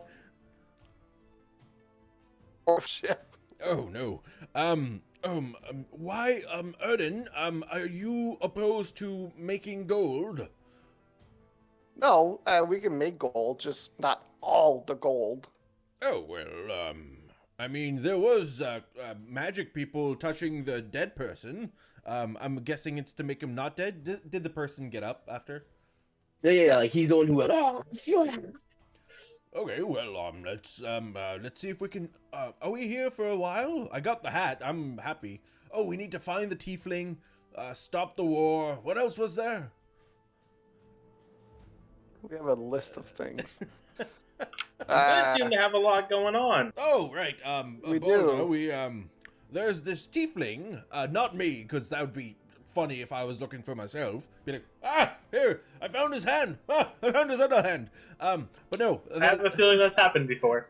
D: fourth ship.
A: Oh no. Why, Erden, are you opposed to making gold?
D: No, we can make gold, just not all the gold.
A: Oh, well, I mean, there was, magic people touching the dead person. I'm guessing it's to make him not dead. Did the person get up after?
F: Yeah, like he's the one who went, oh,
A: Okay, well, let's see if we can, are we here for a while? I got the hat, I'm happy. Oh, we need to find the tiefling, stop the war. What else was there?
D: We have a list of things.
C: I seem to have a lot going on.
A: Oh, right,
D: We
A: Boulder,
D: do.
A: we, there's this tiefling, not me, because that would be funny if I was looking for myself. Be like, here, I found his hand. I found his other hand. But no.
C: I have a feeling that's happened before.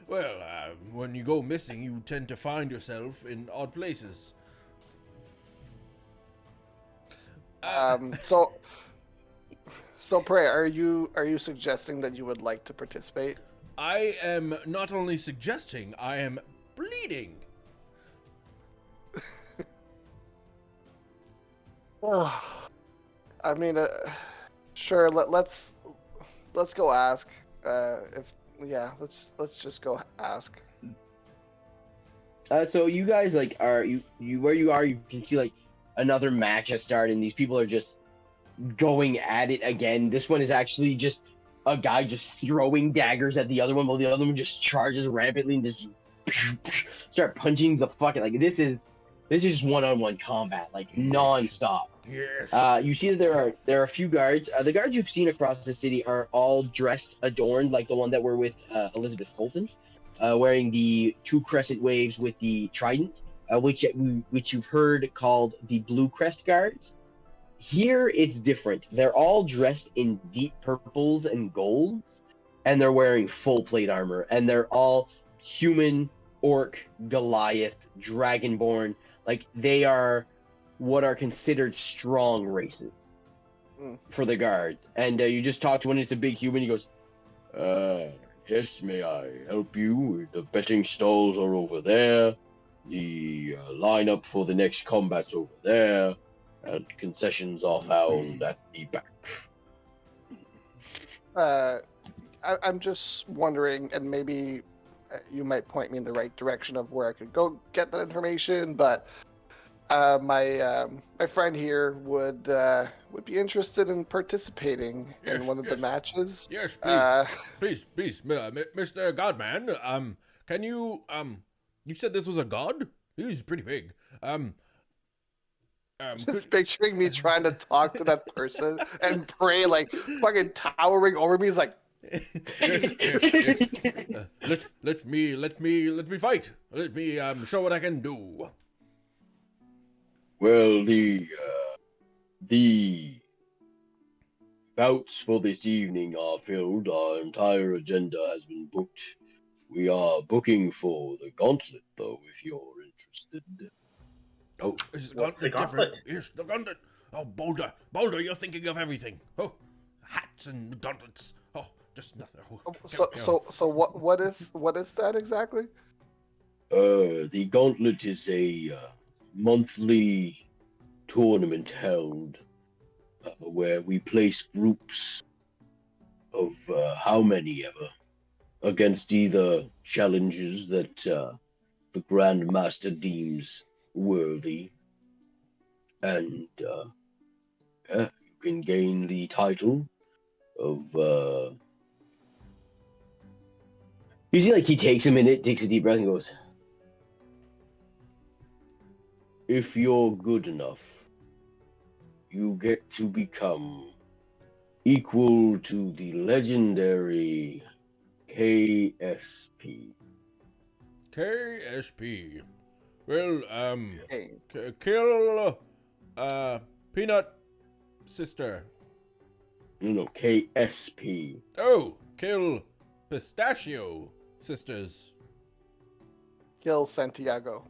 A: Well, when you go missing, you tend to find yourself in odd places.
D: So Prey, are you suggesting that you would like to participate?
A: I am not only suggesting, I am bleeding.
D: I mean, sure. Let's go ask. Let's just go ask.
F: So you guys like are you where you are? You can see like another match has started, and these people are just going at it again. This one is actually just a guy just throwing daggers at the other one, while the other one just charges rampantly and just start punching the fucking like. This is This is just one-on-one combat, like non-stop.
A: Yes.
F: You see that there are a few guards. The guards you've seen across the city are all dressed, adorned, like the one that were with Elizabeth Colton, wearing the two crescent waves with the trident, which you've heard called the Blue Crest Guards. Here it's different. They're all dressed in deep purples and golds, and they're wearing full plate armor, and they're all human, orc, Goliath, dragonborn. Like they are what are considered strong races for the guards. And you just talk to one, it's a big human, he goes, yes, may I help you? The betting stalls are over there. The lineup for the next combat's over there. And concessions are found at the back.
D: I'm just wondering, and maybe you might point me in the right direction of where I could go get that information, but my friend here would be interested in participating in one of the matches.
A: Yes, please, please, Mr. Godman. Can you you said this was a god? He's pretty big.
D: Just picturing me trying to talk to that person and pray, like fucking towering over me. He's like,
A: let me fight. Let me show what I can do.
F: Well, the bouts for this evening are filled. Our entire agenda has been booked. We are booking for the gauntlet, though, if you're interested.
A: Oh, is the
C: What's the
A: gauntlet different?
C: gauntlet?
A: Yes, the gauntlet. Oh, Boulder, you're thinking of everything. Oh, hats and gauntlets. Oh, just nothing. Oh,
D: so what is that exactly?
F: The gauntlet is a monthly tournament held where we place groups of how many ever against either challenges that the Grand Master deems worthy, and you can gain the title of you see, like, he takes a minute, takes a deep breath, and goes, if you're good enough, you get to become equal to the legendary KSP.
A: KSP. Well,
D: Hey,
A: kill, Peanut Sister.
F: No, KSP.
A: Oh, kill Pistachio Sisters.
D: Gil Santiago.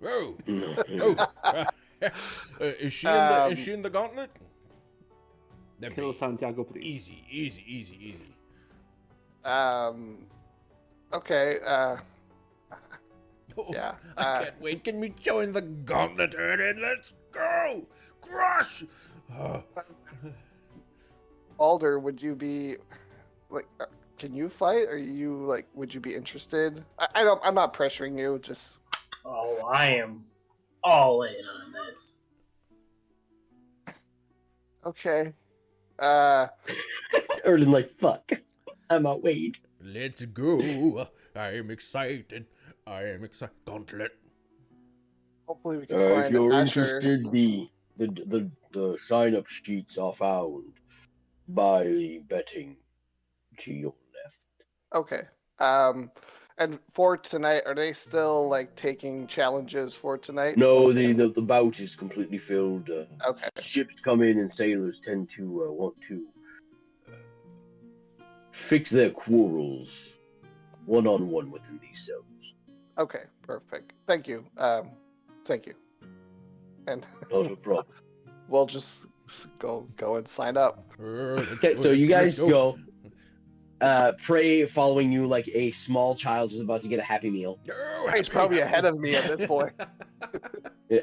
A: Oh,
F: No,
A: oh. Is she in the gauntlet? That'd
E: Kill
A: be
E: Santiago, please.
A: Easy.
D: Okay.
A: Oh,
D: Yeah,
A: I can't wait. Can we join the gauntlet, Erden? Let's go! Crush!
D: Alder, would you be like? Can you fight? Are you like? Would you be interested? I don't. I'm not pressuring you. Just
C: Oh, I am all in on this.
D: okay.
F: Erlen, like, fuck. I'm out, wait.
A: Let's go. I am excited. Gauntlet.
D: Hopefully we can
F: If
D: find
F: you're
D: Asher.
F: interested, the sign-up sheets are found by the betting to your left.
D: Okay. And for tonight, are they still like taking challenges for tonight?
F: No, the bout is completely filled.
D: Okay.
F: Ships come in, and sailors tend to want to fix their quarrels one-on-one within these cells.
D: Okay. Perfect. Thank you. Thank you. And
F: Not a problem.
D: we'll just go and sign up.
F: Okay, so you guys go. Prey following you like a small child who's about to get a Happy Meal.
D: He's probably ahead of me at this point.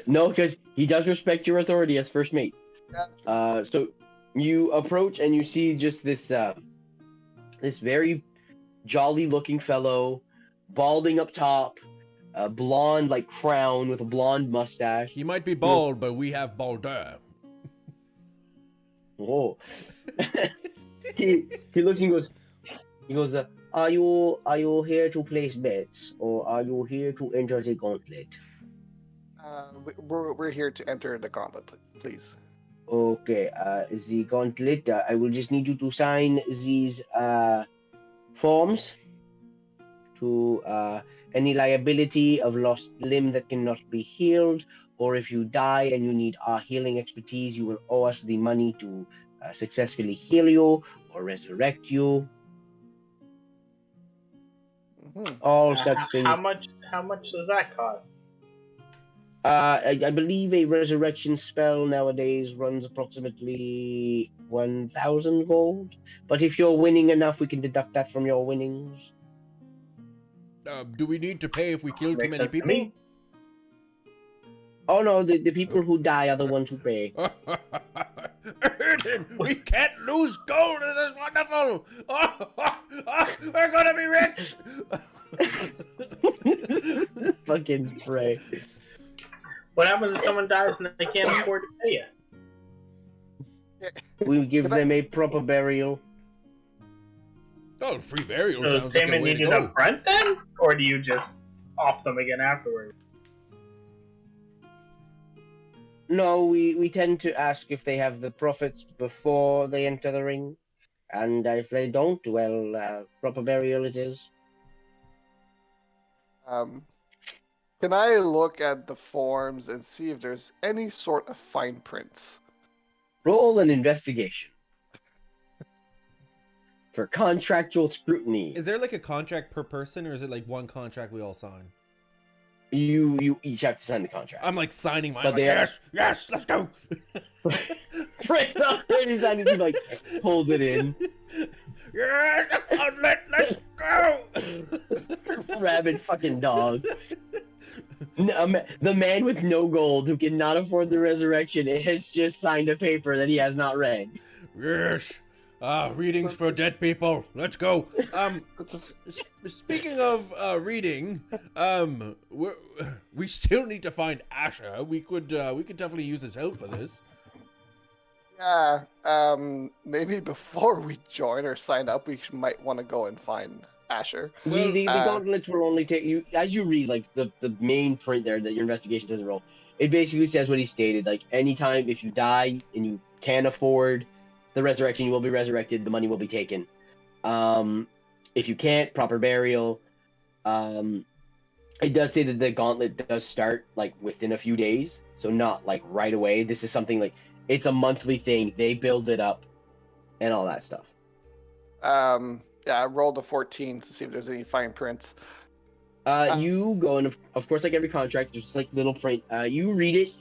F: No, because he does respect your authority as first mate. So you approach and you see just this this very jolly-looking fellow, balding up top, a blonde like crown with a blonde mustache.
A: He might be bald, but we have balder.
F: Oh. he looks and he goes, are you here to place bets, or are you here to enter the gauntlet?
D: We're here to enter the gauntlet, please.
F: Okay, the gauntlet. I will just need you to sign these forms to any liability of lost limb that cannot be healed, or if you die and you need our healing expertise, you will owe us the money to successfully heal you or resurrect you.
D: Hmm.
F: All such things.
C: How much does that cost?
F: I believe a resurrection spell nowadays runs approximately 1,000 gold. But if you're winning enough, we can deduct that from your winnings.
A: Do we need to pay if we kill too
C: Makes
A: many
C: sense to
A: people?
C: me.
F: Oh no, the people who die are the ones who pay.
A: Erden, we can't lose gold. This is wonderful. We're gonna be rich.
F: Fucking Frey.
C: What happens if someone dies and they can't afford to pay you?
F: We give
D: Can I-
F: them a proper burial.
A: Oh, free burial
C: So is
A: sounds like a
C: payment
A: way to
C: needed
A: go.
C: up front then? Or do you just off them again afterwards?
F: No, we tend to ask if they have the profits before they enter the ring. And if they don't, well, proper burial it is.
D: Can I look at the forms and see if there's any sort of fine prints?
F: Roll an investigation. For contractual scrutiny.
A: Is there like a contract per person, or is it like one contract we all sign?
F: You each have to sign the contract.
A: I'm like signing mine.
F: But
A: Like,
F: they are-
A: yes, let's go.
F: Frey's already signing, he like pulls it in.
A: Yes, let's go.
F: Rabid fucking dog. The man with no gold who cannot afford the resurrection has just signed a paper that he has not read.
A: Yes. Readings for dead people. Let's go. Speaking of reading, we still need to find Asha. We could definitely use his help for this.
D: Yeah, maybe before we join or sign up, we might want to go and find Asher.
F: The gauntlets will only take you, as you read, like, the main print there that your investigation doesn't roll, it basically says what he stated, like, anytime if you die and you can't afford the resurrection, you will be resurrected, the money will be taken. If you can't, proper burial. It does say that the gauntlet does start, like, within a few days, so not, like, right away. This is something, like, it's a monthly thing, they build it up, and all that stuff.
D: Yeah, I rolled a 14 to see if there's any fine prints.
F: You go, and of course, like every contract, there's just like little print. You read it.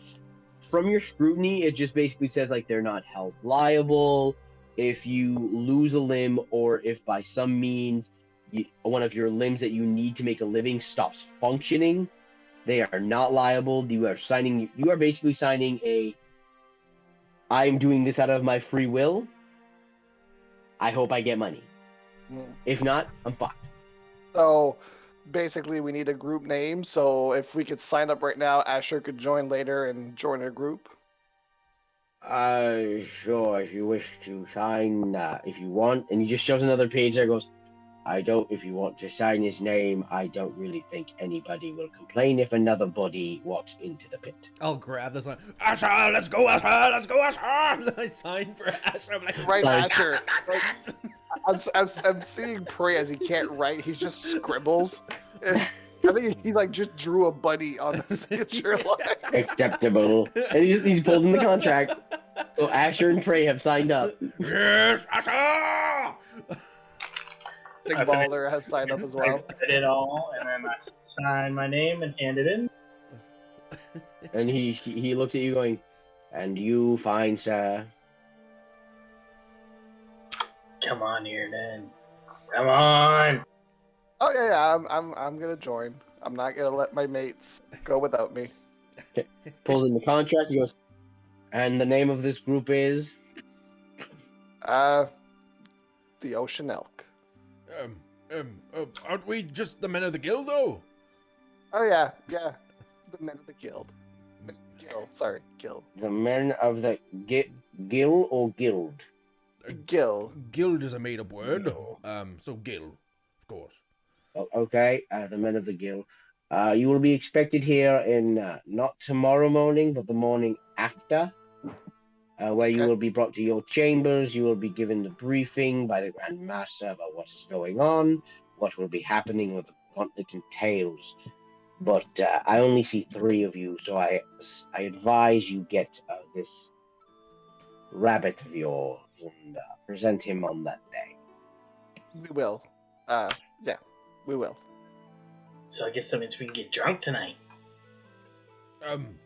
F: From your scrutiny, it just basically says like they're not held liable if you lose a limb, or if by some means one of your limbs that you need to make a living stops functioning. They are not liable. You are basically signing a, I'm doing this out of my free will. I hope I get money. If not, I'm fucked.
D: So basically, we need a group name. So if we could sign up right now, Asher could join later and join a group.
F: Sure, if you wish to sign, if you want. And he just shows another page there, goes, if you want to sign his name, I don't really think anybody will complain if another body walks into the pit.
A: I'll grab this line. Asha, let's go, Asha, let's go, Asha. I sign for Asha. I'm like,
D: Right,
F: Like-
D: Asher. I'm seeing Prey as he can't write. He just scribbles. I think he like just drew a bunny on the signature line.
F: Acceptable. And he's pulled in the contract. So Asher and Prey have signed up.
A: Yes, Asha.
D: Sig Balder has signed up as
C: I
D: well.
C: did it all, and then I sign my name and hand it in.
F: And he looks at you going, and you find sir.
C: Come on here, then. Come on.
D: Oh yeah, I'm gonna join. I'm not gonna let my mates go without me.
F: Pulls in the contract, he goes, and the name of this group is?
D: The Ocean Elk.
A: Aren't we just the men of the guild, though?
D: Oh yeah, the men of the guild. Gill.
F: The men of the Gill or Guild?
D: Gill.
A: Guild is a made-up word. So Gill, of course.
F: Okay, the men of the Gill. You will be expected here in not tomorrow morning, but the morning after, where you
D: Okay.
F: will be brought to your chambers. You will be given the briefing by the Grand Master about what is going on, what will be happening with the gauntlet and tails. But I only see 3 of you, so I advise you get this rabbit of yours and present him on that day.
D: We will. Yeah, we will.
C: So I guess that means we can get drunk tonight.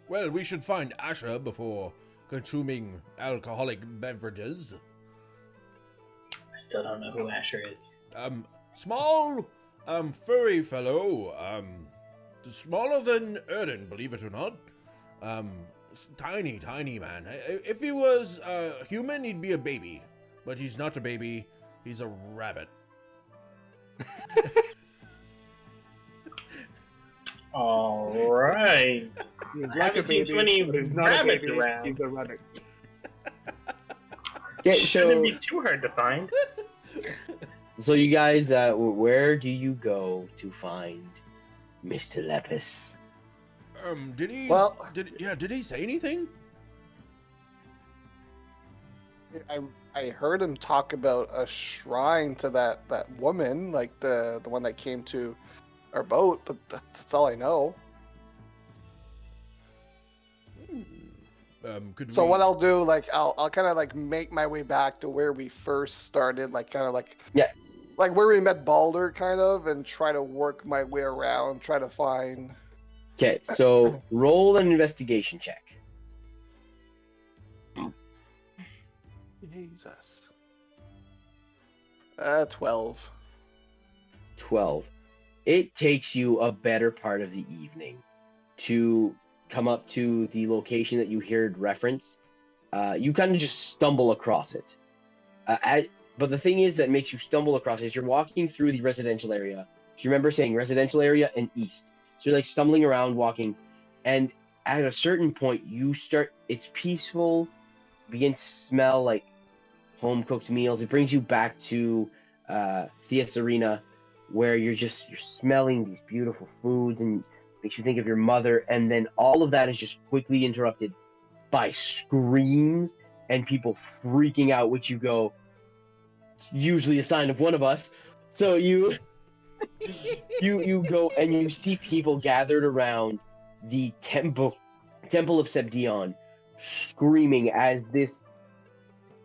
A: Well, we should find Asher before consuming alcoholic beverages.
C: I still don't know who Asher is.
A: Small, furry fellow, smaller than Erden, believe it or not. Tiny man. If he was human, he'd be a baby. But he's not a baby, he's a rabbit.
C: All right.
E: He's
C: I haven't seen too many
E: but he's not a
C: rabbits
E: baby,
C: around.
E: He's a rabbit.
F: Okay,
C: Shouldn't
F: so
C: be too hard to find.
F: so you guys, where do you go to find Mr. Lepus?
A: Did he?
D: Well-
A: Did he say anything?
D: I heard him talk about a shrine to that woman, like the one that came to our boat, but that's all I know.
A: Could
D: So
A: we...
D: what I'll do, like I'll kind of like make my way back to where we first started, like kind of like
F: Yeah.
D: like where we met Balder, kind of, and try to work my way around, try to find.
F: Okay, so roll an investigation check.
D: Jesus. 12.
F: 12. It takes you a better part of the evening to come up to the location that you heard reference. You kind of just stumble across it. But the thing is that makes you stumble across it is you're walking through the residential area. Do you remember saying residential area and east? So you're like stumbling around, walking, and at a certain point you start, it's peaceful, begin to smell like home-cooked meals. It brings you back to Thea's Arena, where you're smelling these beautiful foods and makes you think of your mother, and then all of that is just quickly interrupted by screams and people freaking out, which you go, it's usually a sign of one of us. So you go and you see people gathered around the temple of Sebdion, screaming as this,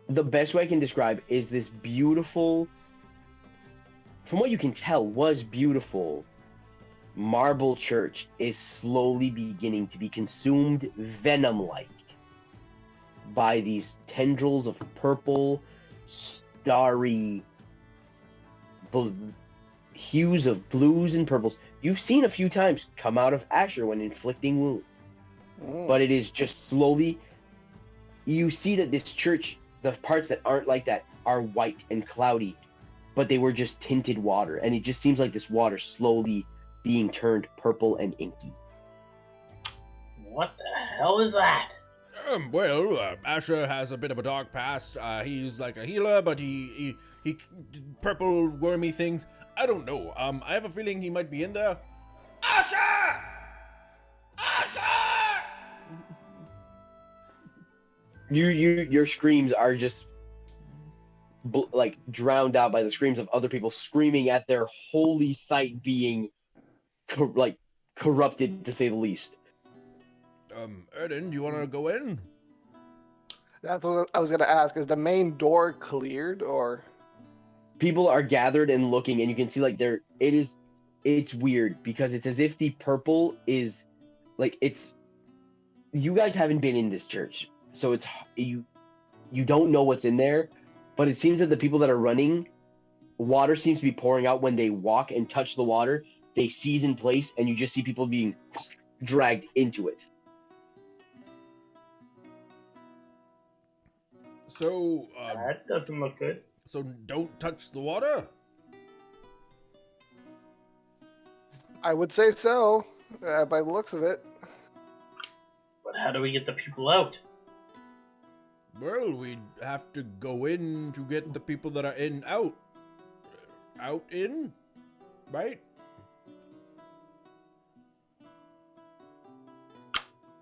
F: the best way I can describe is this beautiful, from what you can tell was beautiful, marble church is slowly beginning to be consumed venom-like by these tendrils of purple, starry hues of blues and purples you've seen a few times come out of Asher when inflicting wounds. But it is just slowly, you see that this church, the parts that aren't like that are white and cloudy, but they were just tinted water, and it just seems like this water slowly being turned purple and inky.
C: What the hell is that?
A: Well, Asher has a bit of a dark past. He's like a healer, but he purple wormy things. I don't know. I have a feeling he might be in there. Asher! Asher!
F: Your screams are just like drowned out by the screams of other people screaming at their holy site being corrupted, to say the least.
A: Erden, do you want to go in?
D: That's what I was gonna ask. Is the main door cleared, or?
F: People are gathered and looking, and you can see like it's weird because it's as if the purple is like, it's, you guys haven't been in this church, so it's you don't know what's in there, but it seems that the people that are running, water seems to be pouring out when they walk and touch the water. They seize in place, and you just see people being dragged into it.
A: So,
C: That doesn't look good.
A: so don't touch the water?
D: I would say so, by the looks of it.
C: But how do we get the people out?
A: Well, we'd have to go in to get the people that are out. Out in? Right?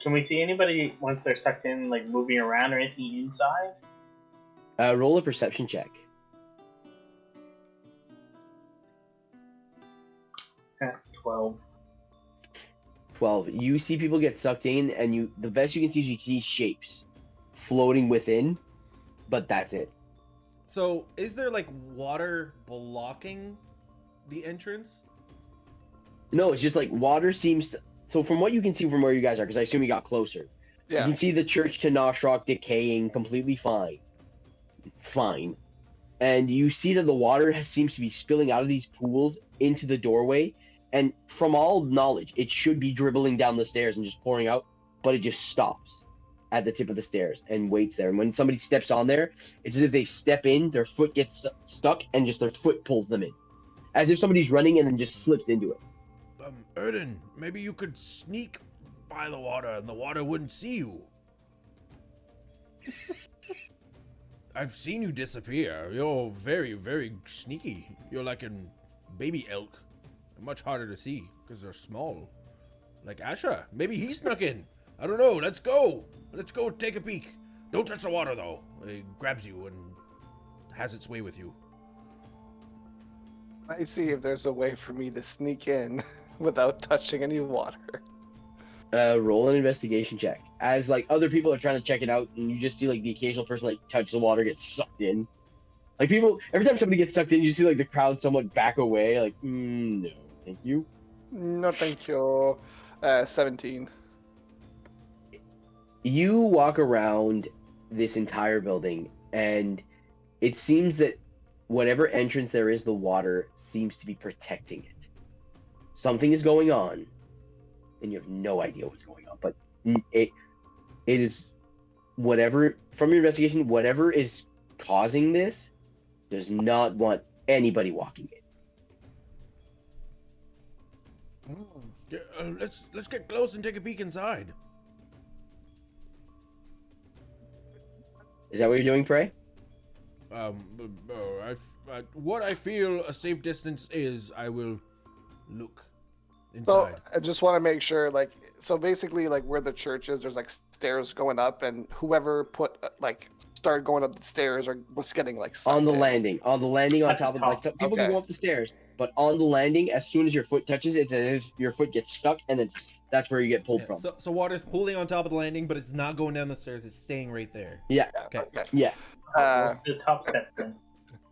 C: Can we see anybody once they're sucked in, like moving around or anything inside?
B: Roll a perception check.
C: 12.
B: 12. You see people get sucked in, and the best you can see is you see shapes floating within, but that's it.
A: So, is there like water blocking the entrance?
B: No, it's just like water seems to, so from what you can see from where you guys are, because I assume you got closer, you
D: Yeah.
B: can see the church to Noshrock decaying completely fine. And you see that the water seems to be spilling out of these pools into the doorway. And from all knowledge, it should be dribbling down the stairs and just pouring out, but it just stops at the tip of the stairs and waits there. And when somebody steps on there, it's as if they step in, their foot gets stuck, and just their foot pulls them in. As if somebody's running and then just slips into it.
A: Erden, maybe you could sneak by the water and the water wouldn't see you. I've seen you disappear. You're very, very sneaky. You're like a baby elk. Much harder to see because they're small. Like Asher. Maybe he snuck in. I don't know. Let's go. Let's go take a peek. Don't touch the water though. It grabs you and has its way with you.
D: I see if there's a way for me to sneak in without touching any water.
B: Roll an investigation check. As like other people are trying to check it out, and you just see like the occasional person like touch the water, get sucked in. Like people, every time somebody gets sucked in, you see like the crowd somewhat back away. Like, no, thank you.
D: No, thank you. 17.
B: You walk around this entire building, and it seems that whatever entrance there is, the water seems to be protecting it. Something is going on, and you have no idea what's going on. But it is whatever, from your investigation, whatever is causing this does not want anybody walking in.
A: Yeah, let's get close and take a peek inside.
B: Is that what you're doing, Prey?
A: What I feel a safe distance is, I will look
D: So
A: inside.
D: I just want to make sure, like, so basically, like where the church is, there's like stairs going up, and whoever started going up the stairs or was getting like sucked
B: On the
D: in.
B: landing on
C: At
B: top
C: the
B: of like
C: top.
B: people can
D: Okay.
B: go up the stairs, but on the landing, as soon as your foot touches it, it's as if your foot gets stuck, and then that's where you get pulled
A: Yeah,
B: from.
A: so water's pooling on top of the landing, but it's not going down the stairs. It's staying right there.
B: Yeah,
A: Okay.
B: yeah.
C: The top step then.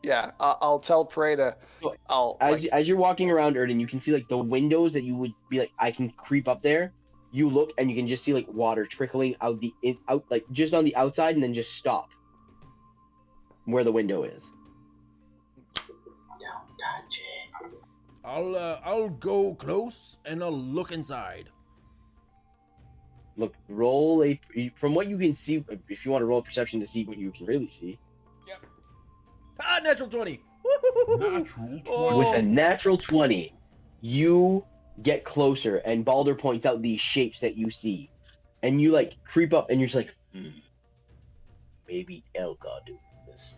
D: Yeah, I'll tell Prey to.
B: So, As you're walking around Erden, you can see like the windows that you would be like, I can creep up there. You look and you can just see like water trickling out like just on the outside, and then just stop where the window is.
C: Don't touch it.
A: I'll go close and I'll look inside.
B: Look, from what you can see. If you want to roll a perception to see what you can really see,
A: Natural 20.
G: Natural 20.
A: Oh.
B: with a natural 20, you get closer, and Balder points out these shapes that you see, and you like creep up, and you're just like, maybe Elka do this.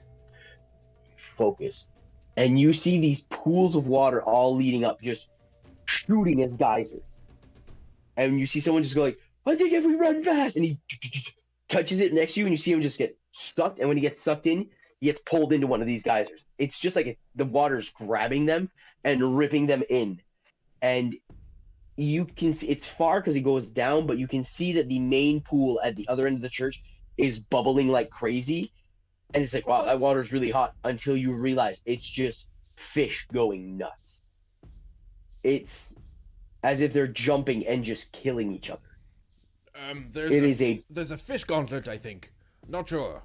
B: Focus, and you see these pools of water all leading up, just shooting as geysers, and you see someone just go like, I think if we run fast, and he touches it next to you, and you see him just get sucked, and when he gets sucked in, he gets pulled into one of these geysers. It's just like the water's grabbing them and ripping them in. And you can see it's far because he goes down, but you can see that the main pool at the other end of the church is bubbling like crazy. And it's like, wow, that water's really hot, until you realize it's just fish going nuts. It's as if they're jumping and just killing each other.
A: There's a fish gauntlet, I think. Not sure.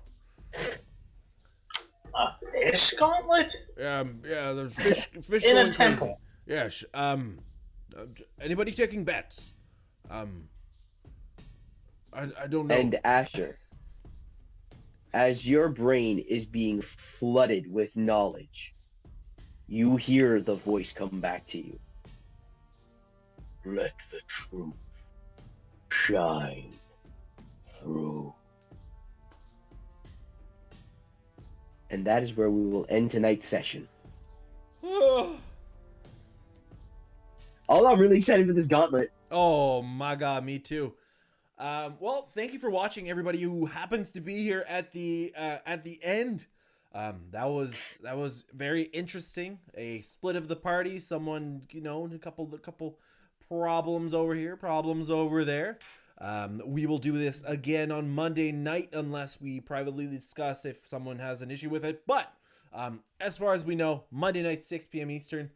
C: A fish gauntlet?
A: Yeah, there's fish
C: In a
A: going
C: temple.
A: crazy. Yes. Anybody taking bets? I don't know.
B: And Asher, as your brain is being flooded with knowledge, you hear the voice come back to you. Let the truth shine through. And that is where we will end tonight's session.
A: Oh
B: All I'm really excited for this gauntlet.
A: my god, me too. Well, thank you for watching, everybody who happens to be here at the end. That was very interesting. A split of the party. Someone, a couple problems over here, problems over there. We will do this again on Monday night unless we privately discuss if someone has an issue with it. But as far as we know, Monday night, 6 p.m. Eastern.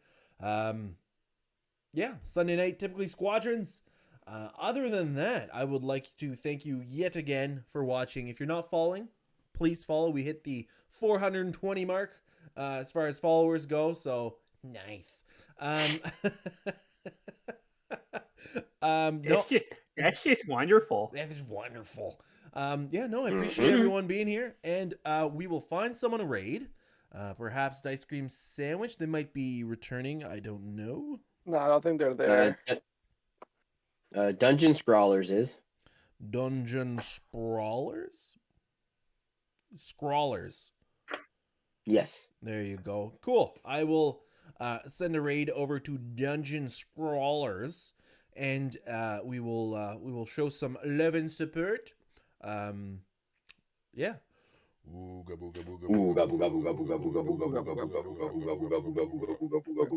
A: Yeah, Sunday night, typically squadrons. Other than that, I would like to thank you yet again for watching. If you're not following, please follow. We hit the 420 mark as far as followers go, so nice. No,
E: That's just wonderful.
A: that is wonderful. Yeah, no, I appreciate everyone being here, and we will find someone to raid. Perhaps Ice Cream Sandwich. They might be returning. I don't know.
D: No, I don't think they're there.
F: Dungeon Scrawlers is.
A: Dungeon Sprawlers? Scrawlers.
F: Yes.
A: There you go. Cool. I will send a raid over to Dungeon Scrawlers, and we will show some love and support. Yeah. Ooga booga booga booga booga booga booga booga booga booga booga booga booga booga booga booga booga booga.